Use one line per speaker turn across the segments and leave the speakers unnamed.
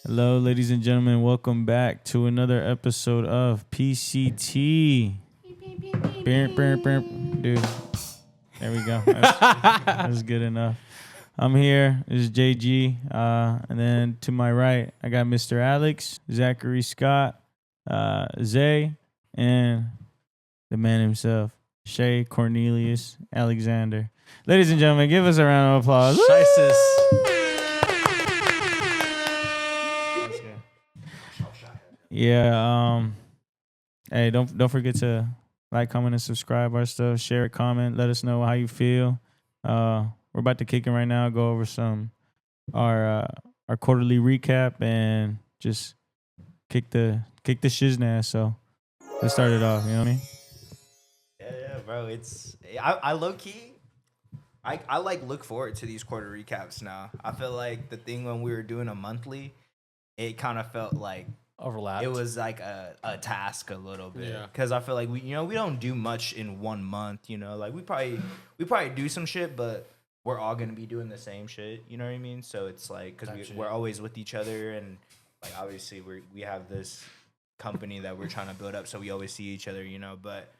Hello, ladies and gentlemen. Welcome back to another episode of PCT. Dude, there we go. That's good enough. I'm here. This is JG. And then to my right, I got Mr. Alex, Zachary Scott, Zay, and the man himself, Shay Cornelius Alexander. Ladies and gentlemen, give us a round of applause. Yeah. Hey, don't forget to like, comment, and subscribe our stuff. Share it, comment. Let us know how you feel. We're about to kick in right now. Go over some our quarterly recap and just kick the shiznaz. So let's start it off. You know what I mean?
Yeah, bro. It's I low key. I like look forward to these quarter recaps now. I feel like the thing when we were doing a monthly, it kind of felt like
overlapped.
it was like a task a little bit.
Yeah.
Because I feel like we don't do much in 1 month. Like we probably do some shit, but we're all gonna be doing the same shit. You know what I mean? So it's like because we're always with each other, and like obviously we have this company that we're trying to build up, so we always see each other. But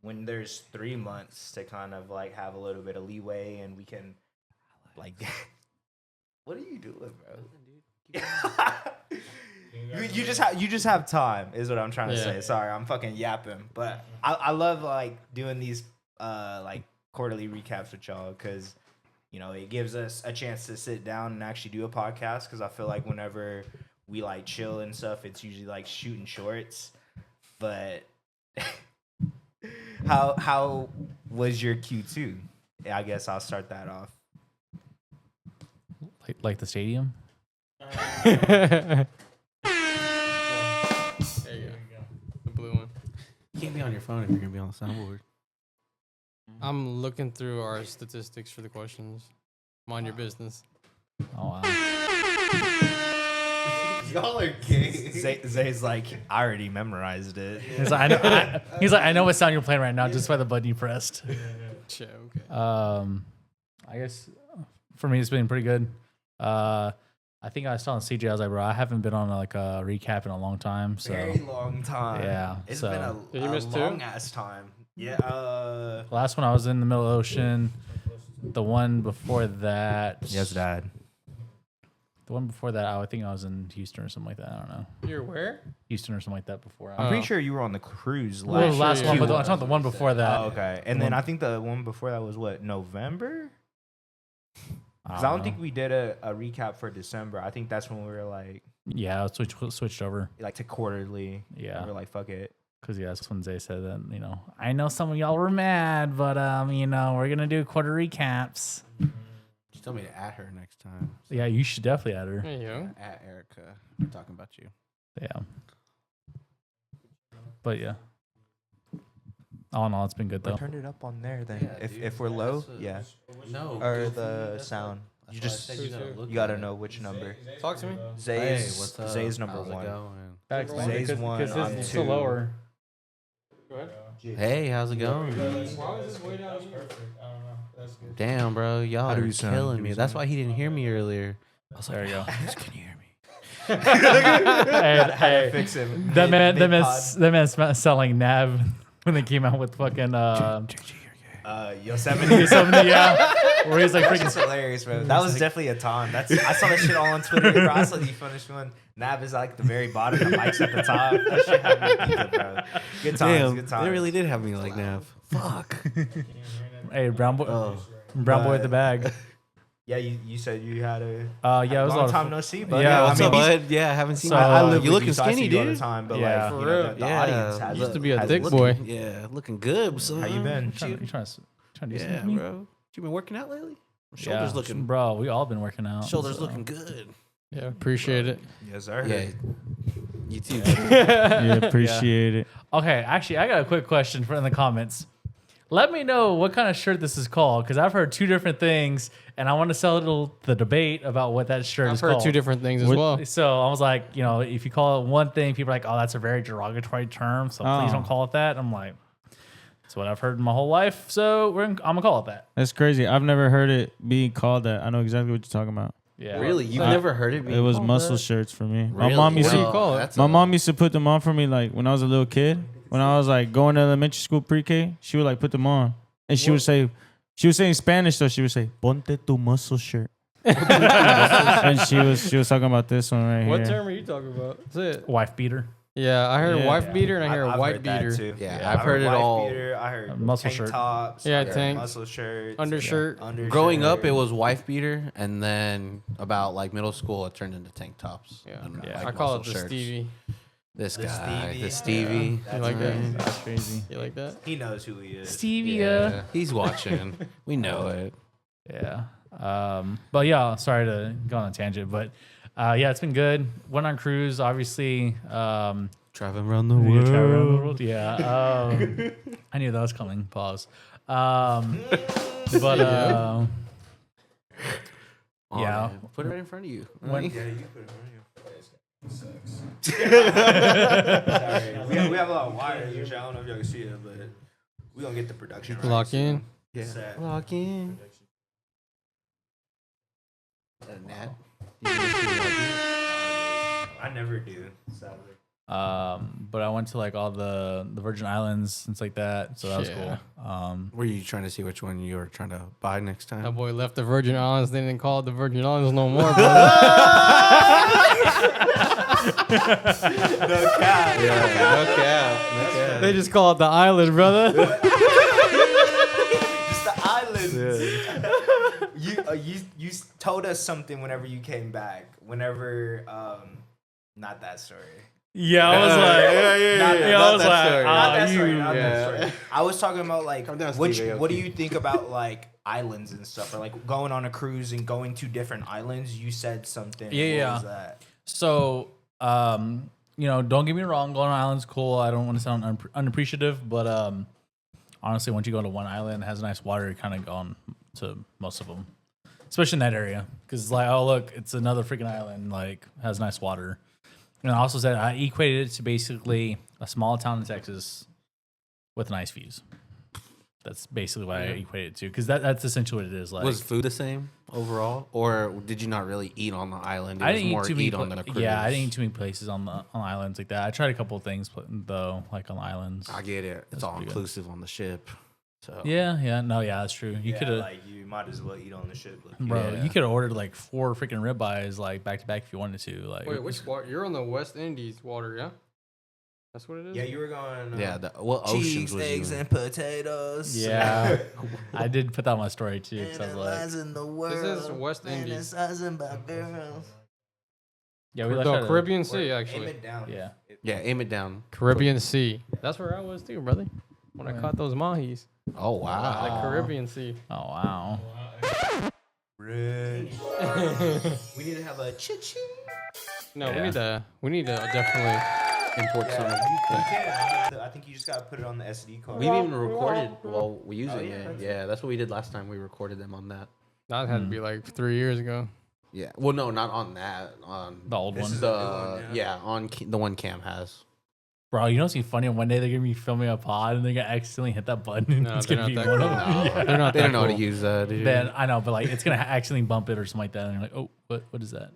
when there's 3 months to kind of like have a little bit of leeway, and we can like, what are you doing, bro? You just have time, is what I'm trying to say. Sorry, I'm fucking yapping, but I love like doing these like quarterly recaps with y'all because it gives us a chance to sit down and actually do a podcast. Because I feel like whenever we like chill and stuff, it's usually like shooting shorts. But how was your Q2? I guess I'll start that off.
Like the stadium.
There you go. The blue one.
You can't be on your phone if you're gonna be on the soundboard.
I'm looking through our statistics for the questions. Mind your business.
Oh wow.
Y'all are gay. Zay's like, I already memorized it.
He's like, I know what sound you're playing right now just by the button you pressed.
Yeah, okay.
I guess for me it's been pretty good. I think I was telling CJ, I was like, bro, I haven't been on like a recap in a long time. So
Very long time.
Yeah,
It's
so-
been a
Did you miss two?
long ass time. Yeah.
last one I was in the middle of the ocean. The one before that,
Yes, Dad.
The one before that, I think I was in Houston or something like that. I don't know,
You're where?
Houston or something like that before.
I'm pretty sure you were on the cruise
Well,
last.
last one,
year.
but I'm talking the one before that.
Oh, okay. And then I think the one before that was what, November? Because I don't think we did a recap for December. I think that's when we were like
Yeah, switched over.
to quarterly.
Yeah.
We were like, fuck it.
Because that's when Zay said that, I know some of y'all were mad, but we're gonna do quarter recaps.
Just tell me to add her next time.
Yeah, you should definitely add her.
There you go.
At Erica. We're talking about you.
Yeah. But yeah. All in all, it's been good though.
Turn it up on there then.
Yeah, dude,
if we're low, yeah.
No.
Or
goofy,
the
that's
sound.
what-
You
that's
just
why I said
you gotta
at
know
it.
which number.
Talk to me.
Zay's
Hey, what's up?
Zay's number
How's it
one.
going?
That explains
Zay's
it,
one,
because
I'm
it's
two.
still lower.
Go ahead.
Hey, how's it going?
Why is this way down here?
Damn, bro, y'all
How do
are
we sound?
killing
Do we
me. That's
sound?
why he didn't hear me earlier. I was like,
There you go.
Can you hear me?
Hey,
Fix him.
that
Mid-pod.
man's selling Nav when they came out with fucking
Yosemite.
Yosemite, yeah, where he's like
That's
freaking.
just hilarious, bro. That was definitely a time. I saw that shit all on Twitter. Bro. I saw the funniest one. Nav is like the very bottom, the mic's at the top. That shit had me geeked, bro. Good times,
Damn,
good times.
they really did have me like Nav. Fuck.
Hey, brown boy
Oh.
with the bag.
Yeah, you said you had a
Yeah, it was a
long
lot of
time
fun.
no see, but
Yeah,
What's
I
up,
mean,
bud? Yeah, I haven't seen
So,
you.
I
live
You
with
looking
so I see
skinny,
you all the
dude.
time, but
Yeah.
like,
For
you know,
real.
the audience has
Used to be a
has
thick
listened.
boy.
Yeah, looking good. Son.
How you been?
You trying to do
Yeah,
something? with me?
bro. You been working out lately? Shoulders looking.
bro. We all been working out.
Shoulders
so.
looking good.
Yeah, appreciate it.
Yes, sir.
Yeah. You too.
Yeah, appreciate it.
Okay, actually, I got a quick question in the comments. Let me know what kind of shirt this is called, because I've heard two different things, and I want to settle the debate about what that shirt
I've
is
heard
called.
two different things as
What-
well.
So I was like, if you call it one thing, people are like, oh, that's a very derogatory term, so please
Oh.
don't call it that. I'm like, it's what I've heard my whole life, so I'm going to call it that.
That's crazy. I've never heard it being called that. I know exactly what you're talking about.
Yeah.
Really? You've
Uh,
never heard it?
It
being
was
called
muscle
that?
shirts for me.
Really?
My mom used
What do
to.
you call it?
That's
My
a-
mom used to put them on for me like when I was a little kid. When I was like going to elementary school pre-K, she would like put them on, and she would say, she would say in Spanish though. She would say, "Ponte tu muscle shirt." And she was talking about this one right
What
here.
term are you talking about? That's it.
Wife beater.
Yeah, I heard
Yeah.
wife beater and I heard
I've
white
heard that
beater.
too.
Yeah, I've heard it
wife
all.
Beater, I heard
Muscle
tank
shirt.
tops.
Yeah,
I heard
tank.
muscle shirts.
Undershirt.
Undershirt.
Growing up, it was wife beater, and then about like middle school, it turned into tank tops.
Yeah.
and,
Yeah.
like,
I call it
muscle
the
shirts.
Stevie.
This
The
guy,
Stevie.
the Stevie.
Yeah,
You like that?
That's crazy.
You like that?
He knows who he is.
Stevia.
Yeah, he's watching. We know it.
Yeah. But yeah, sorry to go on a tangent, but yeah, it's been good. Went on cruise, obviously.
Traveling around the
We
world.
traveled around the world. Yeah. I knew that was coming. Pause. But
Oh,
yeah.
man. Put it right in front of you.
When-
Yeah, you put it on you. Sorry. We have a lot of wires. Usually, I don't know if y'all can see it, but we gonna get the production right.
Lock
soon.
in.
Yeah.
Set.
Lock in. Is that a gnat?
I never do. Sadly.
but I went to like all the Virgin Islands, things like that. So that was
Yeah.
cool.
Were you trying to see which one you were trying to buy next time?
That boy left the Virgin Islands. They didn't call it the Virgin Islands no more, brother.
No cap.
No cap.
They just call it the island, brother.
Just the islands. You told us something whenever you came back. Whenever not that story.
Yeah, I was like, I was like,
Not that
you.
story. Not
yeah.
that story. I was talking about like
Calm down,
what
Stevie,
what do
okay.
you think about like islands and stuff, or like going on a cruise and going to different islands? You said something.
Yeah,
What
yeah.
was that?
So, you know, don't get me wrong, going on island's cool. I don't want to sound unappreciative, but honestly, once you go to one island that has nice water, you're kind of going to most of them, especially in that area, because it's like, oh look, it's another freaking island, like has nice water. And I also said I equated it to basically a small town in Texas with nice views. That's basically what I equated it to, because that's essentially what it is. Like,
Was food the same overall, or did you not really eat on the island? It
I
was
didn't
more
eat too many.
on the cruise.
Yeah, I didn't eat too many places on islands like that. I tried a couple of things, though, like on the islands.
I get it. It's all
pretty good.
inclusive on the ship. So
Yeah, no, that's true. You
Yeah,
could have,
like you might as well eat on the ship. Like,
bro.
yeah.
You could have ordered like 4 freaking ribeyes like back to back if you wanted to. Like,
Wait, which water? You're on the West Indies water, yeah? That's what it is?
yeah, you were going.
yeah, what oceans
cheese,
was
eggs,
you in?
and potatoes.
Yeah, I did put that on my story too. 'Cause I was like,
Analyzing the world.
This is West Indies.
Fantasizing about girls.
yeah, we left
The
out
Caribbean
Aim
Sea, actually.
it down.
Yeah,
Yeah, aim it down.
Caribbean Sea. That's where I was too, brother. When I caught those mahis.
Oh wow.
The Caribbean Sea.
oh wow.
Rich. We need to have a chit-ching.
No,
Yeah.
we need to definitely
Import some.
I think you just gotta put it on the SD card.
We've even recorded while we're using
Oh, yeah,
it.
that's-
Yeah, that's what we did last time. We recorded them on that.
That had to be like 3 years ago.
Yeah. Well, no, not on that. On
The old
This
one,
is-
the
one,
yeah, on the one Cam has.
bro. You know what's funny? One day they're gonna be filming a pod and they're gonna accidentally hit that button.
No,
it's
they're
gonna
not
be
that
one
cool.
of them. Yeah.
They're not
They
that
don't know how to
cool.
use that. Dude.
Then I know, but like it's gonna accidentally bump it or something like that, and you're like, oh, what is that?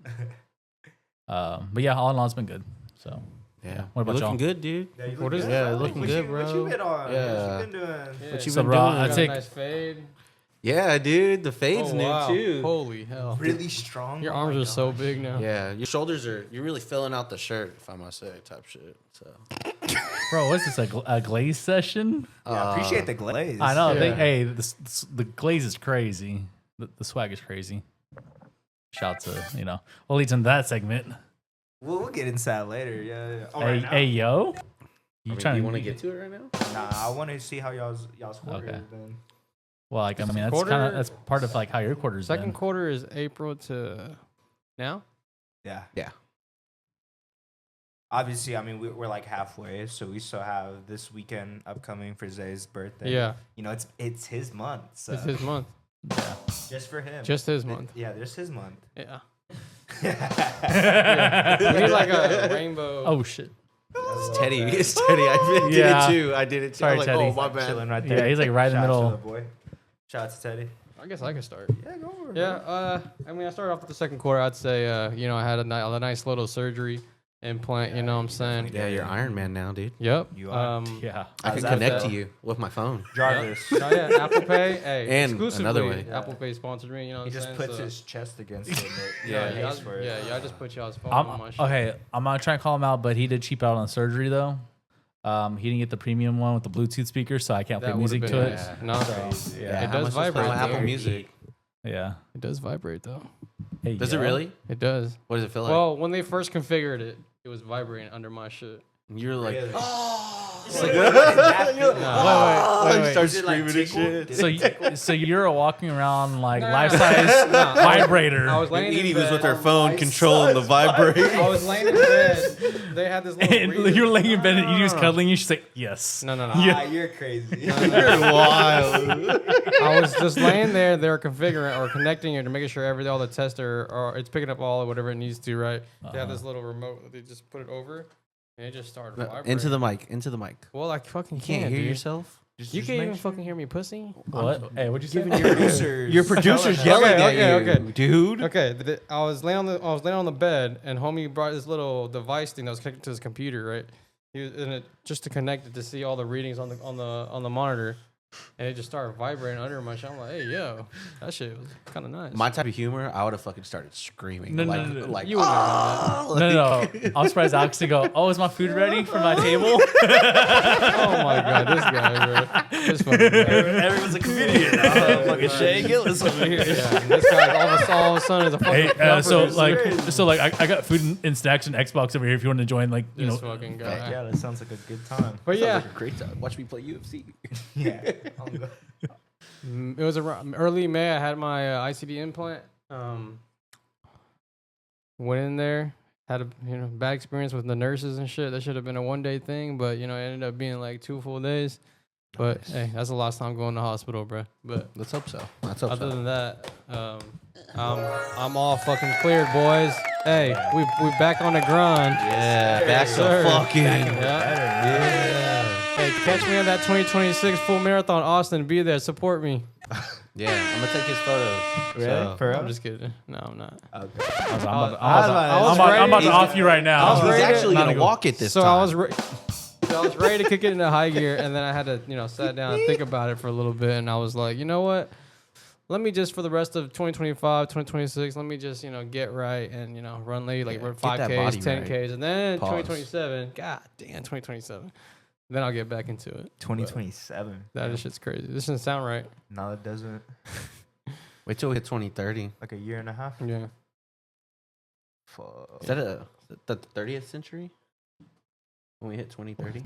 But yeah, all in all, it's been good. So
Yeah.
What about
You're looking
y'all?
good, dude.
Yeah, you
What
look
is
good.
Yeah,
What
looking
you-
good,
What
bro.
you been on?
Yeah.
What you been doing?
What you
So,
been
bro,
doing?
I
Got
take-
a nice fade.
Yeah, dude. The fade's
Oh,
new
wow.
too.
Holy hell.
Really strong.
Your
Oh
arms
my
are so
gosh.
big now.
Yeah, your shoulders are. You're really filling out the shirt, if I must say, type shit. So.
bro, what's this, a glaze session?
Yeah, I appreciate the glaze.
I know.
Yeah.
Hey, the glaze is crazy. The swag is crazy. Shout to, well, leads into that segment.
We'll get into that later. Yeah. Oh,
Hey,
right now?
hey, yo. You
You want to get to it right now?
Nah, I want to see how y'all's quarter
Okay.
is then.
Well, like, I mean, that's
Quarter-
that's part of like how your quarter's
Second
been.
quarter is April to now.
Yeah.
Yeah.
Obviously, I mean, we're like halfway, so we still have this weekend upcoming for Zay's birthday.
Yeah,
You know, it's his month, so
it's his month.
Yeah.
just for him.
Just his month.
Yeah, just his month.
Yeah.
Yeah.
We need like a rainbow.
Oh shit.
It's Teddy. It's Teddy. I did
Yeah.
it too. I did it too.
Sorry,
I was like,
Teddy.
oh, my bad.
Chilling right
Yeah,
there.
he's like right in the
Shout out to
middle.
the boy. Shout out to Teddy.
I guess I could start.
Yeah, go over it.
Yeah, I mean, I started off with the second quarter. I'd say, you know, I had a nice little surgery implant. You know what I'm saying?
Yeah, you're Iron Man now, dude.
Yep.
You are.
Yeah.
I
How's
can
that
connect
feel?
to you with my phone.
Jarvis.
Oh, yeah, Apple Pay. Hey,
And
exclusively,
another way.
Apple Pay sponsored me. You know what
He
I'm
just
saying?
puts
So-
his chest against it.
Yeah,
Yeah,
y'all,
pays for it.
yeah, y'all just put y'all's phone on my shit.
Okay, I'm not trying to call him out, but he did cheap out on surgery though. He didn't get the premium one with the Bluetooth speaker, so I can't play
That
music
would've
to
been
it.
nice. No,
Yeah,
it
how
does
am I supposed to play
vibrate.
my Apple
though.
Music.
Yeah.
It does vibrate though.
Hey,
Does it
yeah.
really?
It does.
What does it feel like?
Well, when they first configured it, it was vibrating under my shit.
You're like,
Really?
Wait.
start
Is it like
screaming and
tickled?
shit.
So you're walking around like
Nah.
life size vibrator.
I was laying in
Edie
bed.
was with her phone controlling the vibrate.
I was laying in bed. They had this little.
and
reader.
you're laying in bed and Edie was cuddling you. She's like, yes.
No.
Ah, you're crazy.
You're wild.
I was just laying there. They were configuring or connecting it to making sure all the tests are it's picking up all of whatever it needs to. Right? They have this little remote that they just put it over, and it just started vibrating.
Into the mic. Into the mic.
Well, I fucking
You can't hear
dude.
yourself.
You can't even fucking hear me, pussy.
What? Hey, what'd you say?
Producers.
Your producer's
Okay,
yelling at
okay,
you,
okay.
dude.
Okay, I was laying on the bed, and homie brought this little device thing that was connected to his computer, right? He was in it just to connect it to see all the readings on the monitor, and it just started vibrating under my shit. I'm like, hey, yo, that shit was kind of nice.
My type of humor, I would have fucking started screaming.
No, no,
like,
no, no.
like,
You wouldn't have done
No. I'm surprised Alex didn't go, oh, is my food ready for my table?
oh my god, this guy, bro, this fucking guy.
Everyone's a comedian. Fucking Shay Gillis over here.
Yeah, this guy all of a sudden is a fucking.
Hey, so
producer.
I got food and snacks and Xbox over here if you want to join, like, you
This
know.
fucking guy.
Yeah, that sounds like a good time.
But yeah,
Sounds like a great time. Watch me play UFC.
Yeah.
it was around early May. I had my ICD implant. Went in there, had a bad experience with the nurses and shit. That should have been a 1-day thing, but it ended up being like 2 full days. But
Nice.
hey, that's the last time going to hospital, bro. But
Let's hope so. Let's hope
other
so.
than that, I'm all fucking cleared, boys. Hey, we back on the grind.
Yeah, back
sir.
to fucking.
Yeah. Hey, catch me on that 2026 full marathon, Austin. Be there, support me.
Yeah, I'm gonna take his photos.
Really?
So,
For real?
I'm just kidding. No, I'm not.
I'm
I
about to
was
off you right now.
was
he's
ready to-
actually
Not
gonna
a go.
walk it this
So
time.
I was ready to kick it into high gear, and then I had to, sat down and think about it for a little bit, and I was like, you know what? Let me just for the rest of 2025, 2026, let me just get right and run late, like run
get that
5Ks,
body
10Ks,
right.
and then
Pause.
2027. God damn, 2027. Then I'll get back into it.
2027.
That shit's crazy. This doesn't sound right.
No, it doesn't.
Wait till we hit 2030.
Like a year and a half.
Yeah.
Is that the 30th century? When we hit 2030?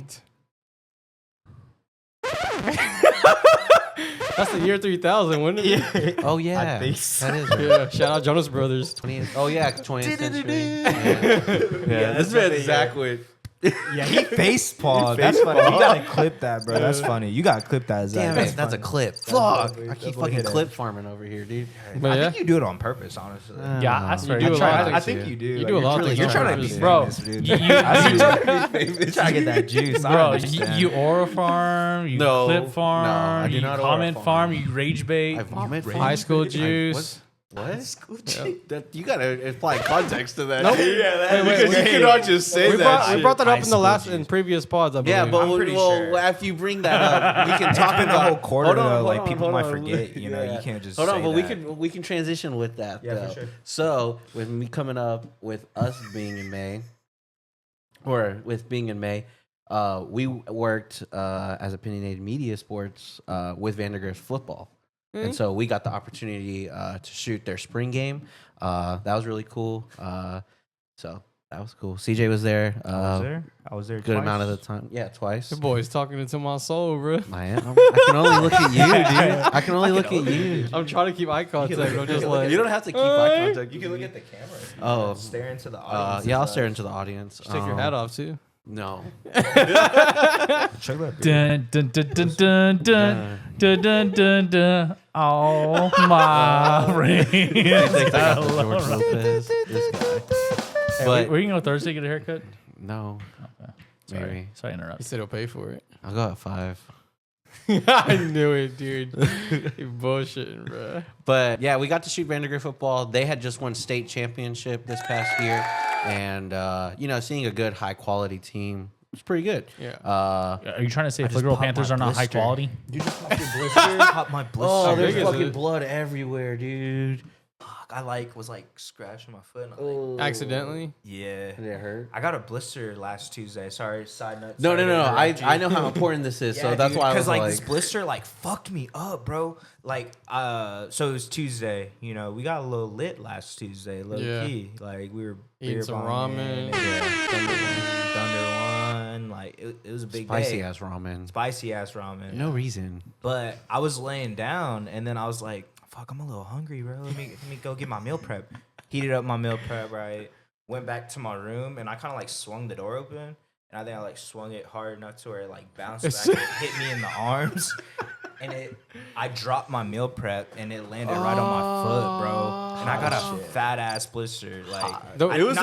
That's the year 3000, wouldn't it?
Oh yeah,
I think so.
that is right.
Yeah. Shout out Jonas Brothers.
20th, oh yeah, 20th century.
Yeah,
this man's Zach with.
Yeah, he face palmed. That's funny. You gotta clip that, bro. That's funny. You gotta clip that. Zach.
Damn it, that's a
funny.
clip.
That's
Fuck,
definitely-
I keep
definitely
fucking
hit it.
clip farming over here, dude.
But
I
yeah.
think you do it on purpose, honestly.
Yeah, I swear.
do a lot of
I
things
think
here.
you do.
You
Like,
do a lot of
you're
things
You're
on
trying to
purpose.
be
Bro,
famous, dude.
you-
I see you trying to be famous. Trying to get that juice. I
Bro,
understand.
you aura farm, you
No,
clip farm,
no, I do
you
not aura
comment
farm.
farm, you rage bait.
I vomit. from-
High school
I-
juice.
What? That you gotta apply context to that.
Nope.
Dude.
Wait,
Because you cannot just say
we
that.
brought that up
High
in the
school
in previous pods, I believe.
Yeah, but
I'm pretty
well,
sure.
after you bring that up, we can talk
It's been
about
the whole quarter,
Hold on,
though.
hold
Like,
on,
people
hold
might
on.
forget, you know,
Yeah.
you can't just
Hold on,
say
but
that.
we can transition with that.
Yeah, for
though.
sure.
So with me coming up with us being in May, or with being in May, we worked as opinionated media sports with Vandergrift football. And so we got the opportunity to shoot their spring game. That was really cool. So that was cool. CJ was there.
I was there.
Good
twice.
amount of the time. Yeah, twice.
The boy's talking into my soul, bro.
I am. I can only look at you, dude. I can only look at you.
I'm trying to keep eye contact. I'm just like,
You don't have to keep eye contact.
You can look at the camera. if you
Oh.
want. Stare into the audience.
Yeah, I'll stare into the audience.
take your hat off too.
No.
Check that.
Dun, dun, dun, dun, dun, dun, dun, dun, dun, dun. Oh my ring.
I think I got the George Lopez. This guy. But
Were you going to Thursday get a haircut?
no.
Sorry.
Maybe.
Sorry to
He
interrupt.
said he'll pay for it.
I'll go at 5.
I knew it, dude. You bullshitting, bro.
But yeah, we got to shoot Vandergrift football. They had just won state championship this past year, and seeing a good high quality team was pretty good.
Yeah.
Are you trying to say
just
Flagrant
popped
Panthers
my
are not high
blister.
quality?
You just popped your blister. Popped my blister.
Oh, there's
big is
fucking
it?
blood everywhere, dude.
Fuck, I was scratching my foot. And I'm like,
Accidentally?
yeah.
Did it hurt?
I got a blister last Tuesday. Sorry, side note.
No.
sorry to interrupt
I
you.
know how important this is, so that's why I was
this blister fucked me up, bro. So it was Tuesday. You know, we got a little lit last Tuesday, low
Yeah.
key. Like we were
Eating
beer
some
bonging,
ramen.
Yeah, Thunder One. Like it was a big
spicy
day.
ass ramen.
Spicy ass ramen.
No reason.
But I was laying down, and then I was like, "Fuck, I'm a little hungry, bro. Let me go get my meal prep." Heated up my meal prep, right? Went back to my room, and I kind of swung the door open, and I think I swung it hard enough to where it bounced back and it hit me in the arms, and I dropped my meal prep, and it landed right on my foot, bro. And I got a fat ass blister.
It was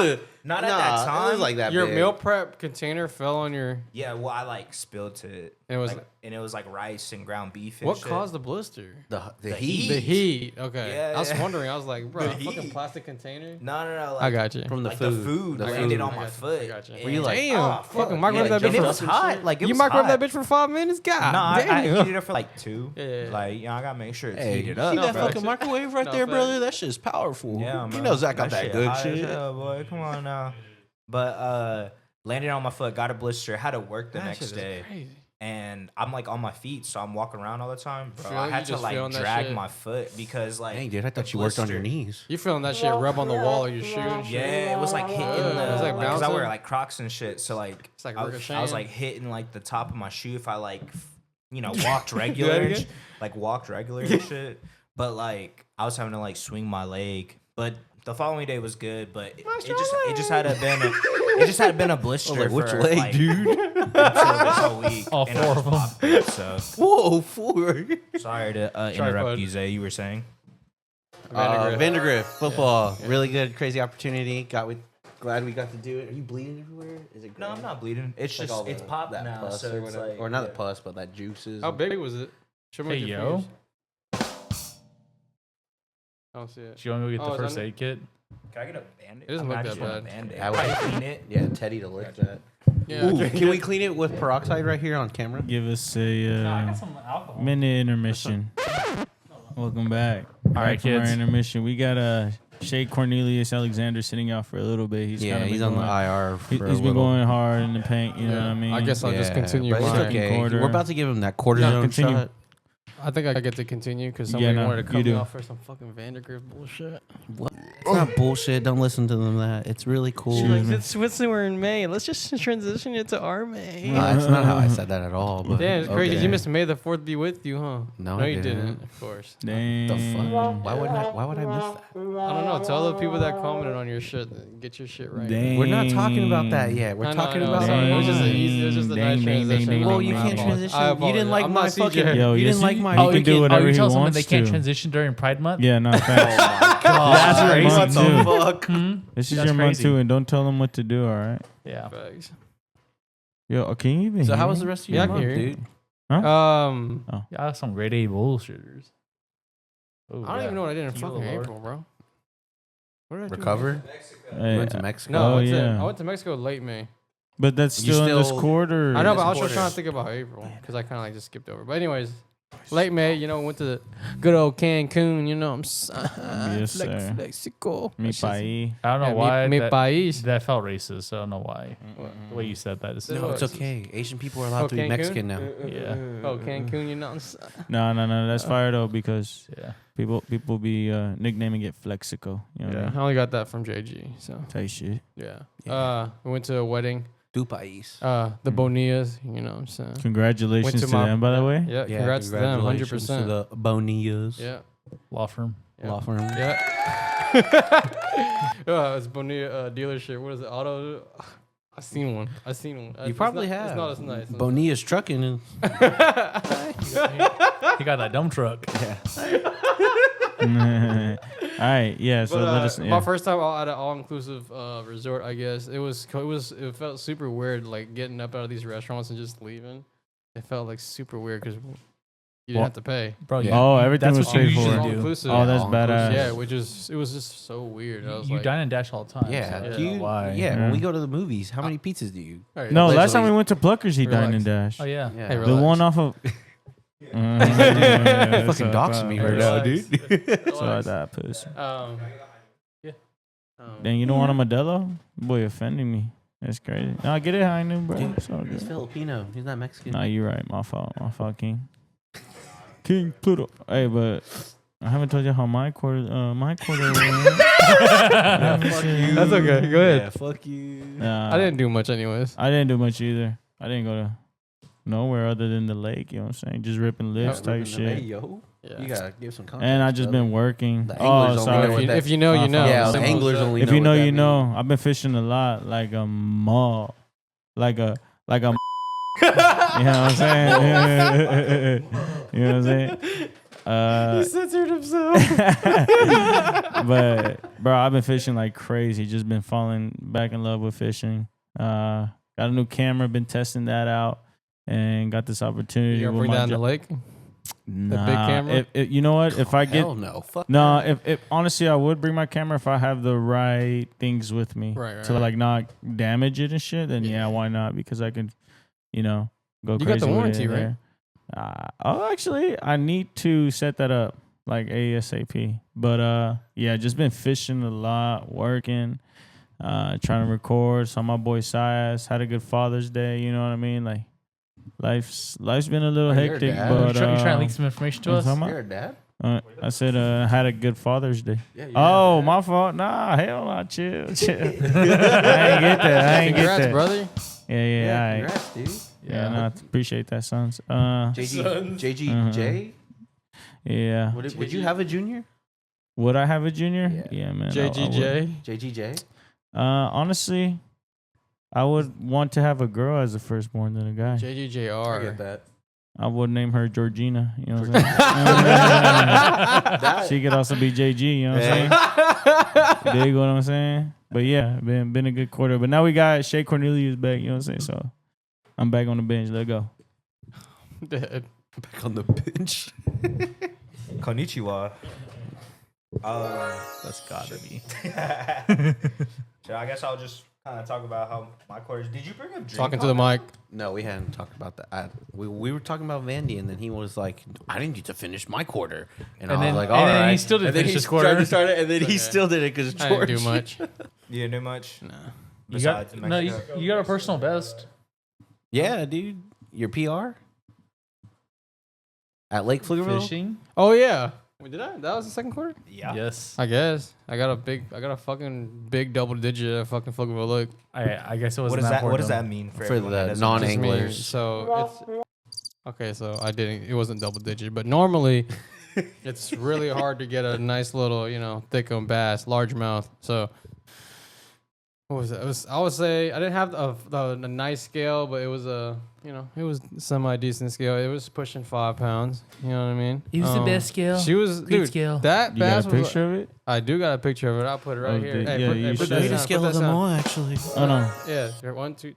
not at that time.
It was like that.
Your
big.
meal prep container fell on your.
Yeah, well, I spilled it.
It was-
and it was rice and ground beef. And
What
shit.
caused the blister?
the
heat.
heat
The heat. Okay.
Yeah,
I was
yeah.
wondering. I was like, bro,
The
a fucking
heat.
plastic container.
No.
I got you.
from the
The
food.
food
The
landed
food.
on
I
my
got you.
foot.
I got you.
and-
Were you like,
Damn.
oh, fuck.
Fucking microwave that
And
bitch
it
for
was hot. It
You
was
microwave
hot.
that bitch for 5 minutes? God
No, I
damn.
heated it for 2.
Yeah.
I gotta make sure it's
Hey,
heated
you
up.
see that
bro.
fucking microwave right
No,
there,
facts.
brother? That shit's powerful.
Yeah,
you
man.
know Zach got that good
hot as
shit.
hell, boy. Come on now. But landed on my foot, got a blister, had to work the
That
next
shit is
day.
crazy.
And I'm on my feet, so I'm walking around all the time, bro.
Feel-
I
you
had to
just feeling that
drag
shit?
my foot because
Dang, dude, I
the
thought you worked on your
blister-
knees.
You feeling that shit rub on the wall of your shoe and shit?
Yeah, it was hitting the
Yeah, it was,
because I wear
bouncing.
Crocs and shit. So
It's like
I was
ricocheting.
hitting the top of my shoe if I walked regular,
again?
walked regular and shit. But I was having to swing my leg. But the following day was good. But it just had to been a blister.
Which
for,
leg, dude?
until this whole week.
All
and
4
I
of
just
them.
popped it, So
Whoa, four.
sorry to
Tripod.
interrupt you, Zay. You were saying?
Vandergrift football, really good, crazy opportunity. Glad we got to do it. Are you bleeding everywhere? Is it?
No,
gray?
I'm not bleeding. It's
Like
just
all
it's
the-
popped
that
now,
pus
so
or
it's
whatever. or not the pus, but that juices.
How big was it? Show me
Hey,
with your
yo.
fingers. I don't see it.
Do you want to go get
Oh,
the
is
first
that-
aid kit?
Can I get a band-aid?
It doesn't look
I
that
just want a
bad.
Band-Aid.
I would-
Can I clean it?
Yeah, Teddy to lick that.
Yeah.
Ooh, can we clean it with peroxide right here on camera?
Give us a
some alcohol.
minute intermission. Welcome back.
All right,
Back from our
kids.
intermission. We got Shea Cornelius Alexander sitting out for a little bit. He's
Yeah,
kinda
he's
been
on the
going,
IR.
he-
For
He's
a
been
little.
going hard in the paint. You know what I mean?
I guess I'll just continue
but it's
mine.
okay.
Quarter.
We're about to give him that cortisone
continue.
shot.
I think I get to continue because
Yeah,
somebody
no,
wanted to cut
you
me
do.
off for some fucking Vandergrift bullshit.
It's not bullshit. Don't listen to them. That it's really cool.
Excuse me.
It's Switzerland, we're in May. Let's just transition it to our May.
That's not how I said that at all. But
Damn, it's crazy.
okay.
You missed May the 4th be with you, huh?
No, I
you
didn't.
didn't. Of course.
Dang.
The fuck? Why would I miss that?
I don't know. Tell the people that commented on your shit, get your shit right.
Dang.
We're not talking about that yet. We're
I know,
talking
I know,
about.
sorry. It was just a easy. It was just a
Dang,
nice
dang,
transition.
dang,
Well,
dang,
you
dang,
can't
dang.
transition.
I
You didn't like
apologize. I'm
my
not CJ.
fucking.
Yo,
you
yes,
didn't like
you-
my.
you can do whatever
you
he
tell someone
wants
they can't
to.
transition during Pride Month?
Yeah, no, facts.
That's
your
crazy.
month too.
fuck?
This is
That's
your month
crazy.
too, and don't tell them what to do. All right.
Yeah.
Facts.
Yo, can you even?
So
hear
how was
me?
the rest of
Yeah,
your
I can
month,
hear you.
dude?
Yeah, some grade A bullshitters. Ooh,
I don't
yeah.
even know what I did in
Tequila
fucking
Lord.
April, bro. What did I do?
Recover.
Hey,
Went to Mexico.
No,
Oh,
I
yeah.
went to Mexico late May.
but that's
You
still in this
still-
quarter.
I know,
this
but I was just
quarter.
trying to think about April because I kind of just skipped over. But anyways, late May, went to good old Cancun. You know, I'm
Yes, sir.
Mexico.
Mi país.
I don't know why
Mi
that,
país.
that felt racist. So I don't know why. The way you said that is
No, it's
racist.
okay. Asian people are allowed to be
Cancun?
Mexican now.
Yeah.
Oh, Cancun, you know.
No, that's fire though because
Yeah.
people be nicknaming it Flexico. You know what I
I
mean?
only got that from JG. So
Tight shit.
yeah.
Yeah.
We went to a wedding.
Du país.
The Bonillas. You know what I'm saying.
Congratulations to them, by the way.
Yeah. Congrats to them. 100%.
To the Bonillas
Yeah.
Law firm.
Yeah.
law firm.
Yeah. It's Bonilla dealership. What is it? Auto. I seen one.
You probably have.
It's not as nice.
Bonilla's trucking. And
He got that dumb truck.
All right, yeah. So
But,
let us.
my
Yeah.
first time at an all-inclusive resort, I guess it felt super weird, like getting up out of these restaurants and just leaving. it felt like super weird because you didn't have to pay.
Bro.
Yeah.
Oh, everything
That's
was
what you
paid
usually
for.
do.
All-inclusive.
Oh, that's
all
badass.
Yeah, it was just so weird. I was
You
like,
dine and dash all the time.
Yeah.
so I
Do
don't know
you,
why?
yeah.
Yeah.
When we go to the movies, how many pizzas do you?
all right,
No,
Allegedly-
last time we went to Pluckers, he dined and
Relax.
dashed.
Oh yeah.
Yeah.
Hey,
The
relax.
one off of.
Fucking doxing me right now,
Relax.
dude.
So that pussy.
Yeah.
Dang, you don't want a Modelo? Boy, offending me. That's crazy. No, I get it. I knew, bro.
Dude,
It's all
He's
good.
Filipino. He's not Mexican.
Nah, you're right. My fault. My fault, King. King Pluto. Hey, but I haven't told you how my quarter went.
Fuck you.
That's okay. Go ahead.
Yeah, fuck you.
I didn't do much anyways.
I didn't do much either. I didn't go to nowhere other than the lake. You know what I'm saying? Just ripping lips
Yeah,
type
ripping the- Hey,
shit.
yo.
Yeah.
You gotta give some context.
And I just
brother.
been working.
The
Oh,
anglers only know
sorry.
what that-
If you know, you know.
Yeah, the
Simple as
anglers
that.
only
If
know
you know,
what that
you know.
means.
I've been fishing a lot, like a mall, like a. You know what I'm saying? You know what I'm saying?
He censored himself.
But bro, I've been fishing like crazy. Just been falling back in love with fishing. Got a new camera. Been testing that out, and got this opportunity.
You gonna
with
bring
my
down the
job.
lake?
Nah,
big camera?
If you know what? If I get
Hell no. Fuck
no,
that.
if honestly, I would bring my camera if I have the right things with me
Right,
to
right.
like not damage it and shit. Then yeah,
Yeah.
why not? Because I can, go
You
crazy
got the
with
warranty,
it
right?
there. Actually, I need to set that up like ASAP. But yeah, just been fishing a lot, working, trying to record. So my boy Sias had a good Father's Day. You know what I mean? Like life's been a little
Oh, you're a
hectic,
dad.
but
You trying to leak some information to
you
us?
talking about?
You're a dad?
I said I had a good Father's Day.
Yeah.
Oh, my fault. Nah, hell no. Chill. I ain't get that. I ain't
Congrats,
get that.
brother.
Yeah, all right.
Congrats, dude.
Yeah, no, I appreciate that, sons.
JGJ?
Yeah.
Would you have a junior?
Would I have a junior?
Yeah.
Yeah, man. I would.
JGJ.
JGJ?
Honestly, I would want to have a girl as the firstborn than a guy.
I get
JGJR.
that.
I would name her Georgina. You know what I'm saying? She could also be JG. You know what I'm saying? Dig what I'm saying? But yeah, been a good quarter. But now we got Shea Cornelius back. You know what I'm saying? So I'm back on the bench. Let's go.
Dead.
Back on the bench.
Konnichiwa.
That's gotta be.
So I guess I'll just kind of talk about how my quarters. Did you bring up Dream
Talking to the mic.
No, we hadn't talked about that. We were talking about Vandy, and then he was like, "I didn't get to finish my quarter," and I was
then-
like,
and
"All
then
right."
he still didn't
and then
finish
he
his quarter.
tried to start it, and then he
Okay.
still did it because
I
George.
didn't do much.
You didn't do much.
Nah.
You got
Besides
no.
Mexico?
You got a personal best.
Yeah, dude, your PR at Lake Pflugerville.
Fishing.
Oh yeah. Wait, did I? That was the second quarter.
Yeah.
Yes.
I guess. I got a fucking big double digit at fucking Pflugerville Lake.
I guess it was
What does that? What does that mean for,
For
everyone
the
that doesn't
non-
know?
Just me.
anglers.
So it's okay. So I didn't. It wasn't double digit, but normally it's really hard to get a nice little, thick-on bass, largemouth. So what was it? I would say I didn't have a nice scale, but it was it was semi decent scale. It was pushing 5 pounds. You know what I mean?
scale.
She was
Great
dude.
scale.
That
You got
bass
a
was.
picture of it?
I do got a picture of it. I'll put it right
Oh,
here.
dude,
Hey,
yeah,
put,
you
hey, put
should.
that
You
sound,
scale
put
of
that
them
sound.
all, actually.
Oh no,
Yeah, here, 1, 2.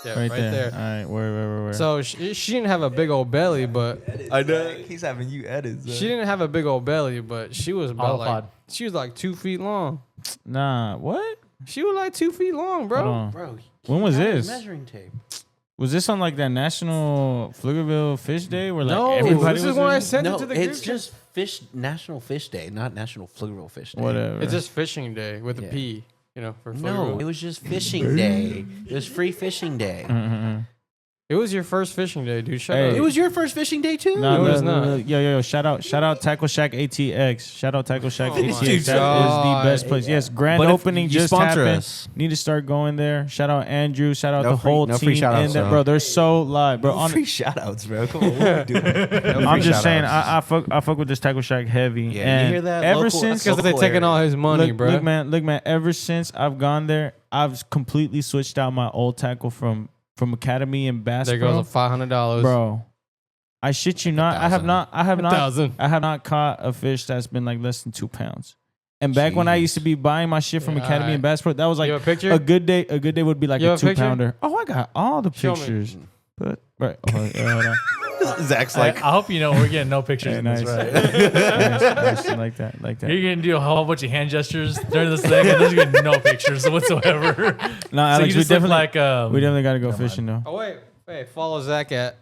Yeah,
right,
right
there.
there.
All right, where?
So she didn't have a big old belly, but
I know he's having you edits.
she didn't have a big old belly, but she was about
Autopod.
she was like 2 feet long.
Nah, what?
She was like 2 feet long,
Hold
bro.
on.
Bro,
When was
he had
this?
Measuring tape.
Was this on like that National Pflugerville Fish Day where like
No,
everybody
this
was
is when I
there?
sent
No,
it to the
it's
group.
just National Fish Day, not National Pflugerville Fish Day.
Whatever.
It's just fishing day with a
Yeah.
P, for
No,
Pflugerville.
it was just fishing day. It was free fishing day.
Mm-mm-mm.
It was your first fishing day, dude. Shut
Hey.
up.
It was your first fishing day too.
No,
No, it's
no,
not.
no. Yo, shout out Tackle Shack ATX. Shout out Tackle Shack
Oh my
ATX. That is the
God.
best place. Yes, grand
But if
opening
you
just
sponsor
happened.
us.
Need to start going there. Shout out Andrew. Shout out
No
the
free-
whole
no
team
free shout-outs,
in there,
though.
bro. They're so live, bro.
No free shout outs, bro. Come on, what are we doing?
I'm just saying, I fuck with this Tackle Shack heavy.
Yeah,
and
you hear that?
Ever
Local-
since
because they're taking all his money,
look,
bro.
look, man. Ever since I've gone there, I've completely switched out my old tackle from Academy and Bass
There
Pro.
goes $500,
Bro, I shit you not. I have not
1,000.
caught a fish that's been like less than 2 pounds. And back when I
Jeez.
used to be buying my shit from
Yeah,
Academy and
alright.
Bass Pro, that was like
You have a picture?
a good day. A good day would be like
You
a
have a picture?
2-pounder. Oh, I got all the
Show me.
pictures. But Right. Oh, yeah, hold on.
Zach's
I hope you know we're getting no pictures
Hey,
in
nice.
this, right?
nice. Like that. Like that.
You're gonna do a whole bunch of hand gestures during this thing, and there's gonna be no pictures whatsoever.
No,
So
Alex,
you
we
just look
definitely
like
we definitely got to go
never mind.
fishing though.
Oh wait, follow Zach at.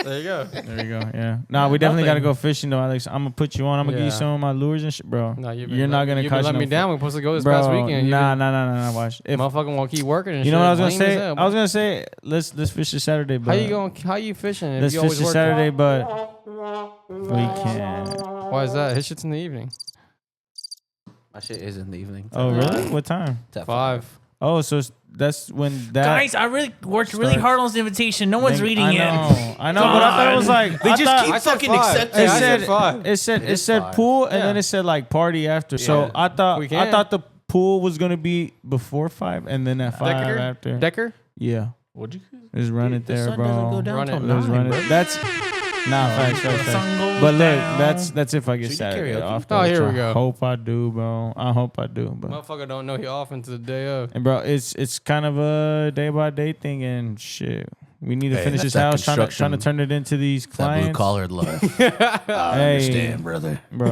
There you go.
There you go. Yeah. Nah, we definitely got to go fishing though, Alex. I'm gonna put you on. I'm gonna give you
Yeah.
some of my lures and shit, bro.
No,
You're not gonna
you
catch
let
no
me down. We're supposed to go this
bro.
past weekend.
Nah. Watch. If
Motherfucking won't keep working. And
you know
shit.
what I was gonna
Lame as
say,
hell.
I was gonna say let's fish this Saturday, but
How you fishing? If
let's
you
fish
always
this
working?
Saturday, but we can't.
Why is that? His shit's in the evening.
My shit is in the evening.
Oh really? What time?
It's at
5.
Oh, so that's when that.
Guys, I really worked really
starts.
hard on this invitation. No one's reading
I
it.
know, but I thought it was like
They
I
just
thought-
keep
I said
fucking
5.
accepting.
Hey,
It
I
said
said 5.
it said
is
pool, and
Yeah.
then it said like party after. So
Yeah.
I thought
We can.
the pool was gonna be before 5, and then at 5
Decker?
after.
Decker?
Yeah,
What'd you?
just run it there,
sun
bro.
doesn't go down
Run
till
it.
Just
9,
run
bro.
it. That's facts.
sun goes
But look,
down.
that's if I get
So you
Saturday
karaoke?
off.
Oh,
though,
here
which
we go.
I hope I do, bro. I hope I do, but.
Motherfucker don't know he off until the day of.
And bro, it's kind of a day by day thing, and shit. We need to
Hey,
finish
that's
this
that
house, trying
construction.
to turn it into these
That blue
clients,
collared life.
Hey,
brother.
bro.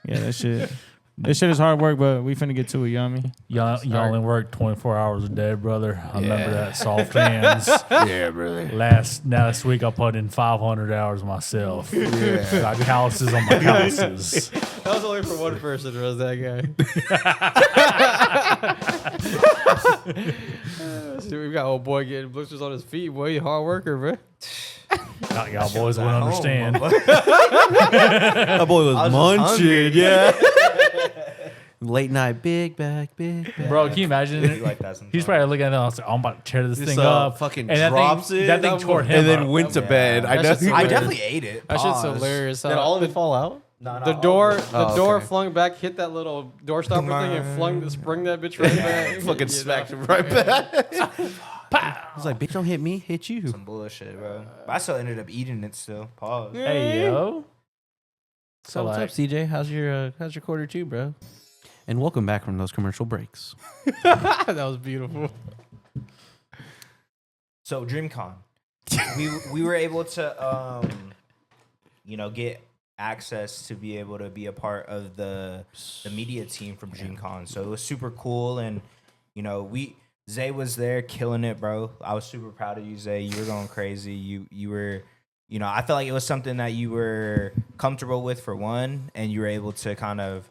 Yeah, that shit. This shit is hard work, but we finna get to it, you know what I mean?
Y'all only work 24 hours a day, brother. I remember
Yeah.
that. Soft hands.
Yeah, brother.
Last week I put in 500 hours myself. Got houses on my houses.
That was only for one person, was that guy. See, we got old boy getting blisters on his feet. Boy, he hard worker, bro.
Y'all boys wouldn't understand.
That boy was
I was
munching.
hungry.
Yeah. Late night, big bag.
Bro, can you imagine?
You like that sometimes.
He's probably looking at it and like, I'm about to tear this
Just,
thing up.
fucking
and that
drops
thing,
it.
That thing tore him
and then
up.
went to
Yeah.
bed. I
That
know.
shit's
he
I
went-
definitely ate it.
That shit's
Pause.
hilarious.
Did all of it fall out?
No,
The door,
Oh,
door
okay.
flung back, hit that little door stopper thing, and sprung that bitch right back.
Fucking
You
smacked
know?
him right back.
Pow!
I was like, bitch, don't hit me, hit you.
Some bullshit, bro. But I still ended up eating it still. Pause.
Hey, yo.
So what's up, CJ? How's your quarter two, bro? And welcome back from those commercial breaks.
That was beautiful.
So DreamCon, we were able to get access to be able to be a part of the media team from DreamCon. So it was super cool, and Zay was there killing it, bro. I was super proud of you, Zay. You were going crazy. You were, I felt like it was something that you were comfortable with for one, and you were able to kind of,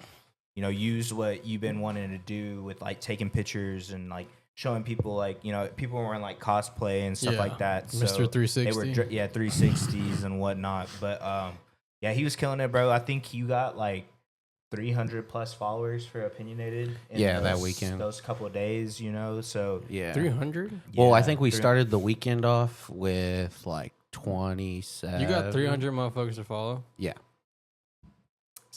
use what you've been wanting to do with like taking pictures and like showing people like, people were in like cosplay and stuff
Yeah.
like that.
Mr.
So
360.
They were 360s and whatnot. But yeah, he was killing it, bro. I think you got like 300 plus followers for Opinionated. In
Yeah, that weekend.
Those couple of days, So
Yeah.
300?
Well, I
yeah,
think we
300.
started the weekend off with like 27.
You got 300 motherfuckers to follow?
Yeah.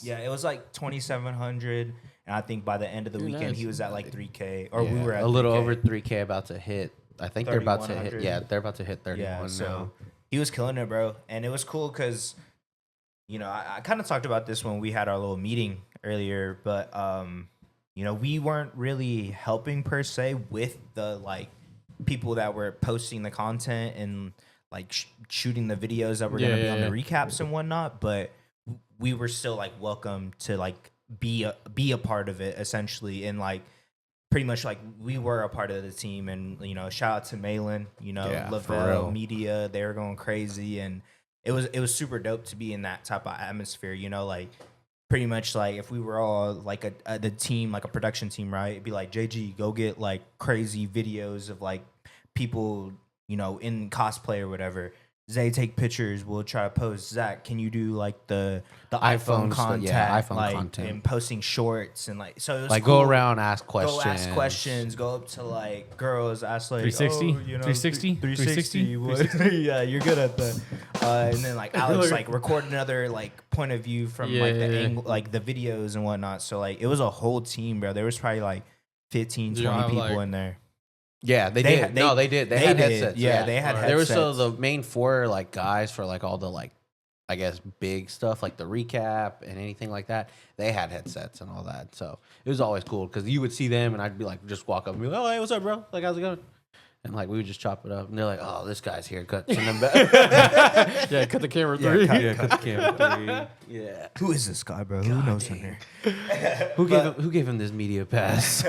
Yeah, it was like 2,700, and I think by the end of the
Dude,
weekend
nice.
he was at like 3K, or we
Yeah,
were at
a little
3K.
over 3K about to hit. I think they're about to hit.
3,100.
Yeah, they're about to hit 31
Yeah, so
now.
he was killing it, bro, and it was cool because, I kind of talked about this when we had our little meeting earlier, but we weren't really helping per se with the like people that were posting the content and like shooting the videos that were gonna be on the recaps and whatnot, but we were still like welcome to like be a part of it essentially, and like pretty much like we were a part of the team, and shout out to Malin,
Yeah, for
Lavelle
real.
Media, they were going crazy, and it was super dope to be in that type of atmosphere, like pretty much like if we were all like the team, like a production team, right? It'd be like, JG, go get like crazy videos of like people, in cosplay or whatever. Zay, take pictures. We'll try to post. Zach, can you do like the iPhone
iPhone stuff,
content,
yeah, iPhone
like,
content.
and posting shorts and like so. It was
Like
cool.
go around, ask questions.
Go ask questions. Go up to like girls. Ask like
360?
oh,
360?
360. What? Yeah, you're good at that. And then like Alex like record another like point of view from like the
Yeah.
angle, like the videos and whatnot. So like it was a whole team, bro. There was probably like 15, 20
Yeah,
people
like-
in there.
Yeah, they
They
did.
had-
no, they did. They had
did.
headsets.
Yeah, they had
There was so
headsets.
the main four like guys for like all the like, I guess big stuff like the recap and anything like that. They had headsets and all that. So it was always cool because you would see them and I'd be like, just walk up and be like, oh hey, what's up, bro? Like how's it going? and like we would just chop it up, and they're like, "Oh, this guy's here, cut." Send them back.
Yeah, cut the camera 3.
cut the camera 3. Yeah.
Who is this guy, bro? Who knows him here?
Who gave him this media pass?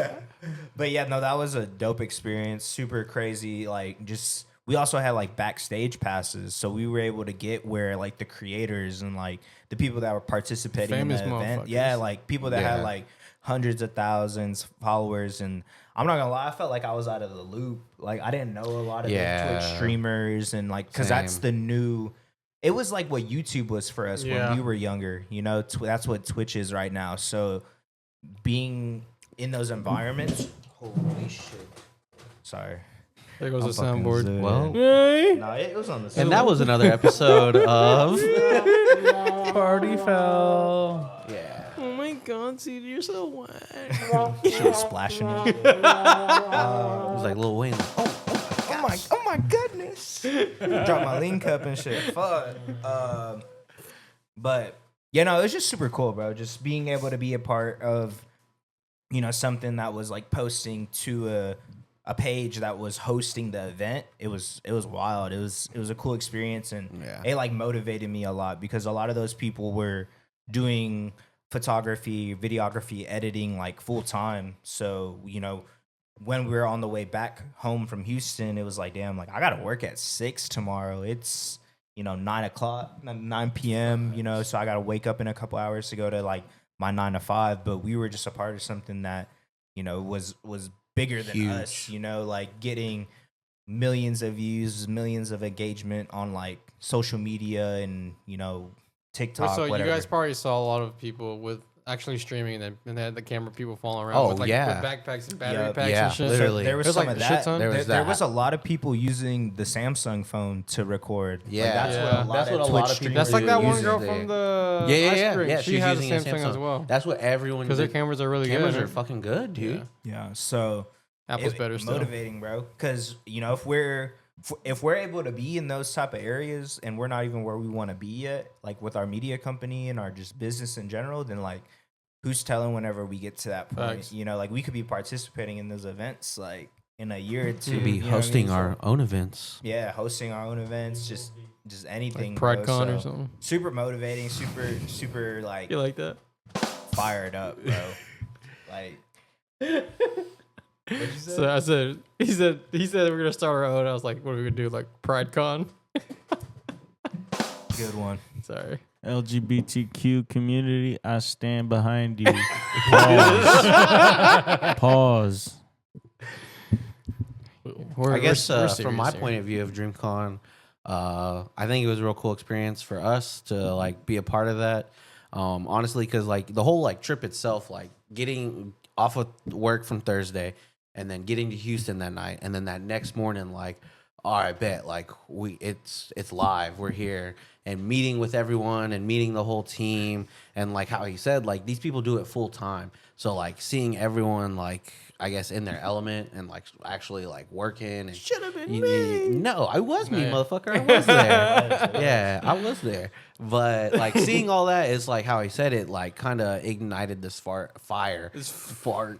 But yeah, no, that was a dope experience. Super crazy. Like, just we also had like backstage passes, so we were able to get where like the creators and like the people that were participating
Famous
in the event,
motherfuckers.
yeah, like people that
Yeah.
had like hundreds of thousands followers. And I'm not gonna lie, I felt like I was out of the loop. Like, I didn't know a lot of the
Yeah.
Twitch streamers, and like, cause that's
Same.
the new. It was like what YouTube was for us
Yeah.
when we were younger. You know, that's what Twitch is right now. So being in those environments, holy shit. Sorry.
There goes
I'm
the
fucking
soundboard.
zooted.
Well,
No, it was on the
and that was another episode of
Party fell.
yeah.
Oh my god, see, you're so wet.
shit was splashing.
It was like Lil Wayne. Like,
Oh my goodness. Drop my lean cup and shit. Fuck. But yeah, no, it was just super cool, bro. Just being able to be a part of, you know, something that was like posting to a page that was hosting the event. It was wild. It was a cool experience, and
Yeah.
it like motivated me a lot because a lot of those people were doing photography, videography, editing like full time. So, you know, when we were on the way back home from Houston, it was like, damn, like I gotta work at 6 tomorrow. It's, you know, 9 p.m., you know, so I gotta wake up in a couple hours to go to like my 9 to 5. But we were just a part of something that, you know, was bigger than
Huge.
us, you know, like getting millions of views, millions of engagement on like social media and, you know, TikTok,
So
whatever.
you guys probably saw a lot of people with actually streaming, and they had the camera people following around
Oh,
with, like,
yeah.
with backpacks and battery
Yeah.
packs
Yeah,
and shit.
literally.
There was
There's,
some
like,
of
a shit
that.
ton.
There
There,
was
there
that.
was a lot of people using the Samsung phone to record. Like,
Yeah.
that's
Yeah.
what a lot
That's
of
what a
Twitch
lot of people
streamers
That's like
do
that one
use
girl
it.
from the
Yeah,
ice
yeah,
cream.
yeah.
She
She's
has a
using a
Samsung as well
That's what everyone.
because their
did.
cameras are really
Cameras
good.
are fucking good, dude.
Yeah.
Yeah, so
Apple's
it-
better still.
motivating, bro. Because you know, if we're able to be in those type of areas and we're not even where we want to be yet, like with our media company and our just business in general, then like who's telling whenever we get to that point?
Facts.
You know, like we could be participating in those events like in a year or two.
To be
you know what I
hosting
mean? So-
our own events.
yeah, hosting our own events, just anything.
Like
bro.
PrideCon or
So,
something.
Super motivating, super like
You like that?
fired up, bro. Like
So I said, he said we're gonna start our own. I was like, what are we gonna do? Like PrideCon?
good one.
Sorry.
LGBTQ community, I stand behind you. Pause. Pause.
I guess
we're
from my
serious here.
point of view of DreamCon, I think it was a real cool experience for us to like be a part of that. Honestly, because like the whole like trip itself, like getting off of work from Thursday and then getting to Houston that night, and then that next morning, like, all right, bet, like it's live, we're here, and meeting with everyone and meeting the whole team, and like how he said, like these people do it full time, so like seeing everyone like I guess in their element and like actually like working and should have been me. No, I was me,
Yeah.
motherfucker. I was there. Yeah, I was there. But like seeing all that is like how he said it, like kind of ignited this fire, this fire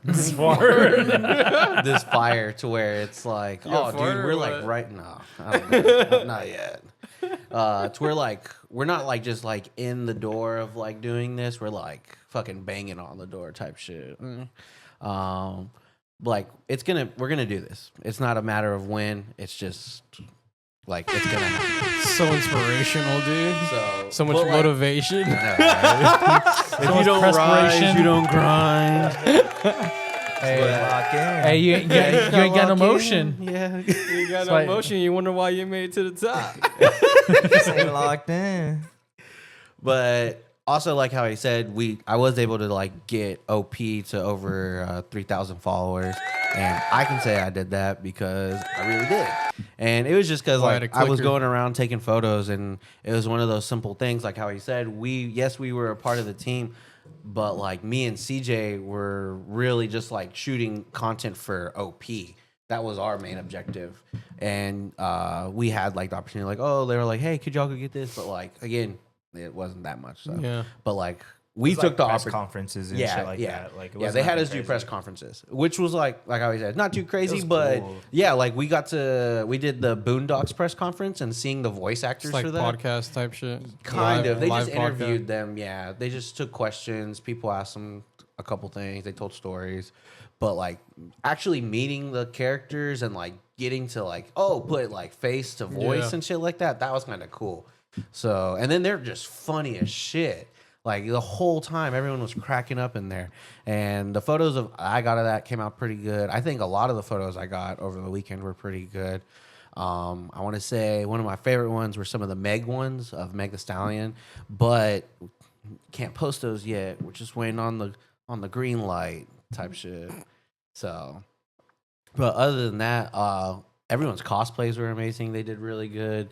to where it's like,
You got
oh, dude,
fart or
we're like
what?
right now. I don't know, not yet. To where like we're not like just like in the door of like doing this. We're like fucking banging on the door type shit. Like we're gonna do this. It's not a matter of when. It's just like it's gonna happen.
So inspirational, dude. So much
but, like,
motivation.
if you don't rise,
perspiration.
you don't grind.
Hey, you ain't got no motion.
Yeah.
You got no
like-
motion. You wonder why you made it to the top.
Just ain't locked in.
But also, like how he said, I was able to like get OP to over 3,000 followers, and I can say I did that because I really did. And it was just because
Oh, I had
like
a
I was
clicker.
going around taking photos, and it was one of those simple things. Like how he said, we were a part of the team, but like me and CJ were really just like shooting content for OP. That was our main objective, and we had like the opportunity, like, oh, they were like, hey, could y'all go get this? But like again, it wasn't that much. So.
Yeah.
But like we
It's
took
like
the
press
opportunity.
conference and
Yeah,
shit like
yeah.
that. Like, it
Yeah,
wasn't
they had
nothing
us do
crazy.
press conferences, which was like I always said, not too crazy,
was
but
cool.
yeah, like we did the Boondocks press conference and seeing the voice actors
It's like
for that.
podcast type shit.
Kind of. They
Live
just
podcast.
interviewed them. Yeah, they just took questions. People asked them a couple things. They told stories, but like actually meeting the characters and like getting to like put like face to voice
Yeah.
and shit like that. That was kind of cool. So and then they're just funny as shit. Like the whole time, everyone was cracking up in there, and the photos I got of that came out pretty good. I think a lot of the photos I got over the weekend were pretty good. I want to say one of my favorite ones were some of the Meg ones of Meg the Stallion, but can't post those yet. We're just waiting on the green light type shit. So, but other than that, everyone's cosplays were amazing. They did really good.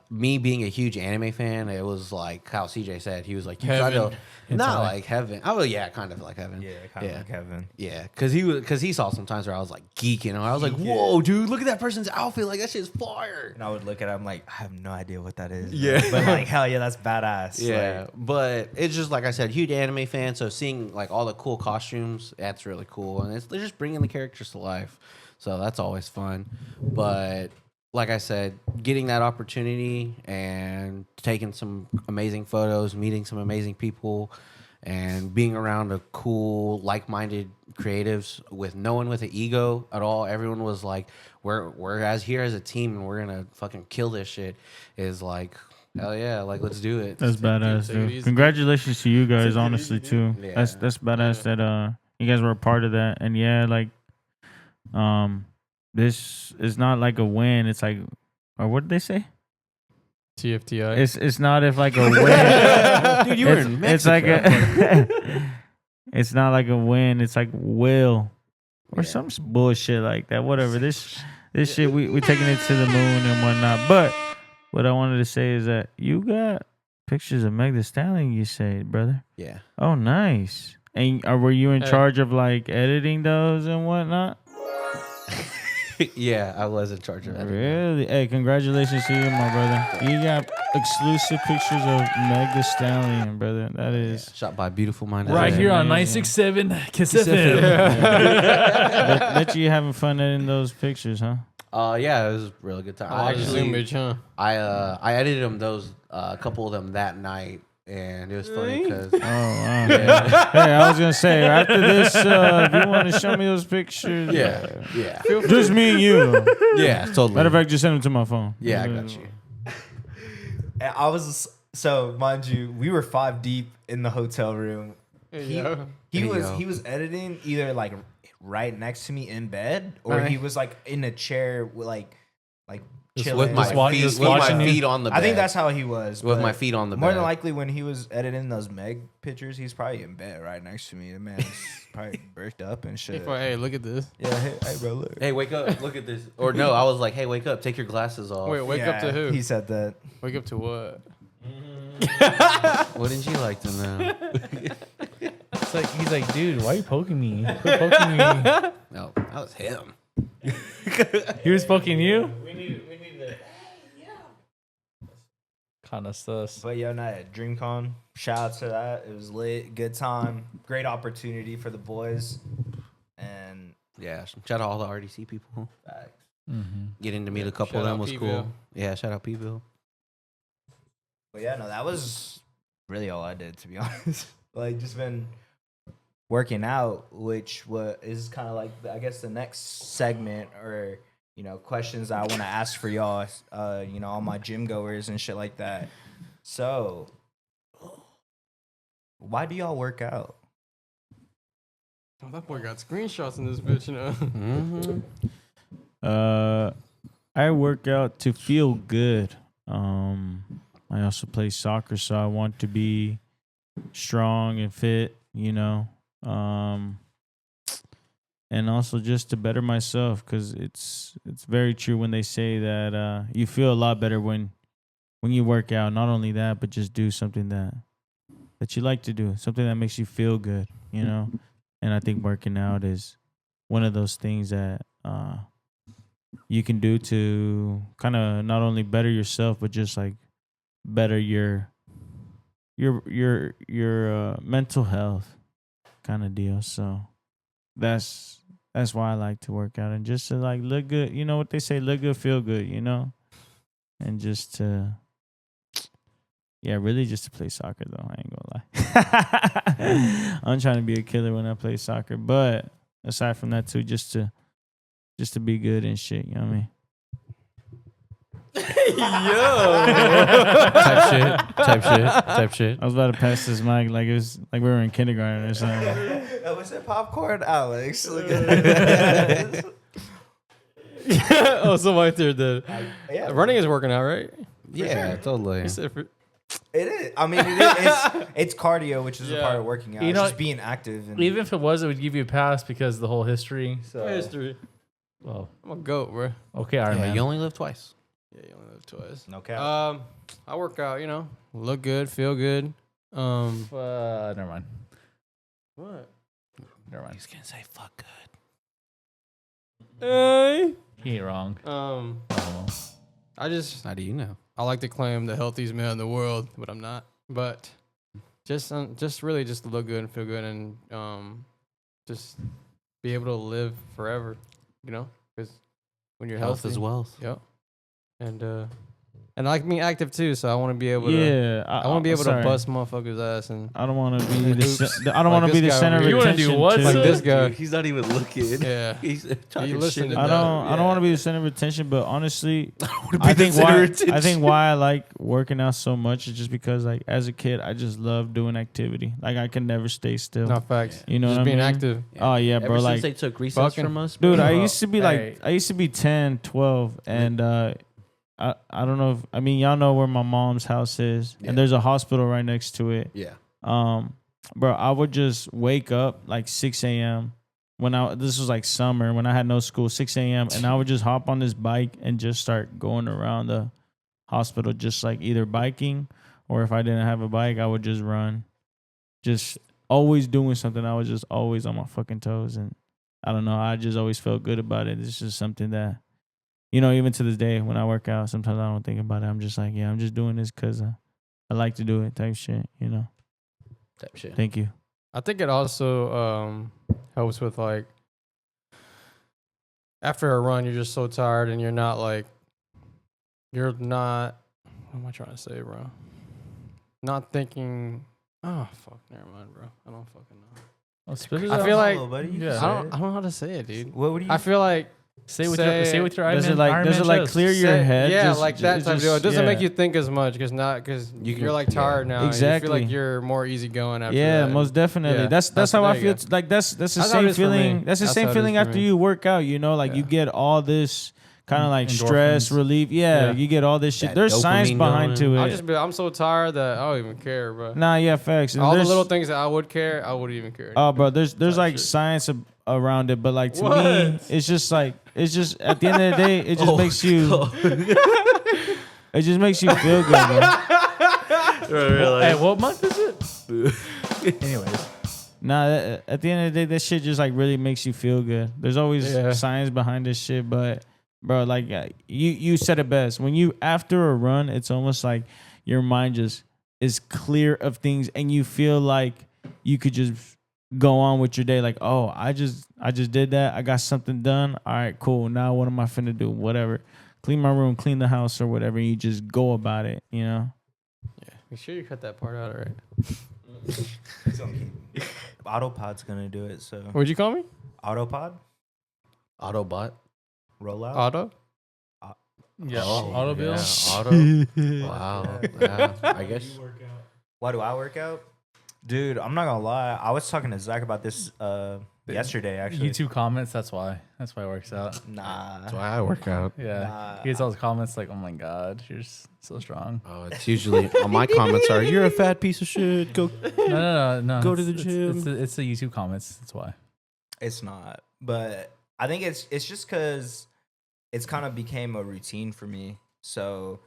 Me being a huge anime fan, it was like how CJ said. He was like, you
Heaven.
gotta, not like heaven. Oh yeah, kind of like heaven.
Yeah, kind of like Kevin.
Yeah, because he saw some times where I was like geeking. And I was like, whoa, dude, look at that person's outfit. Like that shit's fire.
And I would look at him like, I have no idea what that is.
Yeah.
But like, hell yeah, that's badass.
Yeah,
Like,
but it's just like I said, huge anime fan. So seeing like all the cool costumes, that's really cool, and they're just bringing the characters to life. So that's always fun. But like I said, getting that opportunity and taking some amazing photos, meeting some amazing people, and being around a cool, like-minded creatives with no one with an ego at all. Everyone was like, "We're as here as a team, and we're gonna fucking kill this shit." Is like, hell yeah, like let's do it.
That's badass,
take it
dude.
easy.
Congratulations to you guys, honestly, too.
Yeah.
That's badass that you guys were a part of that. And yeah, like this is not like a win. It's like, or what did they say?
TFTI.
It's not if like a win.
Dude, you were in
It's like
Mexico.
it's not like a win. It's like will or
Yeah.
some bullshit like that. Whatever. This shit we taking it to the moon and whatnot. But what I wanted to say is that you got pictures of Meg Thee Stallion. You say, brother.
Yeah.
Oh, nice. And were you in
Hey.
charge of like editing those and whatnot?
Yeah, I was in charge of editing.
Really? Hey, congratulations to you, my brother. You got exclusive pictures of Meg Thee Stallion, brother. That is.
Shot by Beautiful Mind.
Right
Yeah.
here on
Amazing.
967 Kiss
Kiss
FM.
Bet you having fun editing those pictures, huh?
Yeah, it was a really good time.
Oh, Zoom bitch, huh?
I edited them a couple of them that night, and it was funny because
Oh, wow. Hey, I was gonna say after this, if you want to show me those pictures,
yeah,
just me and you.
yeah, totally.
Matter of fact, just send them to my phone.
Yeah, I got you.
and I was so mind you, we were 5 deep in the hotel room. He
Hey,
was
yo.
he was editing either like right next to me in bed, or
Right.
he was like in a chair with like
Just
chilling.
With my
wa-
feet,
just
with
watching
my
you?
feet on the bed.
I think that's how he was.
with
but
my feet on the
More
bed.
than likely, when he was editing those Meg pictures, he's probably in bed right next to me. The man's probably burst up and shit.
Hey, look at this.
Yeah, hey, bro, look.
Hey, wake up! Look at this. Or no, I was like, hey, wake up! Take your glasses off.
Wait, wake up to
Yeah,
who?
He said that.
Wake up to what?
Wouldn't you like to know?
It's like he's like, dude, why are you poking me? Quit poking me.
No, that was him.
He was poking you? We need to. Kind of sus.
But yo, night at DreamCon. Shout out to that. It was lit. Good time. Great opportunity for the boys. And
Yeah, shout out all the RDC people.
facts.
Getting to meet a couple
Shout
of them
out
was
P-Ville.
cool. Yeah, shout out P-Ville.
But yeah, no, that was really all I did, to be honest. Like, just been working out, which is kind of like, I guess, the next segment or, you know, questions I want to ask for y'all, you know, all my gym goers and shit like that. So, why do y'all work out?
Oh, that boy got screenshots in this bitch, you know.
Mm-hmm.
I work out to feel good. I also play soccer, so I want to be strong and fit, you know. And also just to better myself, because it's very true when they say that you feel a lot better when you work out. Not only that, but just do something that you like to do, something that makes you feel good, you know. And I think working out is one of those things that you can do to kind of not only better yourself, but just like better your your mental health kind of deal. So that's why I like to work out and just to like look good. You know what they say, look good, feel good. You know, and just to really just to play soccer though. I ain't gonna lie. I'm trying to be a killer when I play soccer, but aside from that too, just to be good and shit. You know what I mean?
Type shit.
I was about to pass this mic like it was like we were in kindergarten or something.
That was it, popcorn, Alex. Look at
Oh, so right there, the
yeah,
running is working out, right?
Yeah, totally.
You said for-
it is. I mean, it's cardio, which is a
Yeah.
part of working out.
You
It's
know,
just being active. And
Even if it was, it would give you a pass because of the whole history. So,
history.
well,
I'm a goat, bro.
okay, Iron
Yeah,
Man.
you only live twice.
Yeah, you only live twice.
no cap.
I work out, look good, feel good.
Never mind.
What?
Never mind.
He's gonna say fuck good.
Hey.
He ain't wrong.
Um,
Oh,
I just
How do you know?
I like to claim the healthiest man in the world, but I'm not. But just really just to look good and feel good and just be able to live forever, because when you're
Health
healthy,
is wealth.
Yep. And I like being active too, so I want to be able to.
Yeah,
I want to be able
sorry.
to bust motherfuckers' ass and
I don't want to be
And
the
hoops.
I don't
Like
want to be
this
the
guy
center
over
of
here.
You wanna do
attention.
what,
too.
son?
like this guy.
He's not even looking.
Yeah.
He's talking
You listen
shit.
to
I
that.
don't want to be the center of attention, but honestly,
be
I
the
think
center
why
of attention.
I think why I like working out so much is just because like as a kid I just love doing activity. Like I can never stay still.
No facts.
You know
just
what I
being
mean?
active.
Oh yeah,
Ever
bro.
since
Like
they took recess
fucking-
from us,
dude,
bro,
I used to be like
Hey.
I used to be 10, 12 and I don't know if I mean y'all know where my mom's house is
Yeah.
and there's a hospital right next to it.
yeah.
Bro, I would just wake up like 6 a.m. This was like summer when I had no school, 6 a.m. and I would just hop on this bike and just start going around the hospital, just like either biking or if I didn't have a bike, I would just run. Just always doing something. I was just always on my fucking toes and I don't know. I just always felt good about it. It's just something that, even to this day when I work out, sometimes I don't think about it. I'm just like, yeah, I'm just doing this because I like to do it type shit,
Type shit.
Thank you.
I think it also helps with like after a run, you're just so tired and you're not. What am I trying to say, bro? Not thinking. Oh fuck, never mind, bro. I don't fucking know.
Well, spit it
I
out.
feel like
Hello, buddy.
yeah.
I don't know how to say it, dude.
What do you?
I feel like
Say with
Say-
your Iron
Does
Man.
it like
Iron
does
Man
it like
chest.
clear your head?
Yeah,
Just-
like that
just-
type of deal. It doesn't make
yeah.
you think as much because
You
you're
can-
like tired now. and You
Exactly.
feel like you're more easygoing after
Yeah,
that.
most definitely.
Yeah,
That's how I
there you
feel.
go.
Like that's the
That's how it
same
is for me.
feeling. That's the
That's
same
how it is
feeling
for
after
me.
you work out. Like you
Yeah.
get all this kind of like stress
Endorphins.
relief. Yeah,
Yeah.
you get all this shit.
That
There's science
dopamine
behind
going.
to it.
I'm so tired that I don't even care, bro.
Nah, yeah, facts. And
All the
there's-
little things that I would care, I wouldn't even care.
Oh, bro, there's
Type
like
shit.
science around it, but like to me,
What?
it's just at the end of the day, it just makes you. It just makes you feel good, bro.
Hey, what month is it? Anyways,
Nah, at the end of the day, that shit just like really makes you feel good. There's always
Yeah.
science behind this shit, but bro, like you said it best. When you after a run, it's almost like your mind just is clear of things, and you feel like you could just go on with your day. Like, oh, I just did that. I got something done. All right, cool. Now what am I finna do? Whatever. Clean my room, clean the house, or whatever. And you just go about it.
Yeah. Make sure you cut that part out, all right?
Autopod's gonna do it. So
What'd you call me?
Autopod
Autobot.
rollout.
Otto?
yeah,
Oh,
auto bill.
yeah, auto. Wow. Yeah, I guess.
Why do I work out? Dude, I'm not gonna lie. I was talking to Zach about this yesterday. Actually,
YouTube comments. That's why. That's why it works out.
Nah.
That's why I work out.
Yeah,
Nah.
he gets all his comments like, "Oh my god, you're so strong."
Oh, it's usually my comments are, "You're a fat piece of shit. Go."
No.
Go to the
It's
gym.
It's the YouTube comments. That's why.
It's not, but I think it's just because it's kind of became a routine for me. So,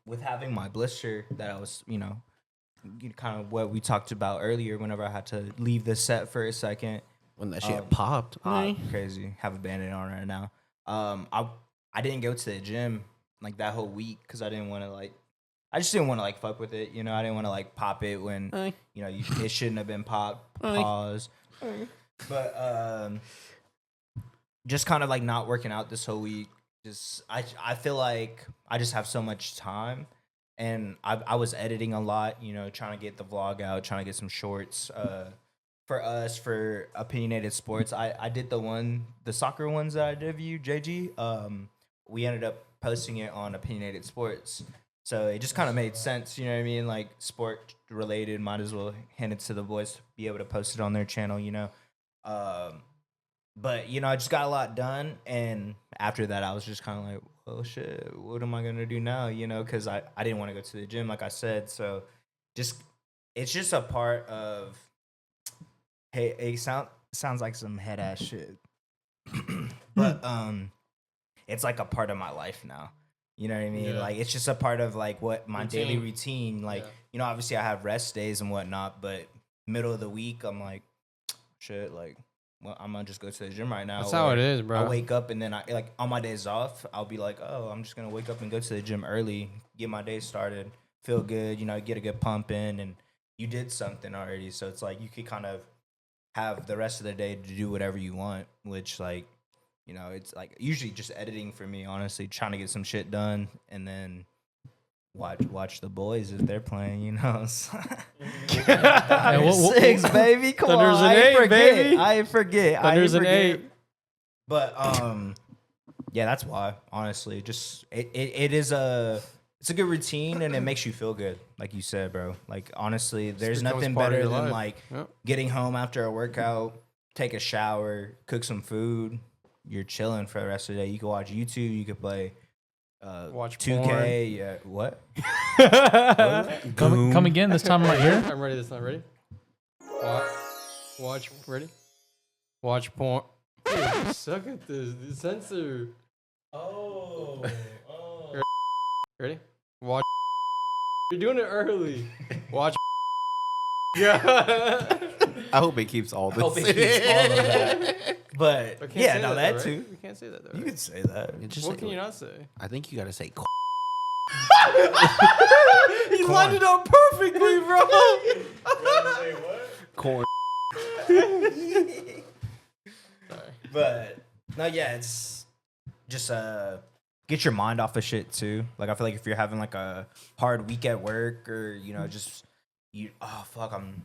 with having my blister that I was, kind of what we talked about earlier. Whenever I had to leave the set for a second,
When that shit
Um,
popped.
crazy. Have a bandit on right now. I didn't go to the gym like that whole week because I didn't want to I just didn't want to like fuck with it. You know, I didn't want to like pop it when you know it shouldn't have been popped. Pause. But just kind of like not working out this whole week. Just I feel like I just have so much time, and I was editing a lot. You know, trying to get the vlog out, trying to get some shorts. For us, for Opinionated Sports, I did the soccer ones that I did of you, JG. We ended up posting it on Opinionated Sports. So it just kind of made sense, you know what I mean? Like sport related, might as well hand it to the boys to be able to post it on their channel, you know? But, you know, I just got a lot done. And after that, I was just kind of like, well, shit, what am I going to do now? You know, because I didn't want to go to the gym, like I said. So it's just a part of, hey, it sounds like some head ass shit. But it's like a part of my life now. You know what I mean?
Yeah.
Like, it's just a part of, like, what my daily
Routine.
routine. Like,
Yeah.
you know, obviously I have rest days and whatnot, but middle of the week, I'm like, shit, like, well, I'm going to just go to the gym right now.
That's how
Or
it is, bro.
I wake up and then like, on my days off, I'll be like, oh, I'm just going to wake up and go to the gym early, get my day started, feel good, you know, get a good pump in, and you did something already. So it's like you could kind of have the rest of the day to do whatever you want, which, like, you know, it's like usually just editing for me, honestly, trying to get some shit done and then watch the boys if they're playing, you know. Six, baby. Come
Thunder's
on.
an
I ain't
eight,
forget.
baby.
I ain't forget.
Thunder's an
forget.
8.
But yeah, that's why, honestly. Just it's a good routine and it makes you feel good, like you said, bro. Like, honestly, there's
becomes
nothing
part of
better
your
than
life.
like
Yep.
getting home after a workout, take a shower, cook some food. You're chilling for the rest of the day. You can watch YouTube. You can play
Watch
2K.
porn.
Yeah, what?
Come again this time right here.
I'm ready this time. Ready? Watch. Ready? Watch porn. Dude, you suck at this. The censor.
Oh.
Ready? Watch. You're doing it early. Watch. Yeah.
I hope it keeps all this.
Hope it keeps all of that. But
I can't
yeah,
say
no,
though,
that
right?
too.
You can't say that though.
You
Right?
can say that.
It just
What can you not say?
I think you gotta say.
He lined it up perfectly, bro.
Corn.
But no, yeah, it's just get your mind off of shit too. Like, I feel like if you're having like a hard week at work, or you know, just oh fuck, I'm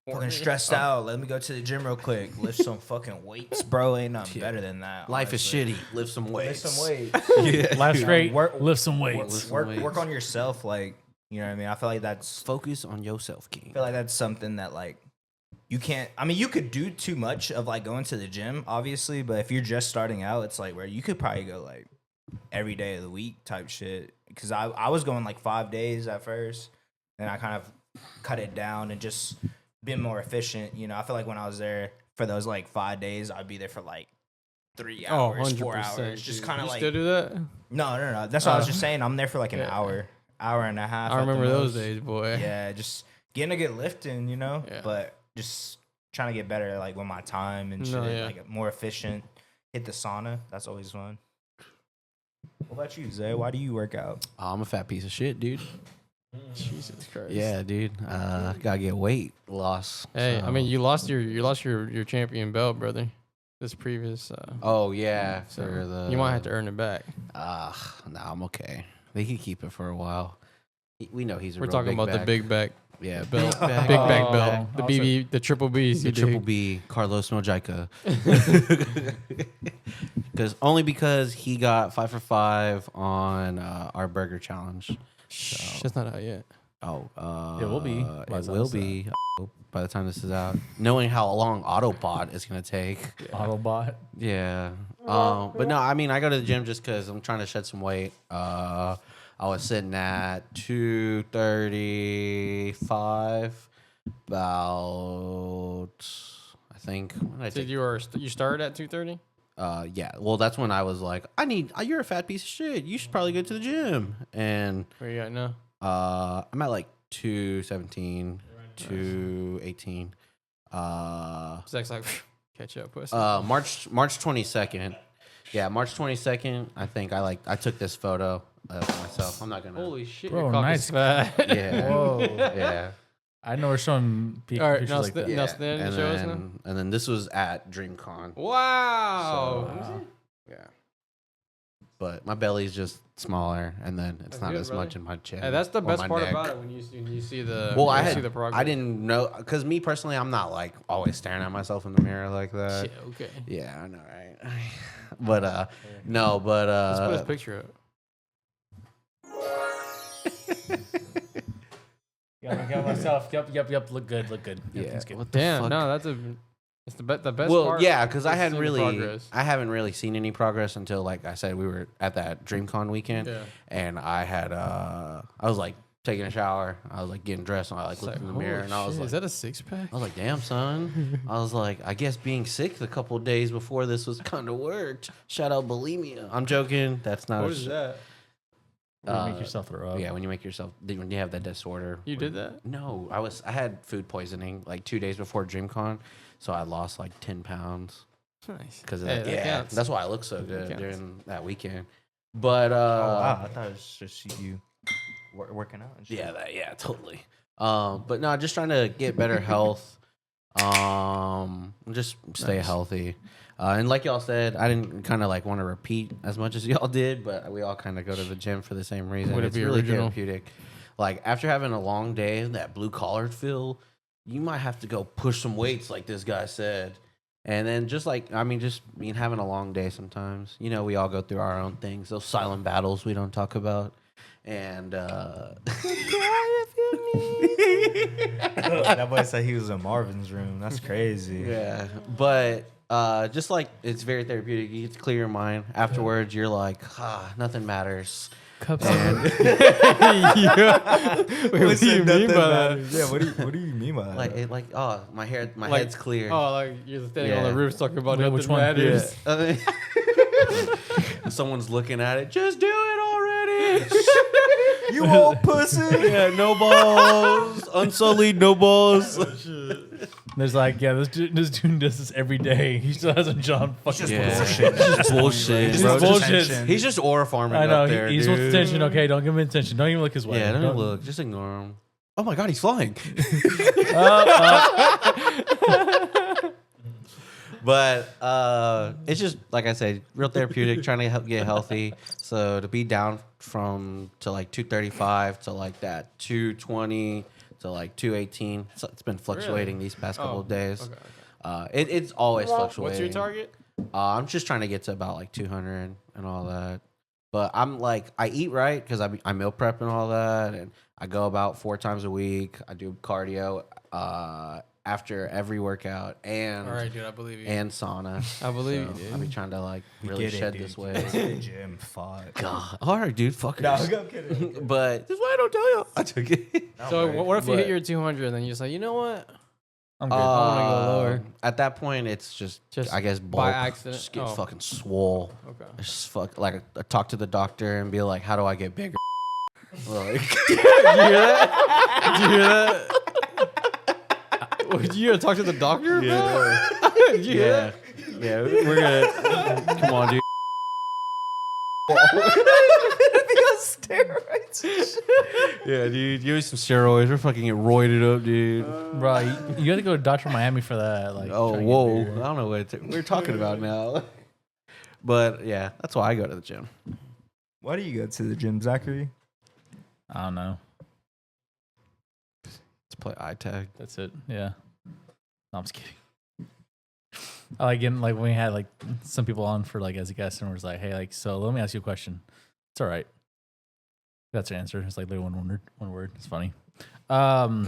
fucking stressed out. Let me go to the gym real quick, lift some fucking weights, bro. Ain't nothing better than that.
Life
honestly.
is shitty. Lift some
Lift
weights.
some weights.
Yeah.
Life's great.
Work-
Lift some
work,
weights.
work on yourself. Like, you know what I mean? I feel like that's
Focus on yourself, King.
I feel like that's something that, like, you can't. I mean, you could do too much of like going to the gym, obviously, but if you're just starting out, it's like where you could probably go like every day of the week type shit. Because I was going like 5 days at first, and I kind of cut it down and just been more efficient. You know, I feel like when I was there for those like 5 days, I'd be there for like 3 hours, 4 hours, just kind of like.
Still do that?
No. That's what I was just saying. I'm there for like an hour and a half.
I
at the
remember those
most.
days, boy.
Yeah, just getting a good lifting, you know.
Yeah.
But just trying to get better, like with my time and shit,
No, yeah.
like more efficient. Hit the sauna. That's always fun. What about you, Zay? Why do you work out?
I'm a fat piece of shit, dude.
Jesus Christ.
Yeah, dude. Gotta get weight loss.
Hey,
so-
I mean, you lost your champion belt, brother. This previous.
Oh yeah,
So
for the.
you might have to earn it back.
Nah, I'm okay. They can keep it for a while. We know he's a
We're
real
talking
big
about the
back.
big back
Yeah,
belt,
big
big back
Oh,
belt, the
also-
BB, the triple Bs.
the
You
triple
dig?
B, Carlos Mojica. Because he got 5 for 5 on our burger challenge.
Shh, that's not out yet.
Oh,
It will be by
It
the
will
time
be by the time this is out. Knowing how long Autopod is gonna take.
Autobot.
Yeah. But no, I mean, I go to the gym just because I'm trying to shed some weight. I was sitting at 235. About, I think. When did I take?
You started at 2:30?
Yeah. Well, that's when I was like, you're a fat piece of shit. You should probably go to the gym. And
Where you at now?
I'm at like 217, 218.
Zach's like, catch up, pussy.
March 22nd. Yeah, March 22nd. I think I took this photo. for myself. I'm not gonna.
Holy shit,
Bro,
your cock
nice.
is fat.
Yeah.
Whoa.
Yeah.
I know we're showing
All right,
pictures
now,
like that.
now stand and show us now.
And then this was at DreamCon.
Wow.
Wow.
Yeah. But my belly's just smaller, and then it's
That's
not
good,
as
brother.
much in my chin.
Hey, that's the
or
best
my
part
neck.
about it when you see the
Well,
when you see the progress.
I didn't know, because me personally, I'm not like always staring at myself in the mirror like that.
Shit, okay.
Yeah, I know, right? But no, but
Let's put his picture up.
I got myself. Yep. Look good.
yeah.
Everything's good.
What the
Damn,
fuck?
no, that's the best
Well,
part.
yeah, because I
is
hadn't
seeing the
really,
progress.
I haven't really seen any progress until, like I said, we were at that DreamCon weekend,
Yeah.
and I had, I was like taking a shower, I was like getting dressed, and I like
It's
looked in the
holy
mirror, and I was
shit,
like,
is that a six pack?
I was like, damn, son. I was like, I guess being sick a couple of days before this was kind of worked. Shout out bulimia. I'm joking. That's not.
What is that?
When you make yourself throw up.
Yeah, when you make yourself, when you have that disorder.
You did that?
No, I had food poisoning like 2 days before DreamCon, so I lost like 10 pounds
Nice.
because of
Hey,
that.
that
Yeah,
counts.
that's why I look so
That
good
counts.
during that weekend. But
Oh wow, I thought it was just you working out. And shit.
yeah, totally. But no, just trying to get better health. Just stay
Nice.
healthy. And like y'all said, I didn't kind of like want to repeat as much as y'all did, but we all kind of go to the gym for the same reason.
Would it
It's
be
really
original?
therapeutic. Like after having a long day, that blue collar feel, you might have to go push some weights, like this guy said. And then just like, I mean, just being having a long day sometimes. You know, we all go through our own things, those silent battles we don't talk about. And
That boy said he was in Marvin's room. That's crazy.
yeah, but just like it's very therapeutic. You get to clear your mind. Afterwards, you're like, nothing matters.
Cups.
And
Wait, what do you mean by that?
Yeah, what do you mean by that?
my
Like-
head's clear.
Oh, like you're standing on the
Yeah.
roof talking about
Wait,
nothing
which one?
matters.
Yeah. Someone's looking at it. Just do it already.
You old pussy.
Yeah, no balls. Unsullied, no balls.
There's like, yeah, this dude does this every day. He still hasn't John fucking.
Yeah,
bullshit.
just bullshit.
He's
bro.
just
Just-
bullshit.
He's just aura farming
I know.
up there,
He's
dude.
with attention. Okay, don't give him attention. Don't even look his way.
Yeah, don't even look. Just ignore him. Oh my god, he's flying. But it's just like I said, real therapeutic. Trying to get healthy. So to be down to like 235 to like that 220 to like 218. So it's been fluctuating these past couple of days.
Okay.
It's always fluctuating.
What's your target?
I'm just trying to get to about like 200 and all that. But I'm like, I eat right because I meal prep and all that, and I go about 4 times a week. I do cardio after every workout and
All right, dude, I believe you.
and sauna.
I believe you,
So
dude.
I be trying to like really shed this
way.
weight.
The gym, fuck.
God, all right, dude, fuckers.
No, I'm kidding.
But this is why I don't tell you. I took it.
So what if you hit
But-
your 200 and then you're just like, you know what?
I'm good.
wanna go lower.
At that point, it's just I guess
by
bulk.
accident?
Just get
Oh.
fucking swole.
Okay.
Just fuck like I talk to the doctor and be like, how do I get bigger? Like,
Do you hear that? Do you hear that? Would you talk to the doctor? Bro? Did you hear
yeah,
that?
yeah, we're gonna come on, dude. Yeah, dude, give me some steroids. We're fucking get roided up, dude.
Bro, you got to go to Dr. Miami for that. Like,
Oh,
trying to get
whoa! I
bigger.
don't know what we're talking about now. But yeah, that's why I go to the gym.
Why do you go to the gym, Zachary?
I don't know.
To play eye tag.
That's it. Yeah. No, I'm just kidding. I like getting like when we had like some people on for like as a guest and was like, hey, like, so let me ask you a question. It's all right. That's your answer. It's like literally one word. It's funny. Why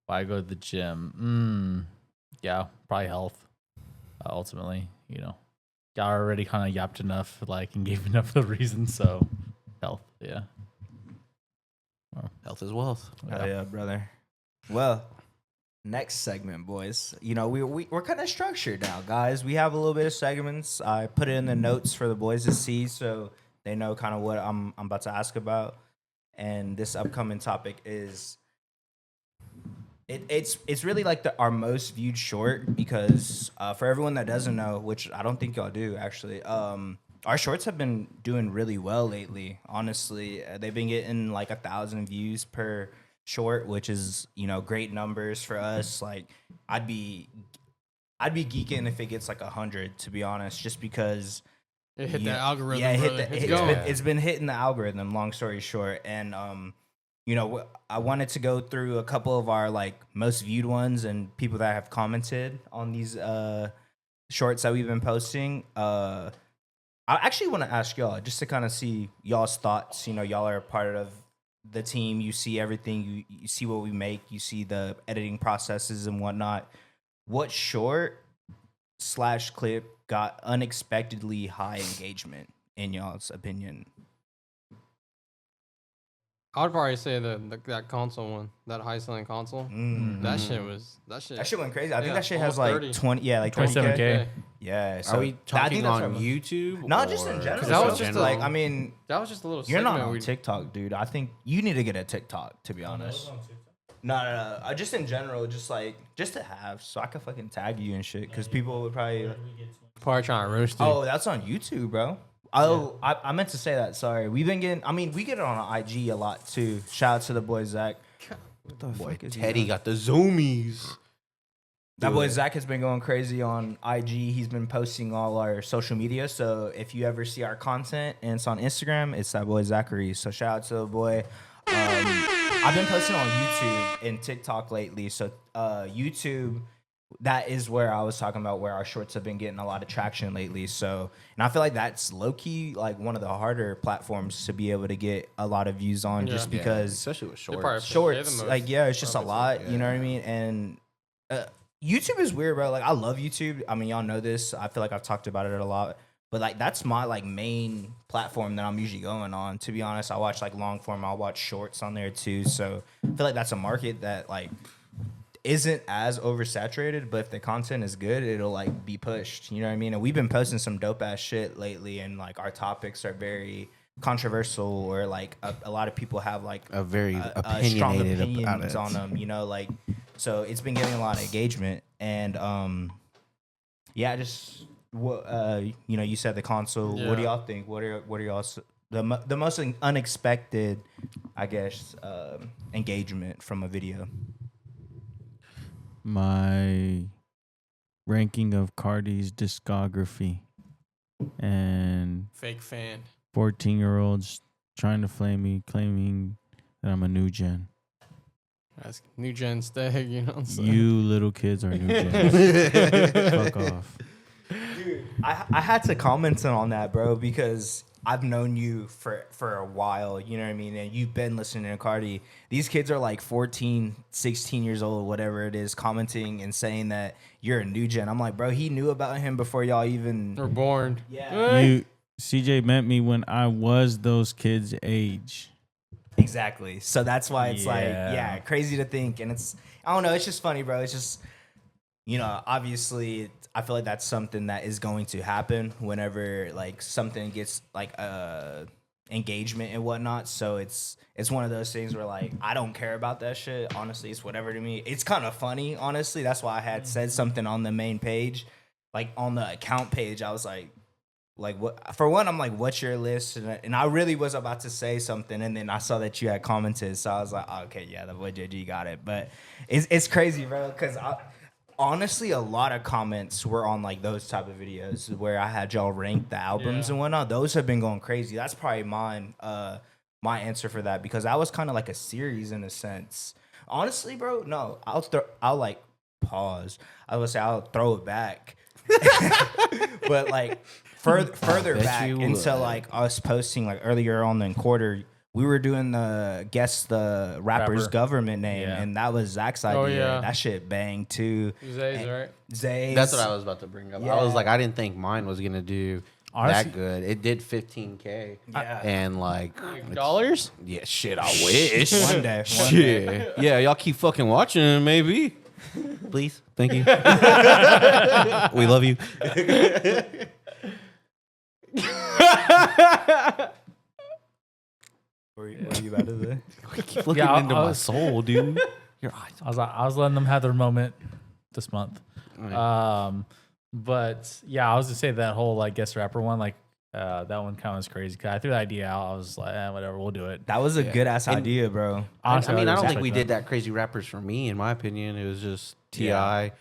I go to the gym? Yeah, probably health. Ultimately, you know, I already kind of yapped enough, like, and gave enough of the reasons. So, health. Yeah.
Health is wealth.
Oh yeah, brother. Well, next segment, boys. You know, we're kind of structured now, guys. We have a little bit of segments. I put it in the notes for the boys to see, so they know kind of what I'm about to ask about. And this upcoming topic is it's really like our most viewed short because for everyone that doesn't know, which I don't think y'all do actually, our shorts have been doing really well lately. Honestly, they've been getting like 1,000 views per short, which is great numbers for us. Like I'd be geeking if it gets like 100, to be honest, just because
It hit the
yeah,
algorithm.
yeah,
brother.
it's been hitting the algorithm. Long story short, and I wanted to go through a couple of our like most viewed ones and people that have commented on these shorts that we've been posting. I actually want to ask y'all just to kind of see y'all's thoughts. Y'all are a part of the team. You see everything. You see what we make. You see the editing processes and whatnot. What short / clip got unexpectedly high engagement in y'all's opinion?
I would probably say that console one, that high selling console. That shit
went crazy. I think that shit has
almost
like
30.
20, yeah, like
27K.
20K. Yeah. So
Are we
I think
talking
that's
on
right.
YouTube?
No, just in
or-
general.
'Cause that was just
like,
a-
I mean,
That was just a little.
you're not
segment
on
we-
TikTok, dude. I think you need to get a TikTok, to be honest. No. Just in general, just to have, so I can fucking tag you and shit, because people would probably.
Probably trying to roast you.
Oh, that's on YouTube, bro. Oh, I meant to say that. Sorry, we get it on IG a lot too. Shout out to the boy Zach. What the fuck is he
Teddy
doing?
got the zoomies.
That boy Zach has been going crazy on IG. He's been posting all our social media. So if you ever see our content and it's on Instagram, it's that boy Zachary. So shout out to the boy. I've been posting on YouTube and TikTok lately. So YouTube, that is where I was talking about where our shorts have been getting a lot of traction lately. So, and I feel like that's low key like one of the harder platforms to be able to get a lot of views on,
Yeah.
just
Yeah,
because
Especially with
They probably
shorts.
pay the
shorts,
most.
like it's just a lot.
Yeah.
You know what I mean? And YouTube is weird, bro. Like I love YouTube. I mean, y'all know this. I feel like I've talked about it a lot. But like that's my like main platform that I'm usually going on. To be honest, I watch like long form. I'll watch shorts on there too. So I feel like that's a market that like isn't as oversaturated. But if the content is good, it'll like be pushed. You know what I mean? And we've been posting some dope ass shit lately, and like our topics are very controversial, or like a lot of people have like
A very
strong
opinionated about
opinions
it.
on them. Like so it's been getting a lot of engagement, and yeah, just what you said the console. What do
Yeah.
y'all think? What are y'all's the most unexpected, I guess, engagement from a video?
My ranking of Cardi's discography and
Fake fan.
14-year-olds trying to flame me, claiming that I'm a new gen.
That's new gen stag, you know what I'm saying?
You little kids are new gens. Fuck off.
Dude, I had to comment on that, bro, because I've known you for a while, you know what I mean? And you've been listening to Cardi. These kids are like 14, 16 years old, whatever it is, commenting and saying that you're a new gen. I'm like, bro, he knew about him before y'all even.
We're born.
Yeah.
CJ met me when I was those kids' age.
Exactly. So that's why it's like,
Yeah.
yeah, crazy to think. And it's, I don't know, it's just funny, bro. It's just, obviously, I feel like that's something that is going to happen whenever like something gets like engagement and whatnot. So it's one of those things where like I don't care about that shit. Honestly, it's whatever to me. It's kind of funny, honestly. That's why I had said something on the main page, like on the account page. I was like what? For one, I'm like, what's your list? And I really was about to say something, and then I saw that you had commented, so I was like, oh, okay, yeah, the boy JG got it. But it's crazy, bro, because honestly, a lot of comments were on like those type of videos where I had y'all rank the albums and whatnot. Those have been going crazy. That's probably mine. My answer for that, because that was kind of like a series in a sense. Honestly, bro, no, I'll like pause. I would say I'll throw it back, but like further
bet
back
you
into
would.
like us posting like earlier on in quarter. We were doing the guess the rapper's
Rapper.
government name,
Yeah.
and that was Zach's idea.
Oh, yeah.
That shit banged too.
Zay's, right?
Zay's.
That's what I was about to bring up. I was
Yeah.
like, I didn't think mine was gonna do
Honestly-
that good. It did 15K.
Yeah.
And like it's-
Dollars?
Yeah, shit. I wish.
One day.
Shit. Yeah, y'all keep fucking watching, maybe. Please, thank you. We love you.
What were you about to say?
Keep looking
Yeah,
into
I
my
was-
soul, dude. Your eyes.
I was letting them have their moment this month. But yeah, I was to say that whole like guest rapper one, like That one kind of was crazy. 'Cause I threw the idea out. I was like, whatever, we'll do it.
That was a good ass
And-
idea, bro.
Honestly,
I mean, I don't
was
think we
expecting
did that crazy rappers for me. In my opinion, it was just Ti,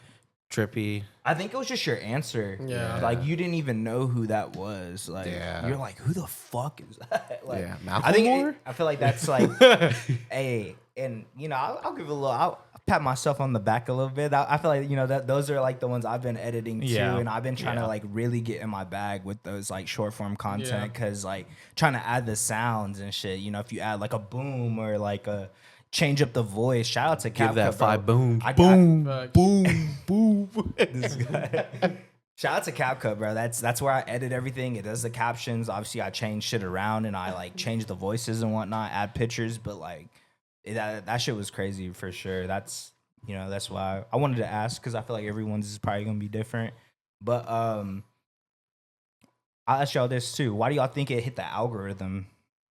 Trippy.
I think it was just your answer.
Yeah.
Like you didn't even know who that was. Like
Yeah.
you're like, who the fuck is that? Like,
Yeah,
I think
Macklemore?
I feel like that's like, hey, and you know, I'll give a little. I'll pat myself on the back a little bit. I feel like that those are like the ones I've been editing too,
Yeah.
and I've been trying
Yeah.
to like really get in my bag with those like short form content
Yeah.
because like trying to add the sounds and shit. You know, if you add like a boom or like a change up the voice. Shout out to
Give
Capcom,
that 5 boom.
Facts.
boom.
This guy. Shout out to CapCut, bro. That's where I edit everything. It does the captions. Obviously, I change shit around and I like change the voices and whatnot, add pictures. But like that shit was crazy for sure. That's why I wanted to ask because I feel like everyone's is probably gonna be different. But I'll ask y'all this too. Why do y'all think it hit the algorithm?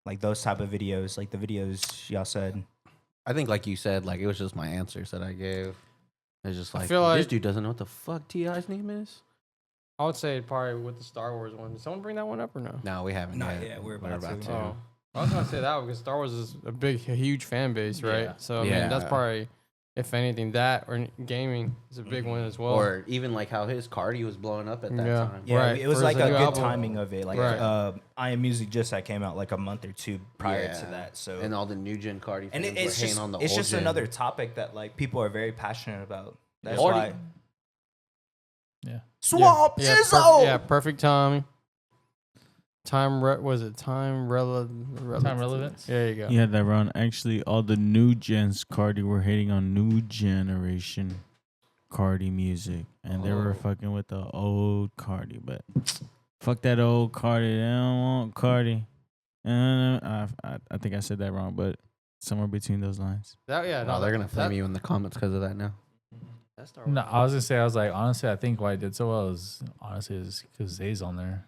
Like those type of videos, like the videos y'all said.
I think, like you said, like it was just my answers that I gave. It's just like,
feel
this
like-
dude doesn't know what the fuck Ti's name is.
I would say probably with the Star Wars one. Did someone bring that one up or no?
No, we haven't
Not
yet.
yet. We're about to.
Oh, I was gonna say that because Star Wars is a huge fan base, right?
Yeah.
So I mean, that's
Yeah.
probably, if anything, that or gaming is a big one as well.
Or even like how his Cardi was blowing up at that
Yeah.
time.
Yeah,
Right,
it was
for
like
his
a
new
good
album.
timing of it. Like
Right.
I Am Music just that came out like a month or two prior
Yeah.
to that. So
And all the new gen Cardi
and
fans
it's
were hating
just
on the
it's
old
just
gen.
another topic that like people are very passionate about. That's
Already-
why
Yeah.
Swamp
yeah,
Izzo.
yeah, perfect time. Was it time relevance?
Time relevance?
There you go.
You had that wrong. Actually, all the new gens Cardi were hating on new generation Cardi music, and they were fucking with the old Cardi. But fuck that old Cardi. They don't want Cardi. I think I said that wrong, but somewhere between those lines.
Oh, they're gonna flame you in the comments because of that now.
That's Star Wars.
No, I was gonna say, I was like, honestly, I think why I did so well is because Zay's on there.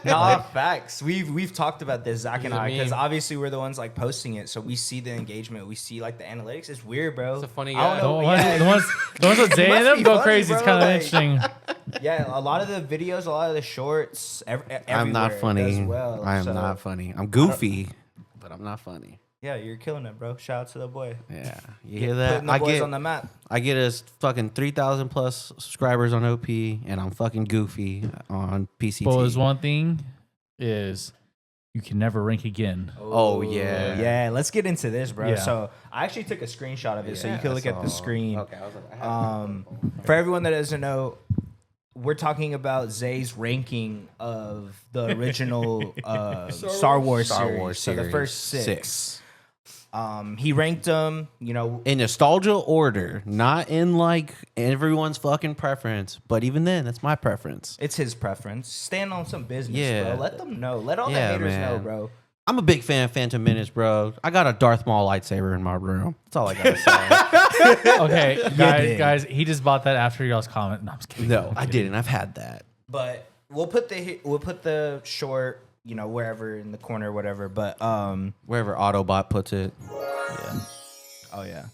Nah, facts. We've talked about this, Zach and
He's a
I, because
meme.
obviously we're the ones like posting it, so we see the engagement, we see like the analytics. It's weird, bro.
He's a funny
I don't
guy.
know,
The ones,
yeah,
the ones with Zay
must
in them
be
go
funny,
crazy. It's
bro,
kind of
like-
interesting.
yeah, a lot of the videos, a lot of the shorts.
I'm not
everywhere
funny.
as well.
I am
So,
not funny. I'm goofy, but I'm not funny.
Yeah, you're killing it, bro. Shout out to the boy.
Yeah, you hear that?
Putting the boys on the map.
I get us fucking 3,000 plus subscribers on OP, and I'm fucking goofy on PCT.
But there's one thing is you can never rank again.
Oh, yeah.
Yeah, let's get into this, bro.
Yeah.
So I actually took a screenshot of it so you
Yeah,
can look at the
so-
screen.
Okay, I was like, I have
For everyone that doesn't know, we're talking about Zay's ranking of the original Star Wars series. So the first six. He ranked them,
in nostalgia order, not in like everyone's fucking preference. But even then, that's my preference.
it's his preference. Stand on some business,
Yeah.
bro. Let them know. Let all
Yeah,
the haters know,
man.
bro.
I'm a big fan of Phantom Menace, bro. I got a Darth Maul lightsaber in my room. That's all I gotta say.
Okay, guys, he just bought that after y'all's comment. No, I'm just kidding.
No, I didn't. I've had that.
But we'll put the short, wherever in the corner, whatever. But
Wherever Autobot puts it.
oh yeah.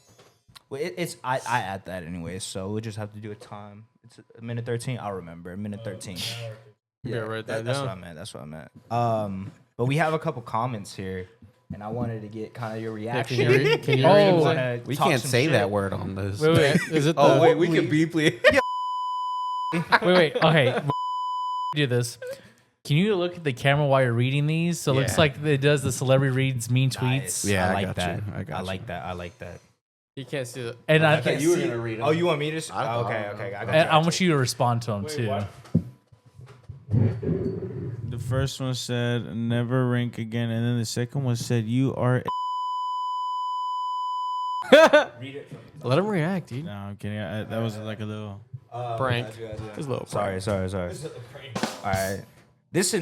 Well, I add that anyway, so we'll just have to do a time. It's a minute 13. I'll remember. A minute 13.
Yeah, write that
that's
down.
what I meant. That's what I meant. But we have a couple comments here, and I wanted to get kind of your reaction.
Can you read? Can you
Oh,
read?
You
Zay?
wanna
We
talk
can't
some
say
shit?
that word on this.
Wait.
Is it?
Oh,
the-
wait, we can beeply.
Wait. Okay. Do this. Can you look at the camera while you're reading these? So it looks
Yeah.
like it does the celebrity reads mean tweets.
Nice.
Yeah,
I
I
like
got
that.
you. I got
I
you.
like that. I like that.
You can't see the.
And I
thought
think
you were gonna read 'em.
Oh, you want me to?
I don't
Okay.
know.
Okay.
and I want you to respond to them too.
The first one said never rank again, and then the second one said you are.
Let him react, dude.
No, I'm kidding. That was like a little.
Prank. Just a little
Sorry. All right. This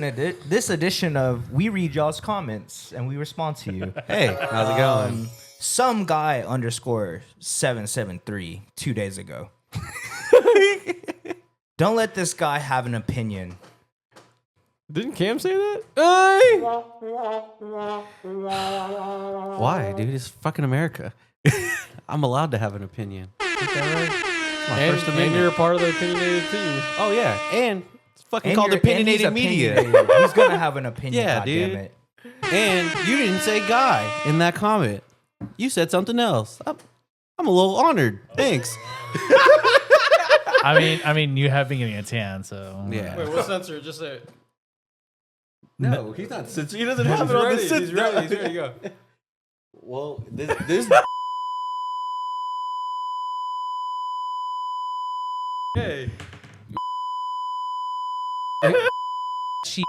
edition of We Read Y'all's Comments and we respond to you.
Hey, how's it going?
Some guy _773 2 days ago. Don't let this guy have an opinion.
Didn't Cam say that?
Why, dude? It's fucking America. I'm allowed to have an opinion. It's my first
And
amendment.
you're a part of the opinionated team.
Oh yeah, and fucking
And
called
you're- and he's
opinionated media.
opinionated. He's gonna have an opinion.
Yeah,
God
dude.
damn it.
And you didn't say guy in that comment. You said something else. I'm a little honored. Thanks.
I mean, you have been getting a tan, so
Yeah.
Wait, what censor? Just say it.
No, he's not censored. He doesn't
He's
have it on the
ready. He's
censor.
ready. He's ready. Go.
Well, this
Hey.
She.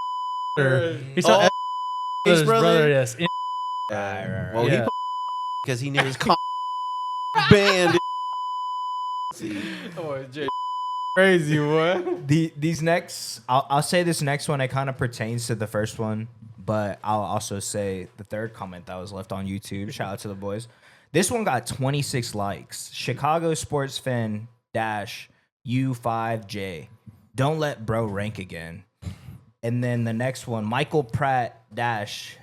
Hey.
He saw
his
his
brother?
brother. Yes.
well, he
Yeah.
because he knew his band.
Oh, Jay. Crazy, what?
These next, I'll say this next one. It kind of pertains to the first one, but I'll also say the third comment that was left on YouTube. Shout out to the boys. This one got 26 likes. Chicago sports fan dash U5J. Don't let bro rank again. And then the next one, Michael Pratt dash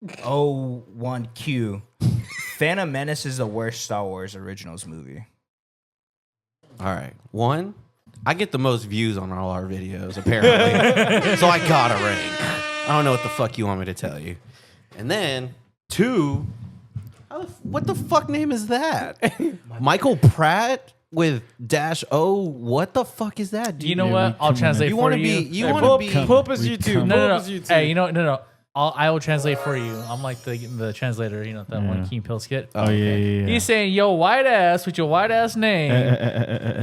O1Q. Phantom Menace is the worst Star Wars Originals movie.
All right. One, I get the most views on all our videos, apparently. So I gotta rank. I don't know what the fuck you want me to tell you. And then, two, what the fuck name is that? Michael Pratt with dash O? What the fuck is that, dude?
You know
Yeah,
what?
we
I'll
coming
translate
You
for
want to
you.
be, you
Hey,
want
pull
to
up-
be,
pull up his
We
YouTube.
come-
No,
Pull
no,
up his
no.
YouTube.
Hey, no. I will translate for you. I'm like the translator. You know that one
Yeah.
Keen Pill skit.
Oh yeah.
He's saying, "Yo, white ass with your white ass name.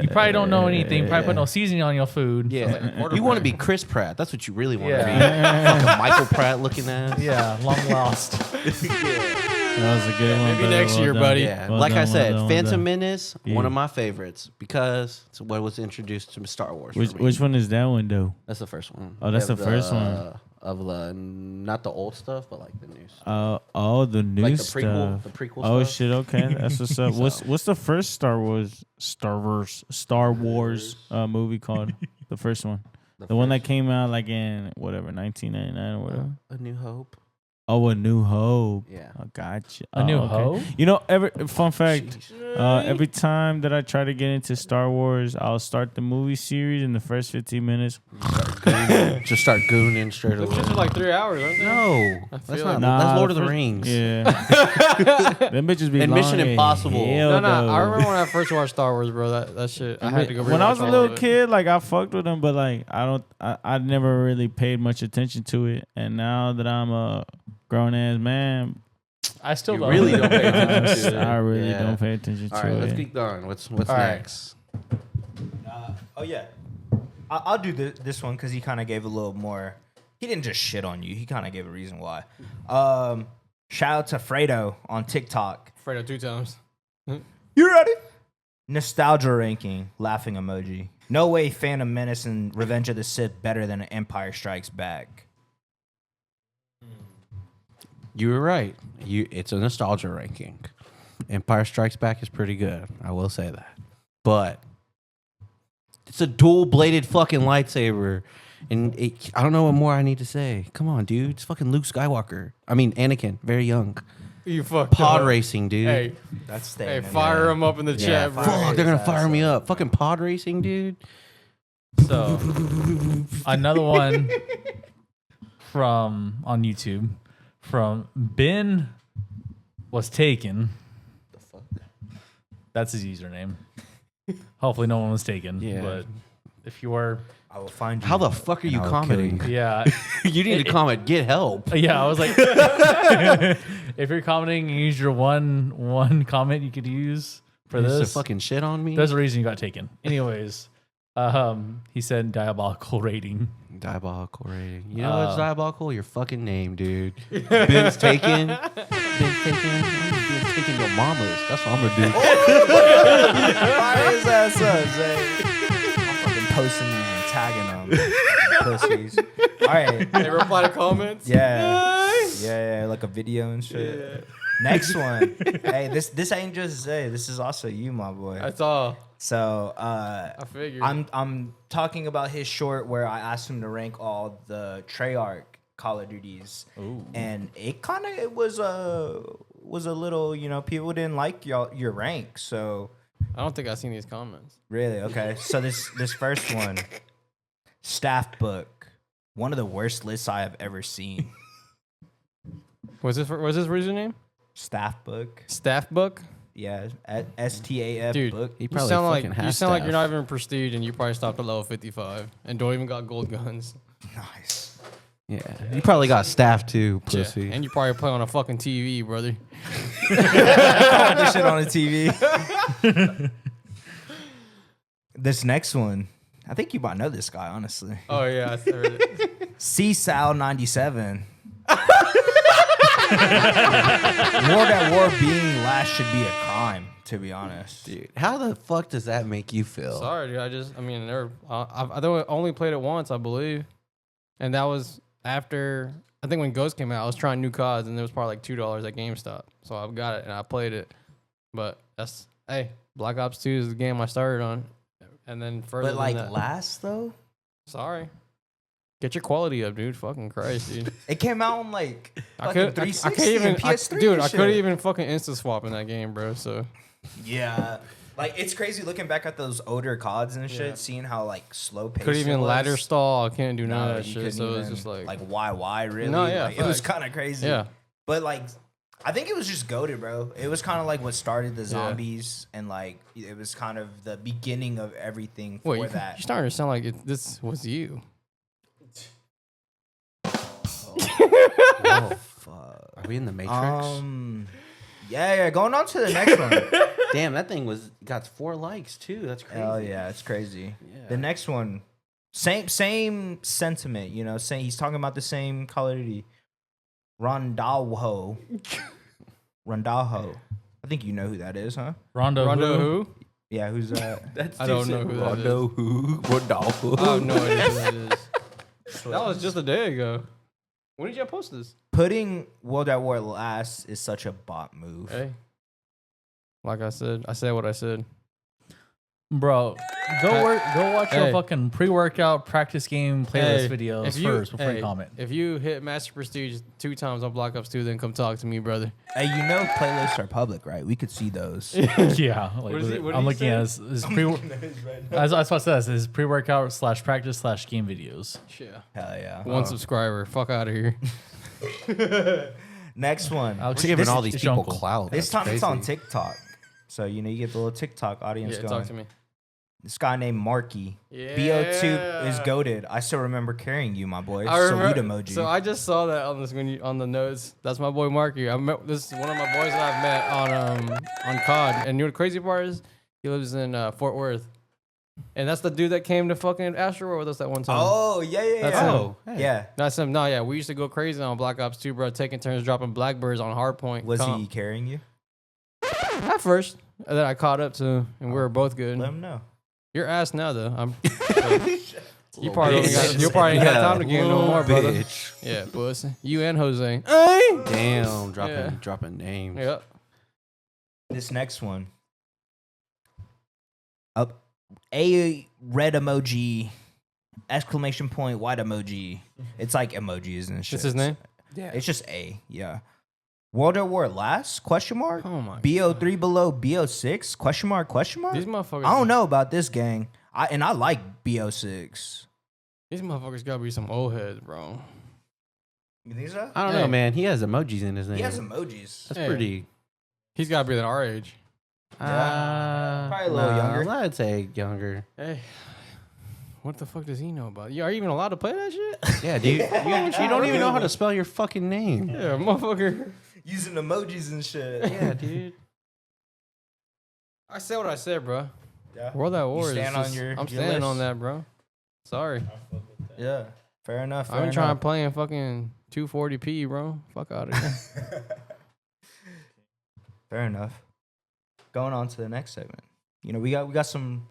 You probably don't know anything. Probably put no seasoning on your food."
yeah. You want to be Chris Pratt. That's what you really want to
Yeah.
be. Fucking Michael Pratt looking ass.
Yeah, long lost.
That was a good one.
Maybe
brother.
next year,
done.
buddy.
Yeah,
Well
like
done,
I
well
said,
done, well
Phantom
done.
Menace,
Yeah.
one of my favorites because it's what was introduced to Star Wars. for me.
Which one is that one though?
That's the first one.
Oh, that's
Of
the first one.
of the not the old stuff, but like the new stuff.
Oh, the new
Like the
stuff.
prequel, the prequel
Oh
stuff.
shit! Okay, that's what's up.
So-
What's the first Star Wars movie called? The first one, the one that came out like in whatever 1999 or whatever.
A New Hope.
Oh, A New Hope.
Yeah.
I gotcha.
A New
okay.
Hope?
You know, fun fact.
Sheesh.
Every time that I try to get into Star Wars, I'll start the movie series in the first 15 minutes.
Just start gooning straight
Those
away.
shits are like 3 hours, aren't they?
No, that's
feel
not.
like-
That's Lord
the
of the
first-
Rings.
Yeah. Them bitches be
And
long
Mission
as
Impossible.
hell,
No,
though.
I remember when I first watched Star Wars, bro. That shit. I had to go.
When I was
rewatch
a
all
little
of it.
kid, like I fucked with them, but like I never really paid much attention to it. And now that I'm a grown ass man,
I still
You
love
really
it.
don't pay attention to it.
I really
Yeah.
don't pay attention
All
to
right,
it.
let's keep going. What's
All right.
next?
Oh yeah, I'll do this one because he kind of gave a little more. He didn't just shit on you. He kind of gave a reason why. Shout out to Fredo on TikTok.
Fredo 2 times.
You ready? Nostalgia ranking. Laughing emoji. No way Phantom Menace and Revenge of the Sith better than Empire Strikes Back.
You were right. It's a nostalgia ranking. Empire Strikes Back is pretty good. I will say that. But it's a dual-bladed fucking lightsaber. And I don't know what more I need to say. Come on, dude. It's fucking Luke Skywalker. I mean, Anakin. Very young.
You fucked
Pod
up.
racing, dude.
Hey,
That's
hey,
staying.
fire him up in the chat, bro.
Fuck, they're going to
his
fire
ass
me
up.
up. Fucking pod racing, dude.
So another one from on YouTube from Ben was taken.
The fuck?
That's his username. Hopefully no one was taken.
Yeah.
But if you were,
I will find you.
How the fuck are
and
you
I will
commenting?
kill
yeah,
You need to comment, get help.
yeah. I was like, if you're commenting, you use your one comment you could use for
Just to
this.
fucking shit on me?
There's a reason you got taken. Anyways, he said diabolical rating.
Diabolical rating. You know what's diabolical? Your fucking name, dude. Ben's taken. Ben's taken. Ben's taking your mamas. That's what I'm gonna do.
Fire his ass up, Zay. I'm fucking posting these and tagging them. Pussies. All right.
They reply to comments.
Yeah, like a video and shit. Next one. Hey, this ain't just Zay. This is also you, my boy.
That's all.
So
I figured.
I'm talking about his short where I asked him to rank all the Treyarch Call of Duties, and it kind of was a little, people didn't like your rank. So
I don't think I've seen these comments.
really, okay. So this first one, Staff book. One of the worst lists I have ever seen.
Was this username?
Staff book.
Staff book?
Yeah, STAF
Dude,
book.
He
You
probably
sound like
fucking
you
has
sound like you're
staff.
not even prestige, and you probably stopped at level 55 and don't even got gold guns.
Nice.
Yeah, you probably got staff too, pussy.
And you probably play on a fucking TV, brother.
This shit on the TV. This next one, I think you might know this guy, honestly.
Oh yeah, I heard it.
C-Sal 97. World at War being last should be a crime, to be honest.
Dude, how the fuck does that make you feel?
Sorry, dude. I've only played it once, I believe, and that was after I think when Ghost came out. I was trying new CODs, and it was probably like $2 at GameStop. So I got it and I played it. But Black Ops 2 is the game I started on, and then further.
But like
than that,
last though,
sorry. Get your quality up, dude. Fucking Christ, dude.
it came out on like
I
fucking
can't
360
even,
and PS3.
dude.
and
I
shit.
couldn't even fucking insta swap in that game, bro. So
Yeah. Like it's crazy looking back at those older CODs and shit,
Yeah.
seeing how like slow paced.
couldn't even ladder stall. I can't do none
No,
of that
you
shit.
couldn't
So it was
even,
just like
why really?
No, yeah,
Like, it was
facts.
kind of crazy.
yeah.
But like, I think it was just goated, bro. It was kind of like what started the
Yeah.
zombies, and like it was kind of the beginning of everything for
Wait, you're
that.
starting to sound like this was you.
Whoa,
Fuck.
are we in the Matrix?
Yeah. Going on to the next one.
Damn, that thing got 4 likes too. That's crazy.
Hell yeah, it's crazy.
Yeah.
The next one, same sentiment. You know, saying he's talking about the same Call of Duty. Rondalho. I think you know who that is, huh?
Rondo who?
Yeah, who's
That's
I don't know who that is.
Rondo who? Rodolfo.
I have no idea who that is. That was just a day ago. When did y'all post this?
putting World at War last is such a bot move.
Hey, like I said what I said.
Bro, go watch
Hey.
your fucking pre-workout practice game playlist videos first before you comment.
If you hit Master Prestige 2 times on Black Ops 2, then come talk to me, brother.
Hey, you know playlists are public, right? We could see those.
Yeah, like,
What is he- what
I'm
did he
looking at
say?
his pre. That's what it says. His pre-workout / practice / game videos.
Yeah.
Hell yeah.
One subscriber. Fuck out of here.
Next one.
Alex,
We're giving
this-
all these
it's
people
Uncle.
clout.
This
That's
time it's on
crazy.
TikTok. So, you know, you get the little TikTok audience
Yeah,
going.
talk to me.
This guy named Marky.
Yeah.
BO2 is goated. I still remember carrying you, my boy.
I
Salute
remember.
emoji.
So I just saw that on this on the notes. That's my boy Marky. This is one of my boys that I've met on COD. And you know the crazy part is he lives in Fort Worth, and that's the dude that came to fucking Astroworld with us that one time.
oh, yeah.
That's
yeah.
him.
hey.
Yeah.
That's him. No, yeah, we used to go crazy on Black Ops 2, bro, taking turns dropping blackbirds on hardpoint.
Was
comp.
he carrying you?
At first, and then I caught up to, and we were both good.
Let him know.
Your ass now though. You probably only got, you probably ain't got time to get no
Little
more, brother.
bitch.
Yeah, pussy. You and Jose.
Damn,
Yeah.
dropping names.
Yep.
This next one. A red emoji, exclamation point, white emoji. It's like emojis and shit.
That's his name.
Yeah.
It's just A, yeah. World at War last? Question mark.
Oh my.
BO3 below BO6? Question mark? Question mark?
These motherfuckers.
I don't know about this gang. I like BO6.
These motherfuckers gotta be some old heads, bro.
You think so?
I don't
Hey.
know, man. He has emojis in his name.
He has emojis.
That's
Hey.
pretty.
He's gotta be at our age.
Probably a little younger.
I'd say younger.
Hey. What the fuck does he know about? You are you even allowed to play that shit?
Yeah, dude. You don't even know how to spell your fucking name.
Yeah, motherfucker.
Using emojis and shit.
Yeah, dude.
I said what I said, bro.
Yeah.
World at War.
stand
is
on
just,
your-
I'm
your
standing
list.
on that, bro. Sorry.
Yeah. Fair enough.
I've been trying playing fucking 240p, bro. Fuck out of here.
Fair enough. Going on to the next segment. You know, we got some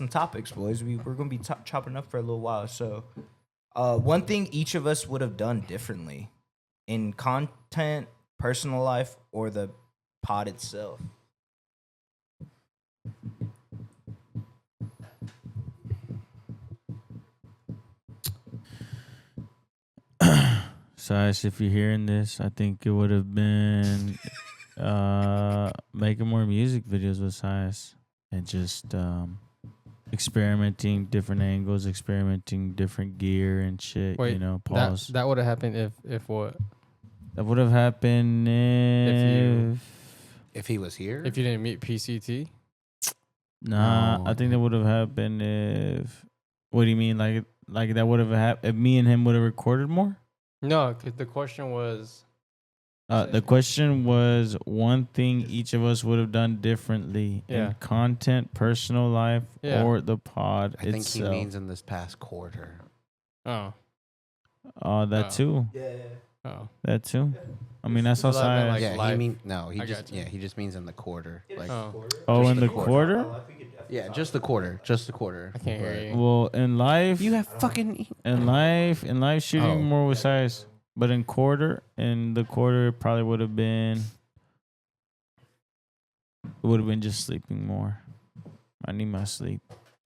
topics, boys. We're gonna be chopping up for a little while. So, one thing each of us would have done differently in content, personal life, or the pod itself.
Size, if you're hearing this, I think it would have been making more music videos with Size and just experimenting different angles, experimenting different gear and shit.
Wait,
you know,
that
pause.
that would have happened if what?
That would have happened
If he was here,
If you didn't meet PCT?
Nah,
No.
I think that would have happened if. What do you mean? Like that would have happened if me and him would have recorded more?
No, because the question was.
The question was one thing each of us would have done differently
Yeah.
in content, personal life,
Yeah.
or the pod
I think
itself.
he means in this past quarter.
Oh.
That
Oh.
too.
Yeah.
Oh.
That too. I mean, that's
So that meant,
outside.
like,
Yeah, he
life.
mean no. He
I
just
gotcha.
he just means in the quarter. Like
Oh.
Oh,
just
in
the
the
quarter.
quarter?
yeah, just the quarter, just the quarter.
I can't hear
But-
you.
Well, in life,
You have fucking
in life, shooting
Oh.
more with size. But in the quarter, it probably would have been. It would have been just sleeping more. I need my sleep.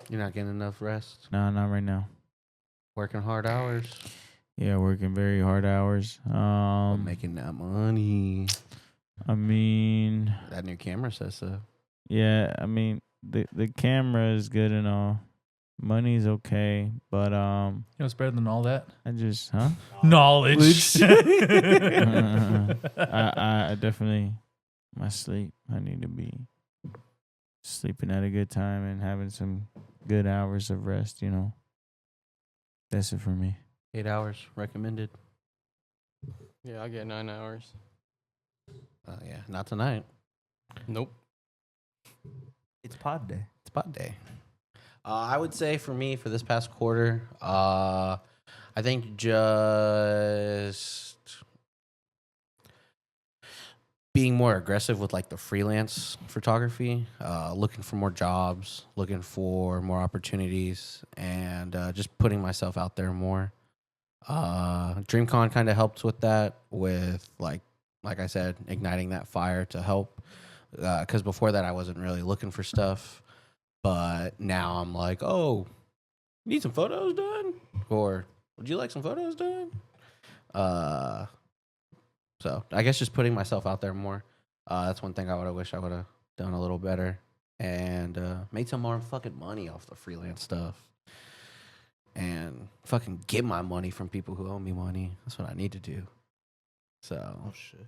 you're not getting enough rest.
No, not right now.
Working hard hours.
Yeah, working very hard hours.
Making that money.
I mean,
That new camera says so.
yeah, I mean the camera is good and all. Money's okay, but
You know what's better than all that?
I just
Knowledge.
I definitely my sleep. I need to be sleeping at a good time and having some good hours of rest, you know. That's it for me.
8 hours recommended.
Yeah, I'll get 9 hours.
Yeah, not tonight.
Nope.
It's pod day.
It's pod day. I would say for me for this past quarter, I think just being more aggressive with like the freelance photography, looking for more jobs, looking for more opportunities, and just putting myself out there more. DreamCon kind of helped with that, with like I said, igniting that fire to help. Because before that, I wasn't really looking for stuff. But now I'm like, oh, need some photos done? Or would you like some photos done? So I guess just putting myself out there more. That's one thing I would have wished I would have done a little better. And made some more fucking money off the freelance stuff. And fucking get my money from people who owe me money. That's what I need to do. So,
Oh shit.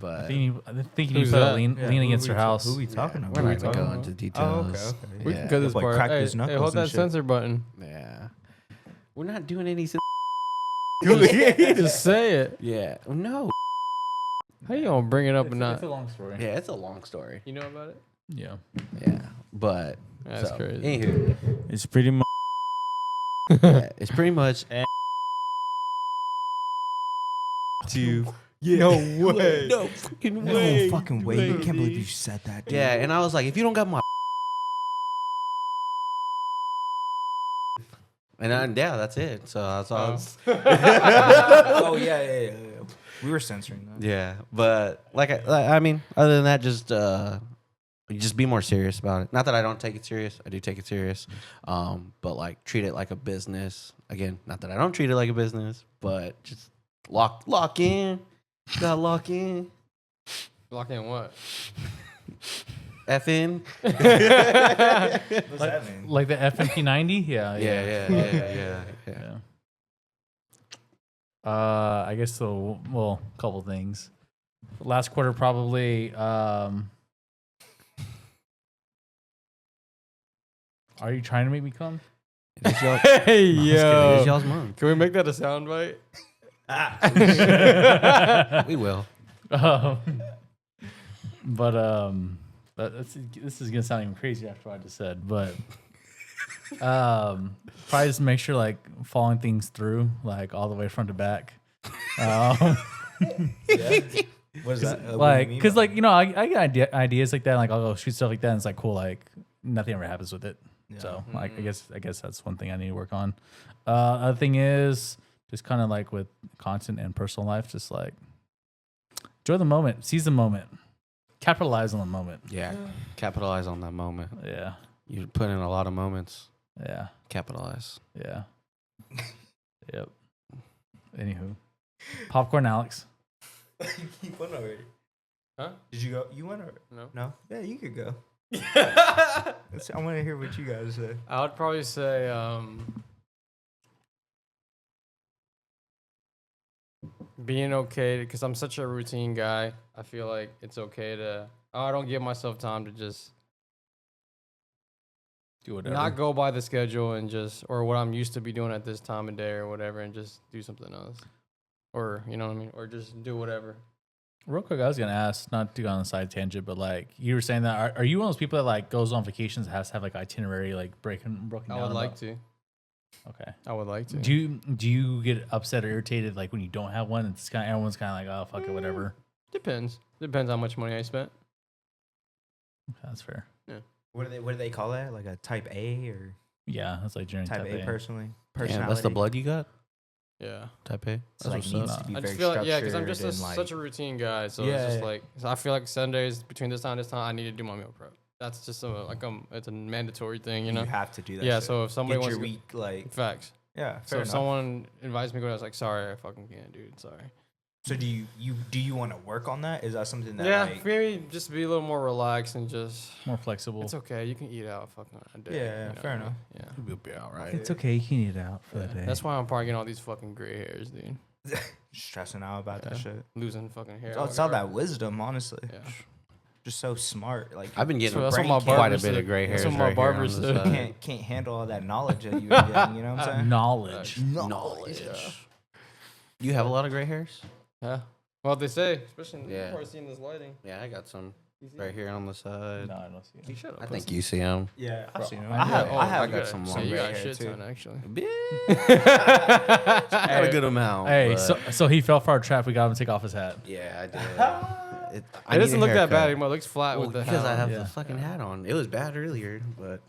but
I think you
Who's
put a
that?
lean against your house.
Who we talking
we're
about?
not going to go
about?
into
Oh,
details.
okay.
We
Yeah.
can cut this
Boy
part.
cracked
Hey,
his
hey,
knuckles
hold
and
that
shit.
censor button.
Yeah. We're not doing any.
Just say it.
Yeah. No.
How you gonna bring it up and
It's
not?
a long story.
Yeah, it's a long story.
You know about it?
Yeah.
Yeah. But.
That's
so,
crazy.
Anywho,
It's pretty much
yeah, it's pretty much.
No way.
No fucking
No fucking way. You can't believe you said that. Dude.
Yeah, and I was like, if you don't got my. And yeah, that's it. So that's all.
Oh yeah. We were censoring that.
Yeah, but I mean, other than that, just be more serious about it. Not that I don't take it serious. I do take it serious. But like treat it like a business. Again, not that I don't treat it like a business, but just lock in. Gotta lock in.
Lock in what?
FN.
What's that mean?
Like the FMP 90? Yeah.
Yeah.
I guess so. Well, a couple things. Last quarter, probably. Are you trying to make me come?
Hey
It's
yo,
y'all's month.
can we make that a soundbite?
We will.
This is gonna sound even crazy after what I just said, but probably just make sure like following things through, like all the way front to back.
What is that?
Like, cause like, you know, I get ideas like that, like I'll go shoot stuff like that, and it's like cool, like nothing ever happens with it. So like, I guess that's one thing I need to work on. Other thing is just kind of like with content and personal life, just like enjoy the moment, seize the moment, capitalize on the moment.
Yeah. Capitalize on that moment.
Yeah,
You put in a lot of moments.
yeah,
Capitalize.
yeah. Yep. Anywho, popcorn, Alex.
You went already.
Huh?
Did you go? You went already?
No.
No. Yeah, you could go. I want to hear what you guys say.
I would probably say being okay, because I'm such a routine guy. I feel like it's okay to. I don't give myself time to just
Do whatever.
not go by the schedule and just, or what I'm used to be doing at this time of day or whatever, and just do something else. Or, you know what I mean? Or just do whatever.
Real quick, I was gonna ask, not to go on a side tangent, but like you were saying that, are you one of those people that like goes on vacations and has to have like itinerary like broken
I
down?
would like
about-
to.
Okay.
I would like to.
Do you get upset or irritated like when you don't have one? It's kind of everyone's kind of like, oh fuck it, whatever.
Depends. Depends how much money I spent.
That's fair.
What do they call that? Like a type A or
Yeah, that's like during
type A personally?
Damn,
Personality.
that's the blood you got?
Yeah.
Type A?
So like
That's
needs
what's
to
up.
be
I
very
just feel like, yeah, because I'm
structured
just
and, like,
such a routine guy. So
Yeah,
it's just
yeah.
like, so I feel like Sundays between this time and this time, I need to do my meal prep. That's just it's a mandatory thing, you know?
you have to do that.
Yeah,
shit.
so if somebody
get
wants
your
to,
week like
facts.
yeah,
So
fair
if
enough.
someone invites me to go, I was like, sorry, I fucking can't, dude. Sorry.
So do you want to work on that? Is that something that
Yeah,
like
maybe just be a little more relaxed and just,
more flexible.
it's okay. You can eat out fucking a day.
Yeah,
you know?
fair enough.
Yeah.
You'll be all right.
It's okay. You can eat it out for
Yeah.
the day.
That's why I'm probably getting all these fucking gray hairs, dude.
stressing out about that
Yeah.
shit?
Losing fucking hair.
It's all that wisdom, honestly.
Yeah.
Just so smart. Like
I've been getting
That's what
brain
my
can't-
quite
barber
a bit
said.
of gray hairs
That's what my
right here on
barber
the
said.
side.
can't handle all that knowledge that you've been getting. You know what I'm saying?
Knowledge.
Knowledge.
Yeah.
You have a lot of gray hairs?
Yeah. Well, they say, especially
Yeah.
before seeing this lighting.
Yeah, I got some
You see?
right here on the side.
No, I don't see it.
You should
I think you see them.
Yeah, I've seen them.
I
I have.
got-
I have.
I got some
So
long
you
gray
got a
hair,
shit
too.
ton, actually.
Got a good amount.
Hey,
but-
so he fell for our trap. We got him to take off his hat.
yeah, I did.
It doesn't look that bad anymore. It looks flat
Well,
with the
because
hat
I
on.
have
Yeah.
the fucking hat on. It was bad earlier, but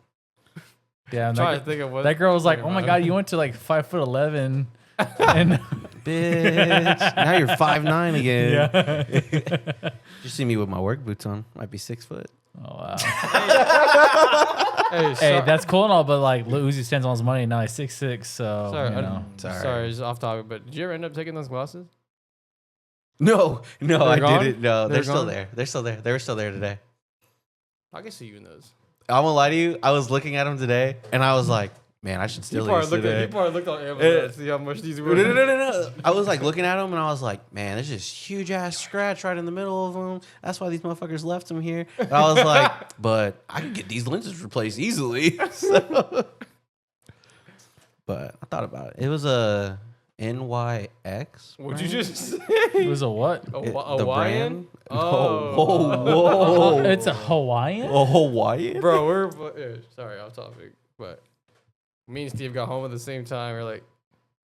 Yeah,
I'm
and
trying to think of what.
that girl was like,
thinking
"Oh my
about
god,
it.
you went to like 5'11", and
bitch, now you're 5'9" again.
yeah.
You see me with my work boots on. Might be 6 foot.
Oh wow.
Hey,
Hey, that's cool and all, but like Lil Uzi stands on his money. Now he's 6'6", so
sorry.
you know.
Sorry, it's off topic. But did you ever end up taking those glasses?
No, I
gone?
didn't. No,
They're
they're still
gone?
there. They're still there. They were still there today.
I can see you in those.
I'm gonna lie to you. I was looking at them today, and I was like, "Man, I should steal these today."
You probably looked on Amazon to see how much these were.
No. I was like looking at them, and I was like, "Man, there's this huge ass scratch right in the middle of them. That's why these motherfuckers left them here." And I was like, "But I can get these lenses replaced easily." So- but I thought about it. It was a NYX.
Would you just say
It was a what?
a
It-
Hawaiian?
Whoa.
It's a Hawaiian.
A Hawaiian?
Bro, sorry, off topic, but me and Steve got home at the same time. We're like,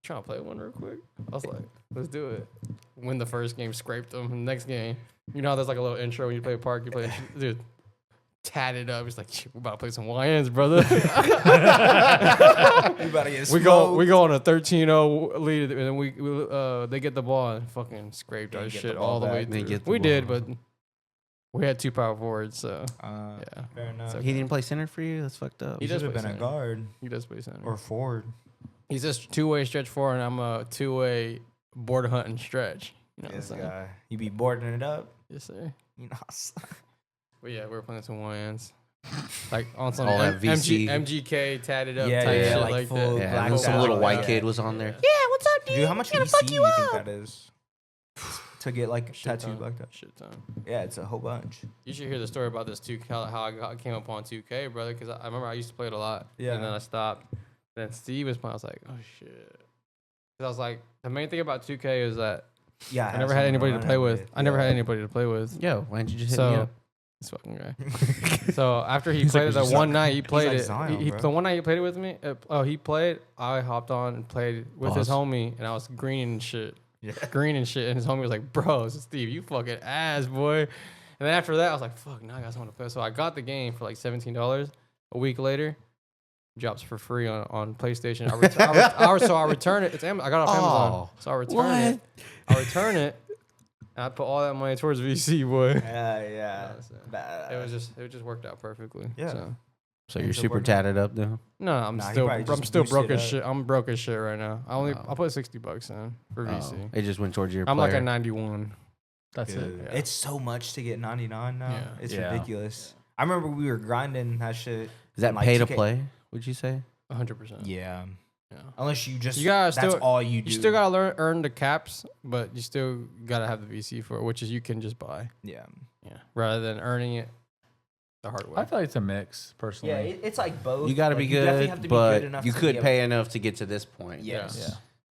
trying to play one real quick. I was like, let's do it. Win the first game, scraped them. Next game, you know how there's like a little intro when you play park, you play, dude, tatted up. He's like, we're about to play some Hawaiians, brother.
You about to get
we go on a 13-0 lead, and then we they get the ball and fucking scraped
They
our
get the
shit
ball
all the
back.
way
They
through.
get the
We did,
ball.
but we had 2 power forwards, so yeah.
Fair enough.
So
He didn't play center for you? That's fucked up.
He
He
does
should have
play
been a
center.
guard
He does play center.
or forward.
He's just 2-way stretch forward, and I'm a 2-way board hunt and stretch. You know what I'm
This
saying?
guy, you be boarding it up.
Yes, sir.
You know.
But yeah, we were playing some Hawaiians. Like on some
All that VC.
MGK tatted up
Yeah,
type
yeah,
shit
like
like,
full
that.
Yeah,
blacked
and then some
out,
little
like
white
that.
kid was on there.
Dude, how much VC you think that is? To get like
Shit
tattoos
ton.
like that?
Shit ton.
Yeah, it's a whole bunch.
You should hear the story about this 2K, how I came up on 2K, brother, because I remember I used to play it a lot.
Yeah.
And then I stopped. Then Steve was playing. I was like, oh, shit. Because I was like, the main thing about 2K is that
Yeah,
I never had anybody to play with. I never had
any.
anybody to play with.
Yo, why didn't you just hit me
So,
up?
this fucking guy. So after he
He's like,
played it, the
"He's
one night he played
like
it,
Zion, bro.
the one night he played it with me, he played, I hopped on and played with his
Pause.
homie, and I was green and shit.
Yeah.
Green and shit. And his homie was like, bro, this is Steve, you fucking ass, boy. And then after that, I was like, fuck, now I got someone to play. So I got the game for like $17. A week later, drops for free on PlayStation. So I return it. I got it off Amazon.
Oh,
So I return it. And I put all that money towards VC, boy.
Yeah.
It was just worked out perfectly.
Yeah.
So you're
Ends up
super
working.
tatted up now?
No, I'm
Nah, he
still
probably just
still broke
boosted
as
up.
shit. I'm broke as shit right now.
Oh.
I put $60 in for VC.
Oh, it just went towards your
I'm
player.
like a 91.
That's it.
It's so much to get 99 now.
Yeah.
It's
Yeah.
ridiculous. I remember we were grinding that shit.
Is that
in, like,
pay to
2K.
play? Would you say?
100%.
Yeah.
Yeah.
Unless you just
You gotta
that's
still-
all you do.
You still gotta earn the caps, but you still gotta have the VC for it, which is you can just buy.
Yeah.
Yeah. Rather than earning it the hard way.
I feel like it's a mix, personally.
Yeah, it's like both.
You got to
Like,
be
you definitely have
good,
to be
but
good enough
you
to
could
be able-
pay enough to get to this point.
Yes.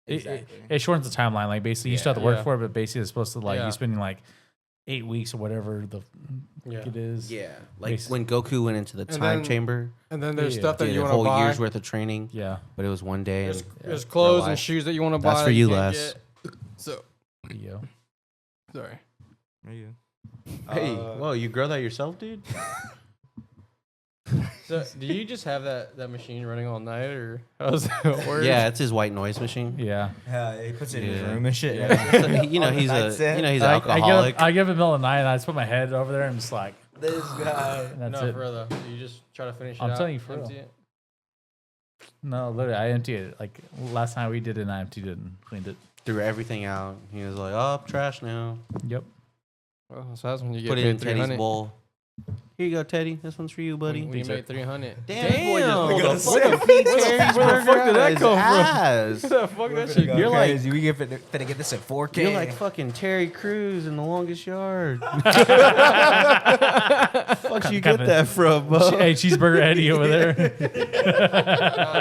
Yeah.
Exactly.
It shortens the timeline. Like basically, you still have to work
Yeah.
for it, but basically, it's supposed to like
Yeah.
you spending like 8 weeks or whatever
Yeah.
it is.
Yeah, like
Basi-
when Goku went into the
And
time
then-
chamber,
And then there's
Yeah.
stuff that
did
you
a
want to
whole
buy.
year's worth of training,
Yeah.
but it was one day.
There's,
And
there's
for
clothes and
life.
shoes that you want to buy.
That's for
that
you,
can't
Les.
get. So,
Yeah.
sorry.
Hey, whoa, you grow that yourself, dude?
So, do you just have that machine running all night, or how does that work?
Yeah, it's his white noise machine.
Yeah.
Yeah, he puts it in his
Yeah.
room and shit.
So he's
On the
he's
nightstand.
an
I
alcoholic.
give it the middle of the night and I just put my head over there and just like,
This guy.
and that's
no,
it.
for real though. You just try to finish it
I'm
out.
telling you, for
empty
real.
it.
No, literally, I emptied it. Like last time we did it, and I emptied it and cleaned it.
Threw everything out. He was like, "Oh, trash now."
Yep.
Well, so that's when you get
Put it
paid
in Teddy's
300.
bowl. Here you go, Teddy. This one's for you, buddy.
When you made 300.
Damn, this boy just
Look
pulled
at
a
us.
fucking Pete Terry's
where the
burger
fuck did that
out of
come
his
from?
ass.
the fuck that shit?
You're like-
we get finna get this at 4K.
You're like fucking Terry Crews in The Longest Yard. Fuck you get
Kinda-
that from, bro?
Hey, cheeseburger Eddie over there.
Looks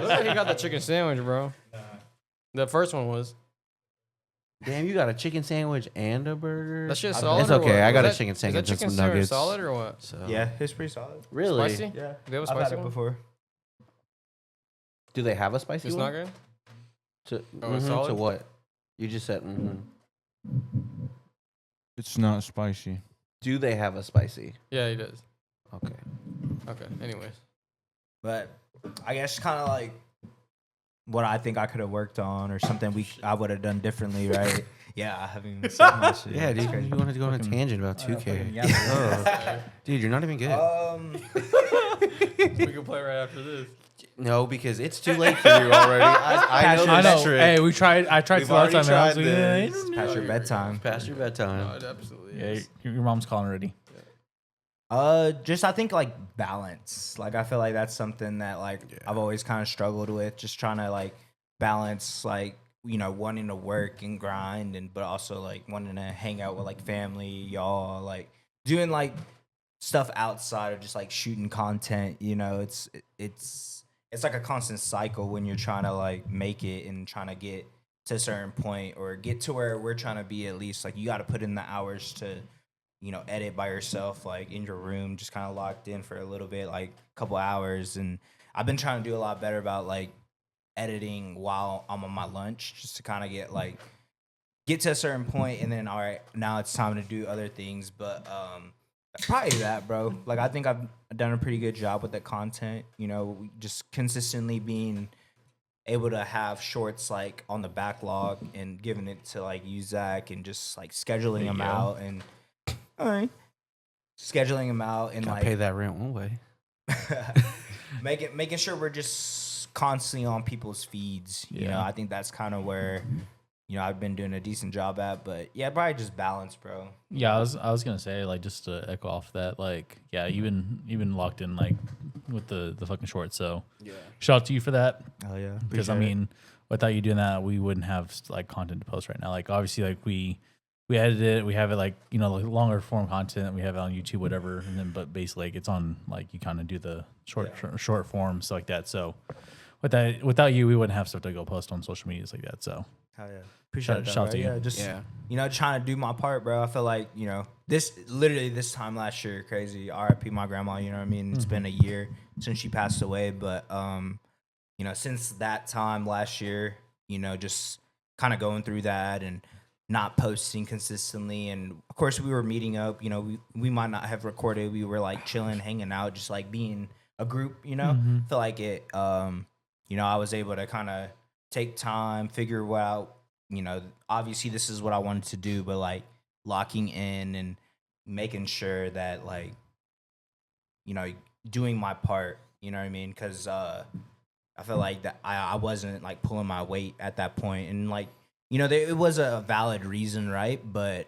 like he got the chicken sandwich, bro. The first one was.
Damn, you got a chicken sandwich and a burger.
That shit solid.
It's
or
okay.
what?
I got a
Was that-
chicken
is
sandwich
that
and
chicken
some
sandwich
nuggets.
solid or what?
So
yeah, it's pretty solid.
really?
Spicy?
Yeah,
They have a
I've had
spicy
it
one?
before.
Do they have a spicy
It's
one?
not good.
To,
Oh, it's
to
solid?
what? You just said.
It's not spicy.
Do they have a spicy?
Yeah, he does.
Okay.
Okay. Anyways,
But I guess kind of like what I think I could have worked on or something I would have done differently, right? Yeah, I haven't even said my shit.
Yeah,
That's
dude,
crazy.
you wanted to go on a
Fucking-
tangent about
fucking
2K.
yeah.
Oh. Dude, you're not even good.
we can play right after this.
No, because it's too late for you already. I know
I
this
know.
trick.
Hey, I tried
We've
to last
already
time. And I was
tried
like,
this.
It's past your bedtime.
Past your bedtime.
No, it absolutely
yeah,
is.
your mom's calling already.
Just I think like balance. Like I feel like that's something that like I've always kind of struggled with. Just trying to like balance like wanting to work and grind and but also like wanting to hang out with like family, y'all, like doing like stuff outside of just like shooting content. It's like a constant cycle when you're trying to like make it and trying to get to a certain point or get to where we're trying to be at least. Like you got to put in the hours to edit by yourself, like in your room, just kind of locked in for a little bit, like a couple hours. And I've been trying to do a lot better about like editing while I'm on my lunch, just to kind of get to a certain point, and then all right, now it's time to do other things. But probably that, bro. Like I think I've done a pretty good job with the content. Just consistently being able to have shorts like on the backlog and giving it to like you, Zach, and just like scheduling them out and. All right. Scheduling them out and
Gotta
like
pay that rent one way.
making sure we're just constantly on people's feeds.
Yeah.
I think that's kind of where I've been doing a decent job at. But yeah, probably just balance, bro.
Yeah, I was gonna say like just to echo off that, like yeah, you've been locked in like with the fucking shorts. So
Yeah.
shout out to you for that.
Oh yeah,
Because I mean, without you doing that, we wouldn't have like content to post right now. Like obviously, like we edit it, we have it like like longer form content, we have it on YouTube, whatever. And then, but basically, like, it's on like you kind of do the short form stuff like that. So without you, we wouldn't have stuff to go post on social medias like that. So
hell yeah, appreciate
Shout
that,
to
bro.
you.
Yeah, just
Yeah.
trying to do my part, bro. I feel like this time last year, crazy. R.I.P. my grandma. You know what I mean? It's been a year since she passed away, but since that time last year, just kind of going through that and not posting consistently, and of course we were meeting up. We might not have recorded. We were like chilling, hanging out, just like being a group. Feel like it. I was able to kind of take time, figure out. Obviously this is what I wanted to do, but like locking in and making sure that like, doing my part. You know what I mean? Because I feel like that I wasn't like pulling my weight at that point, and like. It was a valid reason, right? But,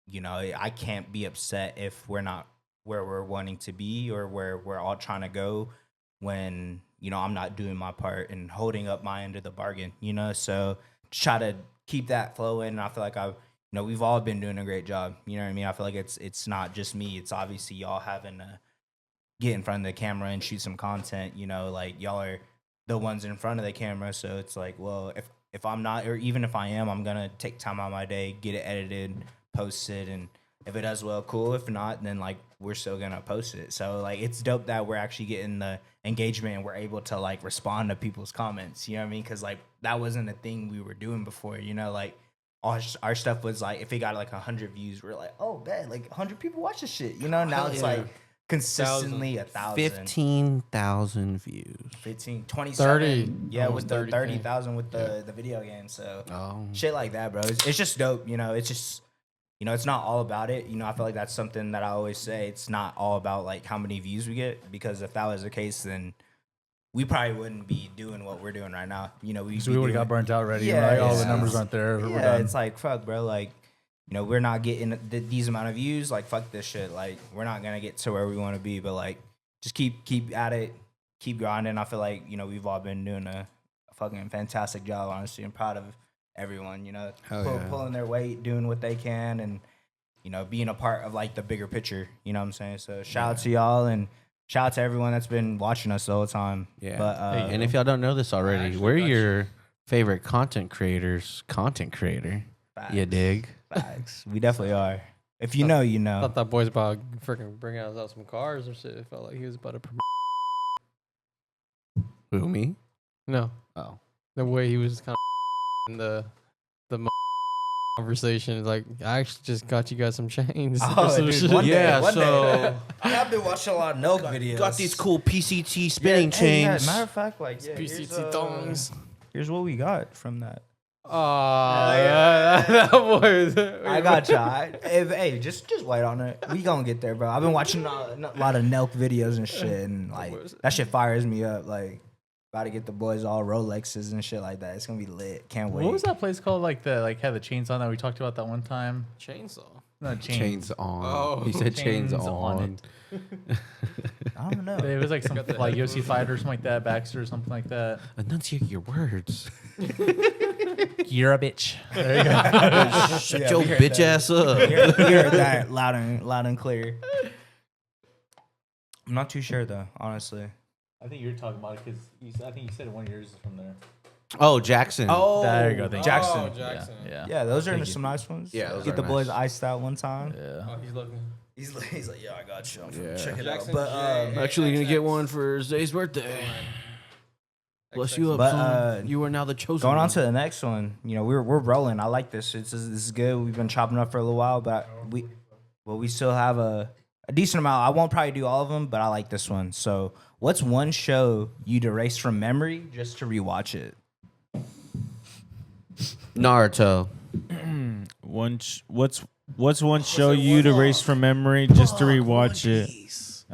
I can't be upset if we're not where we're wanting to be or where we're all trying to go when, you know, I'm not doing my part and holding up my end of the bargain, you know? So just try to keep that flowing. And I feel like we've all been doing a great job. You know what I mean? I feel like it's not just me. It's obviously y'all having to get in front of the camera and shoot some content, you know, like y'all are the ones in front of the camera. So it's like, well, if I'm not, or even if I am, I'm going to take time out of my day, get it edited, post it. And if it does well, cool. If not, then like we're still going to post it. So like, it's dope that we're actually getting the engagement and we're able to like respond to people's comments. You know what I mean? Cause like that wasn't a thing we were doing before, you know, like our stuff was like, if it got like 100 views, we're like, oh, man, like 100 people watch this shit, you know? Now it's like consistently 1,000.
15,000 views.
15, 27.
30.
Yeah,
Almost
with the
30K.
30,000 with the video game. So
Oh.
shit like that, bro. It's just dope, you know? It's just, you know, it's not all about it. You know, I feel like that's something that I always say. It's not all about like how many views we get, because if that was the case, then we probably wouldn't be doing what we're doing right now. You know, we
So we would have got burnt out already.
Yeah,
Like, all the
yeah.
numbers aren't there. We're
Yeah,
done.
it's like, fuck, bro. Like, you know, we're not getting these amount of views. Like, fuck this shit. Like, we're not gonna get to where we want to be. But like, just keep at it, keep grinding. I feel like, you know, we've all been doing a fucking fantastic job. Honestly, I'm proud of everyone. You know, pulling their weight, doing what they can, and you know, being a part of like the bigger picture. You know what I'm saying? So shout out to y'all and shout out to everyone that's been watching us the whole time.
Yeah.
But
And if y'all don't know this already, we're your favorite content creator.
facts,
You dig?
facts. We definitely are. If you know, you
I
know.
thought that boy's about freaking bringing out some cars or shit. It felt like he was about to promote.
Who, me?
No,
Oh.
the way he was kind of in the conversation. Like, I actually just got you guys some chains. or
Oh,
some
dude,
shit.
one day,
Yeah,
one day.
so-
I've been watching a lot of Nelk videos.
Got these cool PCT spinning chains.
matter of fact, like
PCT thongs.
Here's what we got from that.
Oh, yeah, that boy is.
I got you. Hey, just wait on it. We gonna get there, bro. I've been watching a lot of Nelk videos and shit, and like that shit fires me up. Like, about to get the boys all Rolexes and shit like that. It's gonna be lit. Can't wait.
What was that place called? Like had the chains on that we talked about that one time.
Chainsaw.
No,
Chains on.
Oh.
He said chains,
Chains
on.
on
I don't know.
It was like some like UFC fighter or something like that, Baxter or something like that.
Enunciate your words.
You're a bitch. There you go.
Shut
Yeah,
your
we heard
bitch
that.
ass up.
We heard that loud and clear. I'm not too sure though, honestly.
I think you're talking about it because I think you said one of yours is from there.
Oh, Jackson.
Oh,
There you go. Thank you.
Jackson.
Oh, Jackson.
Yeah.
Yeah, those are
Thank you.
some nice ones.
Yeah, those
get
are
the boys
nice.
iced out one time.
Yeah.
Oh, he's looking.
He's like, yeah, I got you. I'm
Yeah.
check it
Jackson
out. But
J.
I'm actually gonna get one for Zay's birthday. Bless you up,
But,
son. You are now the chosen
going on
one.
to the next one, you know, we're rolling. I like this. This is good. We've been chopping up for a little while, but we still have a decent amount. I won't probably do all of them, but I like this one. So, what's one show you'd erase from memory just to rewatch it?
Naruto.
What's one show you'd erase from memory just to rewatch it?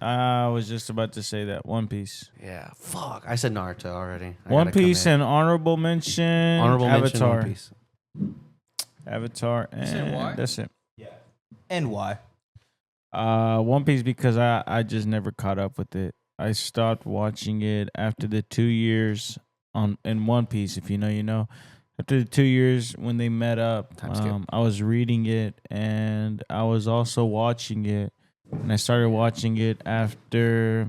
I was just about to say that. One Piece.
Yeah. Fuck. I said Naruto already. I
One
gotta
Piece
commit.
and honorable mention.
honorable mention.
Avatar.
One Piece.
Avatar.
say
And
why?
that's it.
Yeah. And why?
One Piece because I just never caught up with it. I stopped watching it after the 2 years in One Piece. If you know, you know. After the 2 years when they met up,
Time skip.
I was reading it and I was also watching it. And I started watching it after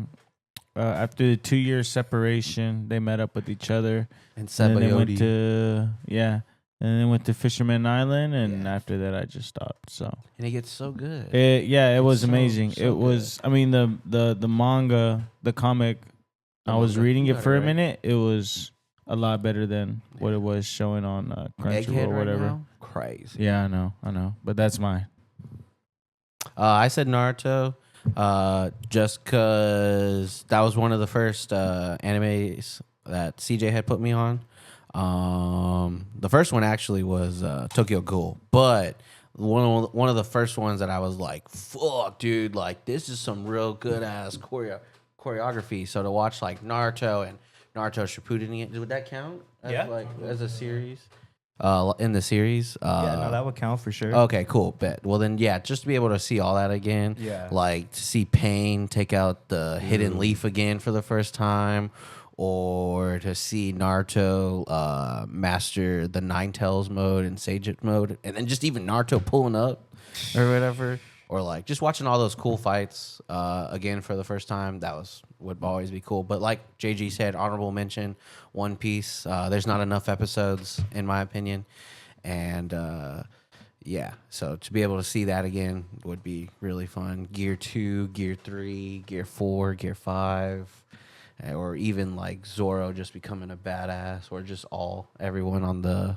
the 2 year separation. They met up with each other.
And
And then they went
Sabayoti.
to and then went to Fisherman Island, and
Yeah.
after that, I just stopped. So
And it gets so good.
it was
So-
amazing.
so
It was. I mean, the manga, the comic.
The
I was
manga.
reading
You
it
got
for
it
a
right.
minute. It was a lot better than what it was showing on Crunchyroll
Egghead
or
right
whatever.
now? Crazy.
Yeah, I know. But that's mine.
I said Naruto, just because that was one of the first animes that CJ had put me on. The first one actually was Tokyo Ghoul, but one of the first ones that I was like, "Fuck, dude! Like this is some real good ass choreography." So to watch like Naruto and Naruto Shippuden, would that count? As,
Yeah.
like as a series. in the series.
Yeah, no, that would count for sure.
Okay, cool. Bet. Well, then, yeah, just to be able to see all that again.
Yeah.
Like to see Pain take out the hidden leaf again for the first time, or to see Naruto master the Nine Tails mode and Sage mode, and then just even Naruto pulling up or whatever, or like just watching all those cool fights again for the first time. That would always be cool. But like JG said, honorable mention, One Piece. There's not enough episodes in my opinion, and yeah, so to be able to see that again would be really fun. Gear 2, Gear 3, Gear 4, Gear 5, or even like Zoro just becoming a badass, or just everyone on the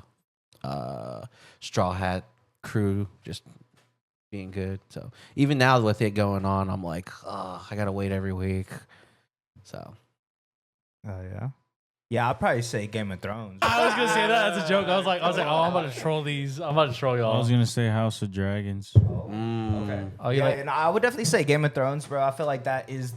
Straw Hat crew just being good. So even now with it going on, I'm like, oh, I gotta wait every week. So
Oh yeah. Yeah, I'd probably say Game of Thrones.
I was gonna say that as a joke. I was like, oh, I'm about to troll these. I'm about to troll
I
y'all.
was gonna say House of Dragons.
Okay.
Oh, you
Yeah,
like?
and I would definitely say Game of Thrones, bro. I feel like that is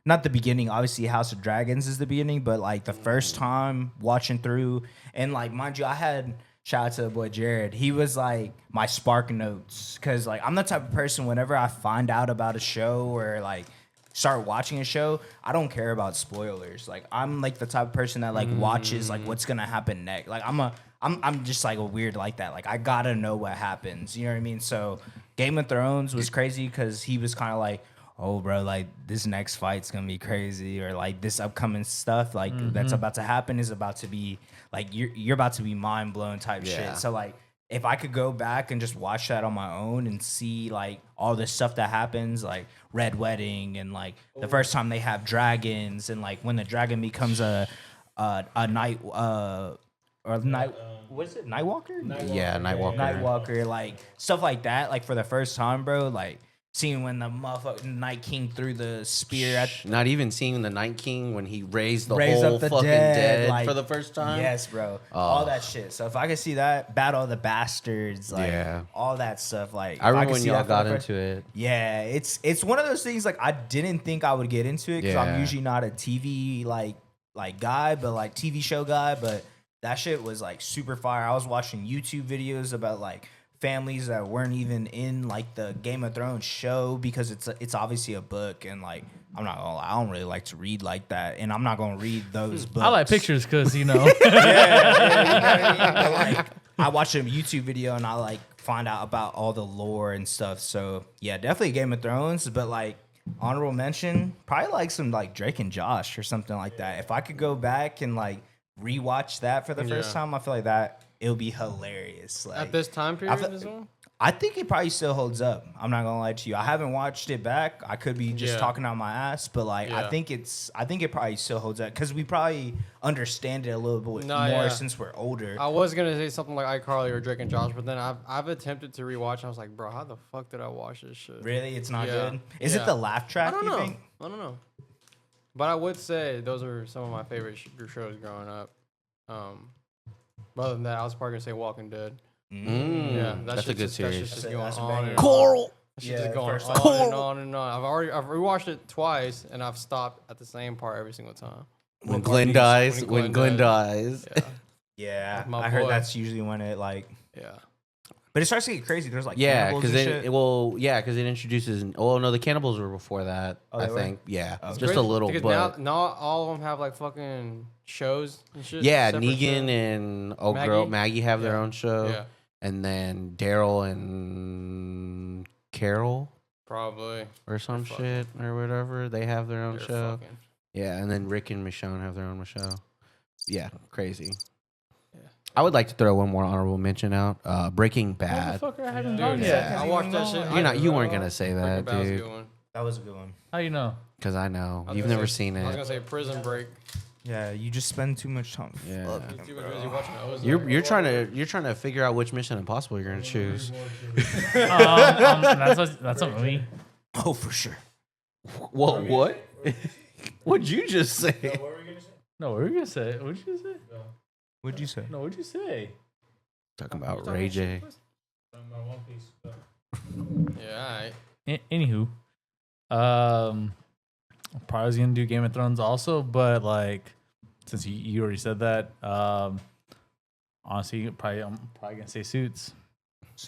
not the beginning. Obviously, House of Dragons is the beginning, but like the first time watching through, and like mind you, I had shout out to the boy Jared. He was like my spark notes, because like I'm the type of person whenever I find out about a show or like start watching a show, I don't care about spoilers. Like I'm like the type of person that like watches like what's gonna happen next. Like I'm just like a weird like that. Like I gotta know what happens. You know what I mean? So Game of Thrones was crazy because he was kind of like, oh bro, like this next fight's gonna be crazy, or like this upcoming stuff like that's about to happen is about to be like you're about to be mind blown type
Yeah.
shit. So like if I could go back and just watch that on my own and see like all this stuff that happens, like Red Wedding and like the first time they have dragons and like when the dragon becomes a night or night what is it, Nightwalker?
yeah, Nightwalker.
Nightwalker, like stuff like that, like for the first time, bro, like seeing when the motherfucking Night King threw the spear at
Not even seeing the Night King when he raised the
raise
whole
up the
fucking
dead, like,
for the first time.
Yes, bro. All that shit. So if I could see that, Battle of the Bastards, like
Yeah.
all that stuff, like
I
if
remember
could
when
see
y'all
that for
got
the first-
into it.
Yeah, it's one of those things like I didn't think I would get into it because
Yeah.
I'm usually not a TV like guy, but like TV show guy. But that shit was like super fire. I was watching YouTube videos about like families that weren't even in like the Game of Thrones show because it's obviously a book, and like I'm not gonna lie, I don't really like to read like that, and I'm not gonna read those books.
I like pictures because you know.
You know what I mean? But, like, I watch a YouTube video and I like find out about all the lore and stuff. So yeah, definitely Game of Thrones, but like honorable mention, probably like some like Drake and Josh or something like that. If I could go back and like rewatch that for the first
Yeah.
time, I feel like that it would be hilarious. Like
At this time period
fe-
as well?
I think it probably still holds up. I'm not gonna lie to you. I haven't watched it back. I could be just
Yeah.
talking out my ass, but like I
Yeah.
think it probably still holds up because we probably understand it a little bit
No,
more
yeah.
since we're older.
I was gonna say something like iCarly or Drake and Josh, but then I've attempted to rewatch. And I was like, bro, how the fuck did I watch this shit?
Really, it's not
Yeah.
good. Is
Yeah.
it the laugh
I
track?
don't
You
know.
think?
I don't know. But I would say those are some of my favorite shows growing up. Other than that, I was probably gonna say Walking Dead. Yeah,
That's a
shit's
good
just
series.
just
That's a-
going
that's a
on
banger.
and on.
Coral.
That shit's
Yeah,
just going
first
on
time.
and on and on. I've rewatched it twice, and I've stopped at the same part every single time.
When Glenn dies. When Glenn dies.
Yeah,
Yeah,
My
I heard
boy.
that's usually when it like.
yeah.
But it starts to get crazy. There's like
Yeah,
cannibals
because
and
it
shit.
because it introduces. Oh no, the cannibals were before that.
Oh,
I
they were?
think. Yeah,
Oh,
just
okay.
a little,
Because
but
now all of them have like fucking shows and shit.
yeah,
separate
Negan
shows.
and girl
Maggie?
Maggie have their
Yeah.
own show,
Yeah,
and then Daryl and Carol
probably.
or some
fucking-
shit or whatever. They have their own
They're
show.
fucking-
Yeah, and then Rick and Michonne have their own show. Yeah, crazy.
Yeah.
I would like to throw one more honorable mention out. Breaking Bad.
Motherfucker, I haven't
Dude,
gone
yeah,
yet.
I watched that shit.
You weren't gonna say
Breaking
that,
Bad's a
dude,
good one.
That was a good one.
How you know?
because I know
I was
you've
gonna
never
say-
seen
I was
it.
gonna say Prison Break.
Yeah, you just spend too much time.
Yeah.
fucking,
You're too
bro.
busy watching Ozark.
You're trying to figure out which Mission Impossible you're gonna choose.
That's a movie.
Oh, for sure.
Well, what? What'd you just say?
No, what were you gonna say? What'd you say?
What'd you say?
No, what'd you say?
Talking about Ray J.
Yeah,
Anywho, probably was gonna do Game of Thrones also, but like since you already said that, Honestly, I'm probably gonna say Suits.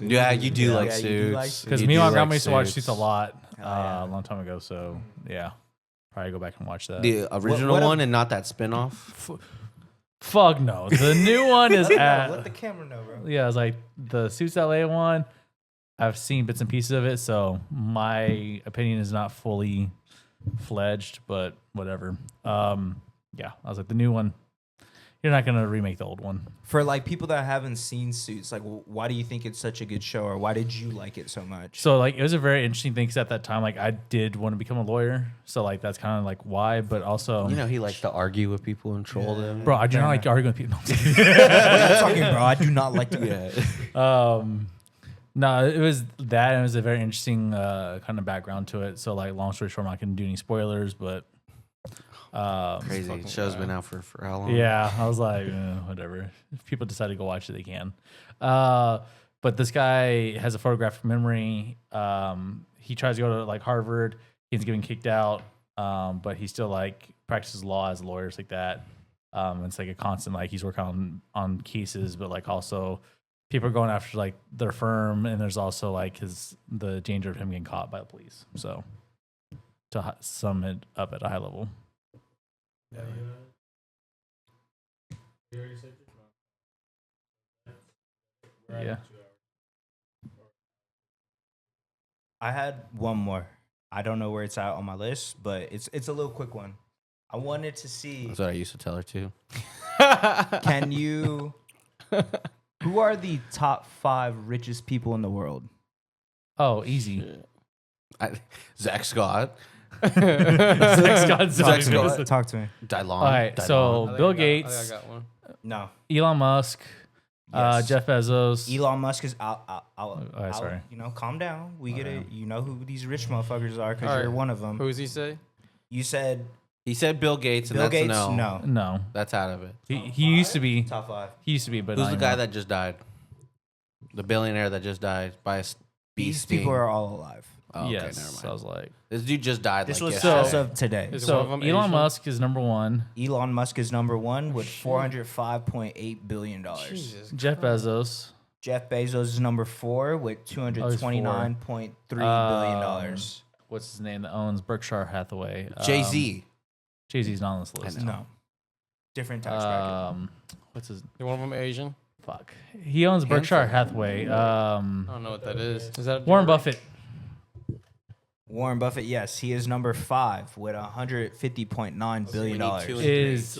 Yeah, you do like
Yeah, you do
Suits.
like Suits.
Because
You
me
do
and my grandma
like
used to watch
Suits.
Suits a lot
yeah.
a long time ago. So yeah, probably go back and watch that.
The original
what
one and not that spinoff.
Fuck no, the new one is
Let the camera know, bro.
yeah, it's like the Suits LA one. I've seen bits and pieces of it, so my opinion is not fully fledged, but whatever. Yeah, I was like the new one. You're not gonna remake the old one.
For like people that haven't seen Suits, like why do you think it's such a good show, or why did you like it so much?
So like it was a very interesting thing because at that time, like I did want to become a lawyer, so like that's kind of like why. But also,
You know, he likes to argue with people and troll them.
bro, I do not like arguing with people.
I'm talking, bro. I do not like to.
Yeah.
No, it was that, and it was a very interesting kind of background to it. So like, long story short, I'm not gonna do any spoilers, but
Crazy. Show's been out for how long?
yeah, I was like, whatever. If people decide to go watch it, they can. But this guy has a photographic memory. He tries to go to like Harvard. He's getting kicked out, but he still like practices law as lawyers like that. It's like a constant like he's working on cases, but like also people are going after like their firm, and there's also like the danger of him getting caught by the police. So to sum it up at a high level. Yeah.
I had one more. I don't know where it's at on my list, but it's a little quick one. I wanted to see.
That's what I used to tell her too.
Can you? Who are the top 5 richest people in the world?
Oh, easy.
Zach Scott.
Zach Scott's
Zach
always gonna
Scott.
say-
Talk to me.
Dylon.
All right,
Dylon.
so Bill
I
Gates,
got one.
No.
Elon Musk,
Yes.
Jeff Bezos.
Elon Musk is out.
Sorry.
You know, calm down. We get it. You know who these rich motherfuckers are because
All right.
you're one of them.
Who does he say?
You said
He said Bill Gates, and
Bill
that's
Gates.
no.
No.
No,
That's out of it.
he used to be.
Top 5.
He used to be, but
Who's
not
the guy
anymore.
that just died? The billionaire that just died by a bee
These
sting.
people are all alive.
Oh, okay,
Yes,
never
so I
mind.
was like,
This dude just died.
This
like
was
yesterday.
as of today.
Is
so
one of them
Elon
Asian?
Musk is number one.
Elon Musk is number 1 with $405.8 billion.
Jesus.
Jeff Bezos.
Jeff Bezos is number 4 with $229.3 billion.
What's his name that owns Berkshire Hathaway?
Jay-Z.
Jay-Z's not on this list.
No. Different tax bracket.
What's his
Is one of them Asian?
fuck? He owns Berkshire Hathaway.
I don't know what that is. Is that
Warren Buffett.
Warren Buffett, yes, he is number 5 with $150.9 billion.
Is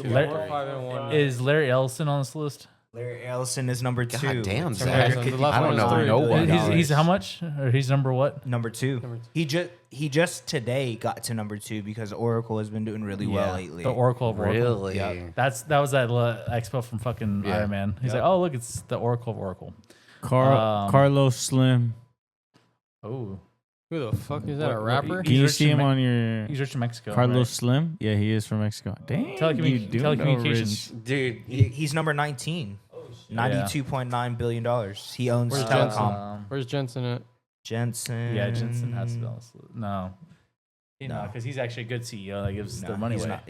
is Larry Ellison on this list?
Larry Ellison is number 2.
God damn,
with
Zach.
The left
I
one
don't
is
know
three.
nobody.
He's how much? Or he's number what?
Number 2. He just today got to number 2 because Oracle has been doing really well lately.
The Oracle of Oracle.
Really?
That was that expo from fucking
Yeah.
Iron Man. He's like, oh look, it's the Oracle of Oracle.
Carlos Slim.
Oh,
Who the fuck is that? A rapper?
Can you
rich
see
in
him
Me-
on your
he's rich in Mexico.
Carlos
right?
Slim? Yeah, he is from Mexico. Damn, you do know
Telecommunications.
rich.
Dude,
He's number 19. $92.9 billion. He owns
Where's
telecom.
Where's Jensen at?
Jensen.
Yeah, Jensen has to be on this list. No,
No.
because he's actually a good CEO that gives
No,
the money
he's
away.
not.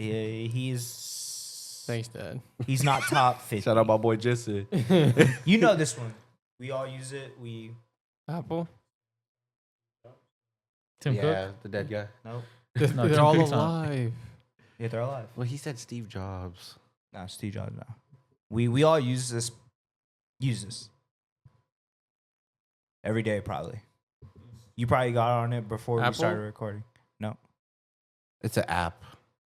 He's
Thanks, Dad.
he's not top 50.
shout out my boy Jesse.
You know this one. We all use it. We
Apple?
Tim
Yeah,
Cook.
the dead guy.
nope.
No,
They're
Tim
all
Cook's not.
alive.
Yeah, they're alive.
Well, he said Steve Jobs.
No, Steve Jobs. No. We all use this. Use this every day, probably. You probably got on it before we
Apple?
started recording. No,
It's an app.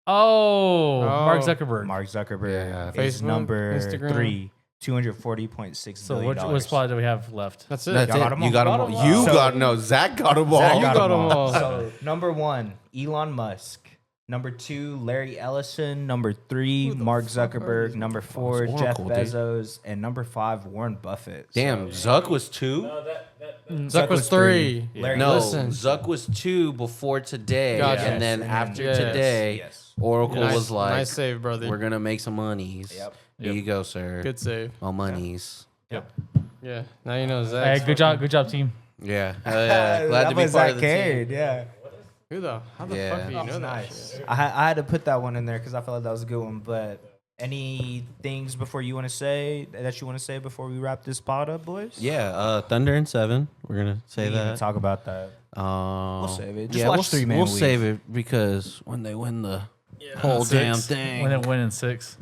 Oh, Mark
Oh.
Zuckerberg.
Mark Zuckerberg
Yeah.
is
Facebook,
number
Instagram.
3, $240.6
So
billion.
what spot do we have left?
That's it.
That's
Y'all
it.
got 'em
You
all.
got
Got
them
'em
all.
all.
You
So-
got no. Zach got them all.
Zach
You got 'em all.
So number 1, Elon Musk. Number 2, Larry Ellison. Number 3,
Who the
Mark
fuck are
Zuckerberg.
these
Number 4,
Oracle,
Jeff
dude.
Bezos, and number 5, Warren Buffett.
Damn, Zuck was 2.
Zuck was 3.
Larry
No,
Listen.
Zuck was 2 before today,
Gotcha.
and then
Yes,
after
yes.
today,
Yes.
Oracle
Nice,
was like,
nice save, brother.
"We're gonna make some monies.
Yep.
Here you go, sir.
Good save.
All monies.
Yeah. Now you know Zach.
Hey, good job, team.
Yeah, glad to be part of the team.
Yeah.
How the
Yeah.
fuck do you know that
Nice.
shit?
I had to put that one in there because I felt like that was a good one. But any things before you want to say before we wrap this pod up, boys?
Yeah, Thunder in 7. We're gonna say
We need to
that.
talk about that.
We'll
save it. Just watch 3 Man
We'll
Weave.
save it because when they win the whole damn thing,
When it win in 6.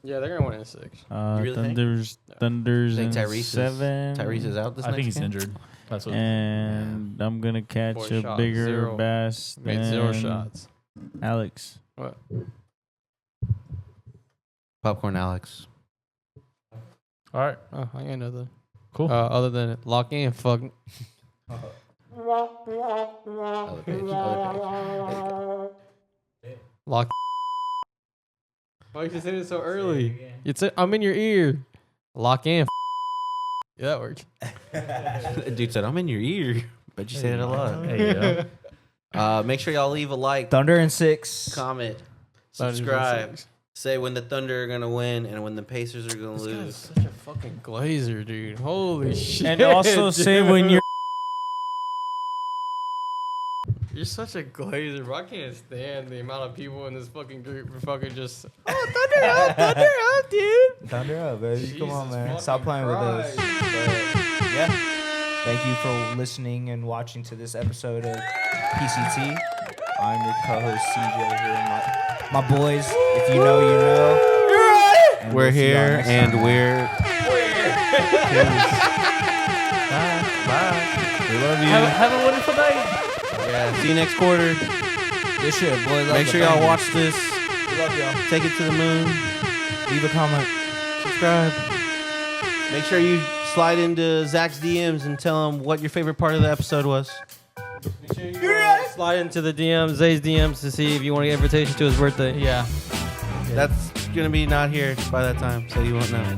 Yeah, they're gonna win in 6.
You really think?
Thunders
think
in
Tyrese
7.
Tyrese is out this
I think
next
he's
game?
injured. That's what.
And I'm gonna catch
Boy
a
shot
bigger
0.
bass
Made
than
0 shots.
Alex.
What?
Popcorn Alex.
All right.
Oh, I got nothing.
Cool.
Other than lock in, fuck.
Other page.
Lock. Why you saying it so early? It's I'm in your ear. Lock in. Yeah, that worked.
Dude said, "I'm in your ear." Bet you say it a lot.
Hey, yeah.
Make sure y'all leave a like,
Thunder in 6.
comment,
Thunder's in
subscribe.
6.
Say when the Thunder are gonna win and when the Pacers are gonna
This guy's
lose.
such a fucking glazer, dude. Holy shit.
And also say
dude.
when you're
You're such a glazer, bro. I can't stand the amount of people in this fucking group who fucking just. Oh, Thunder up, dude.
Thunder up, baby. Come on,
Jesus
man. Stop
fucking
playing with us.
Christ.
But, yeah. Thank you for listening and watching to this episode of PCT. I'm your co-host CJ here, and my boys. If you know, you know. And
We're
we'll see y'all
here
next
and
time.
we're.
Bye.
We love you.
Have a wonderful night.
Yeah. See you next quarter.
Good shit, boys.
Make sure y'all watch this.
We love y'all.
Take it to the moon.
Leave a comment.
Subscribe. Make sure you slide into Zach's DMs and tell him what your favorite part of the episode was.
Slide into the DMs, Zay's DMs, to see if you want to get an invitation to his birthday.
Yeah.
That's gonna be not here by that time, so you won't know.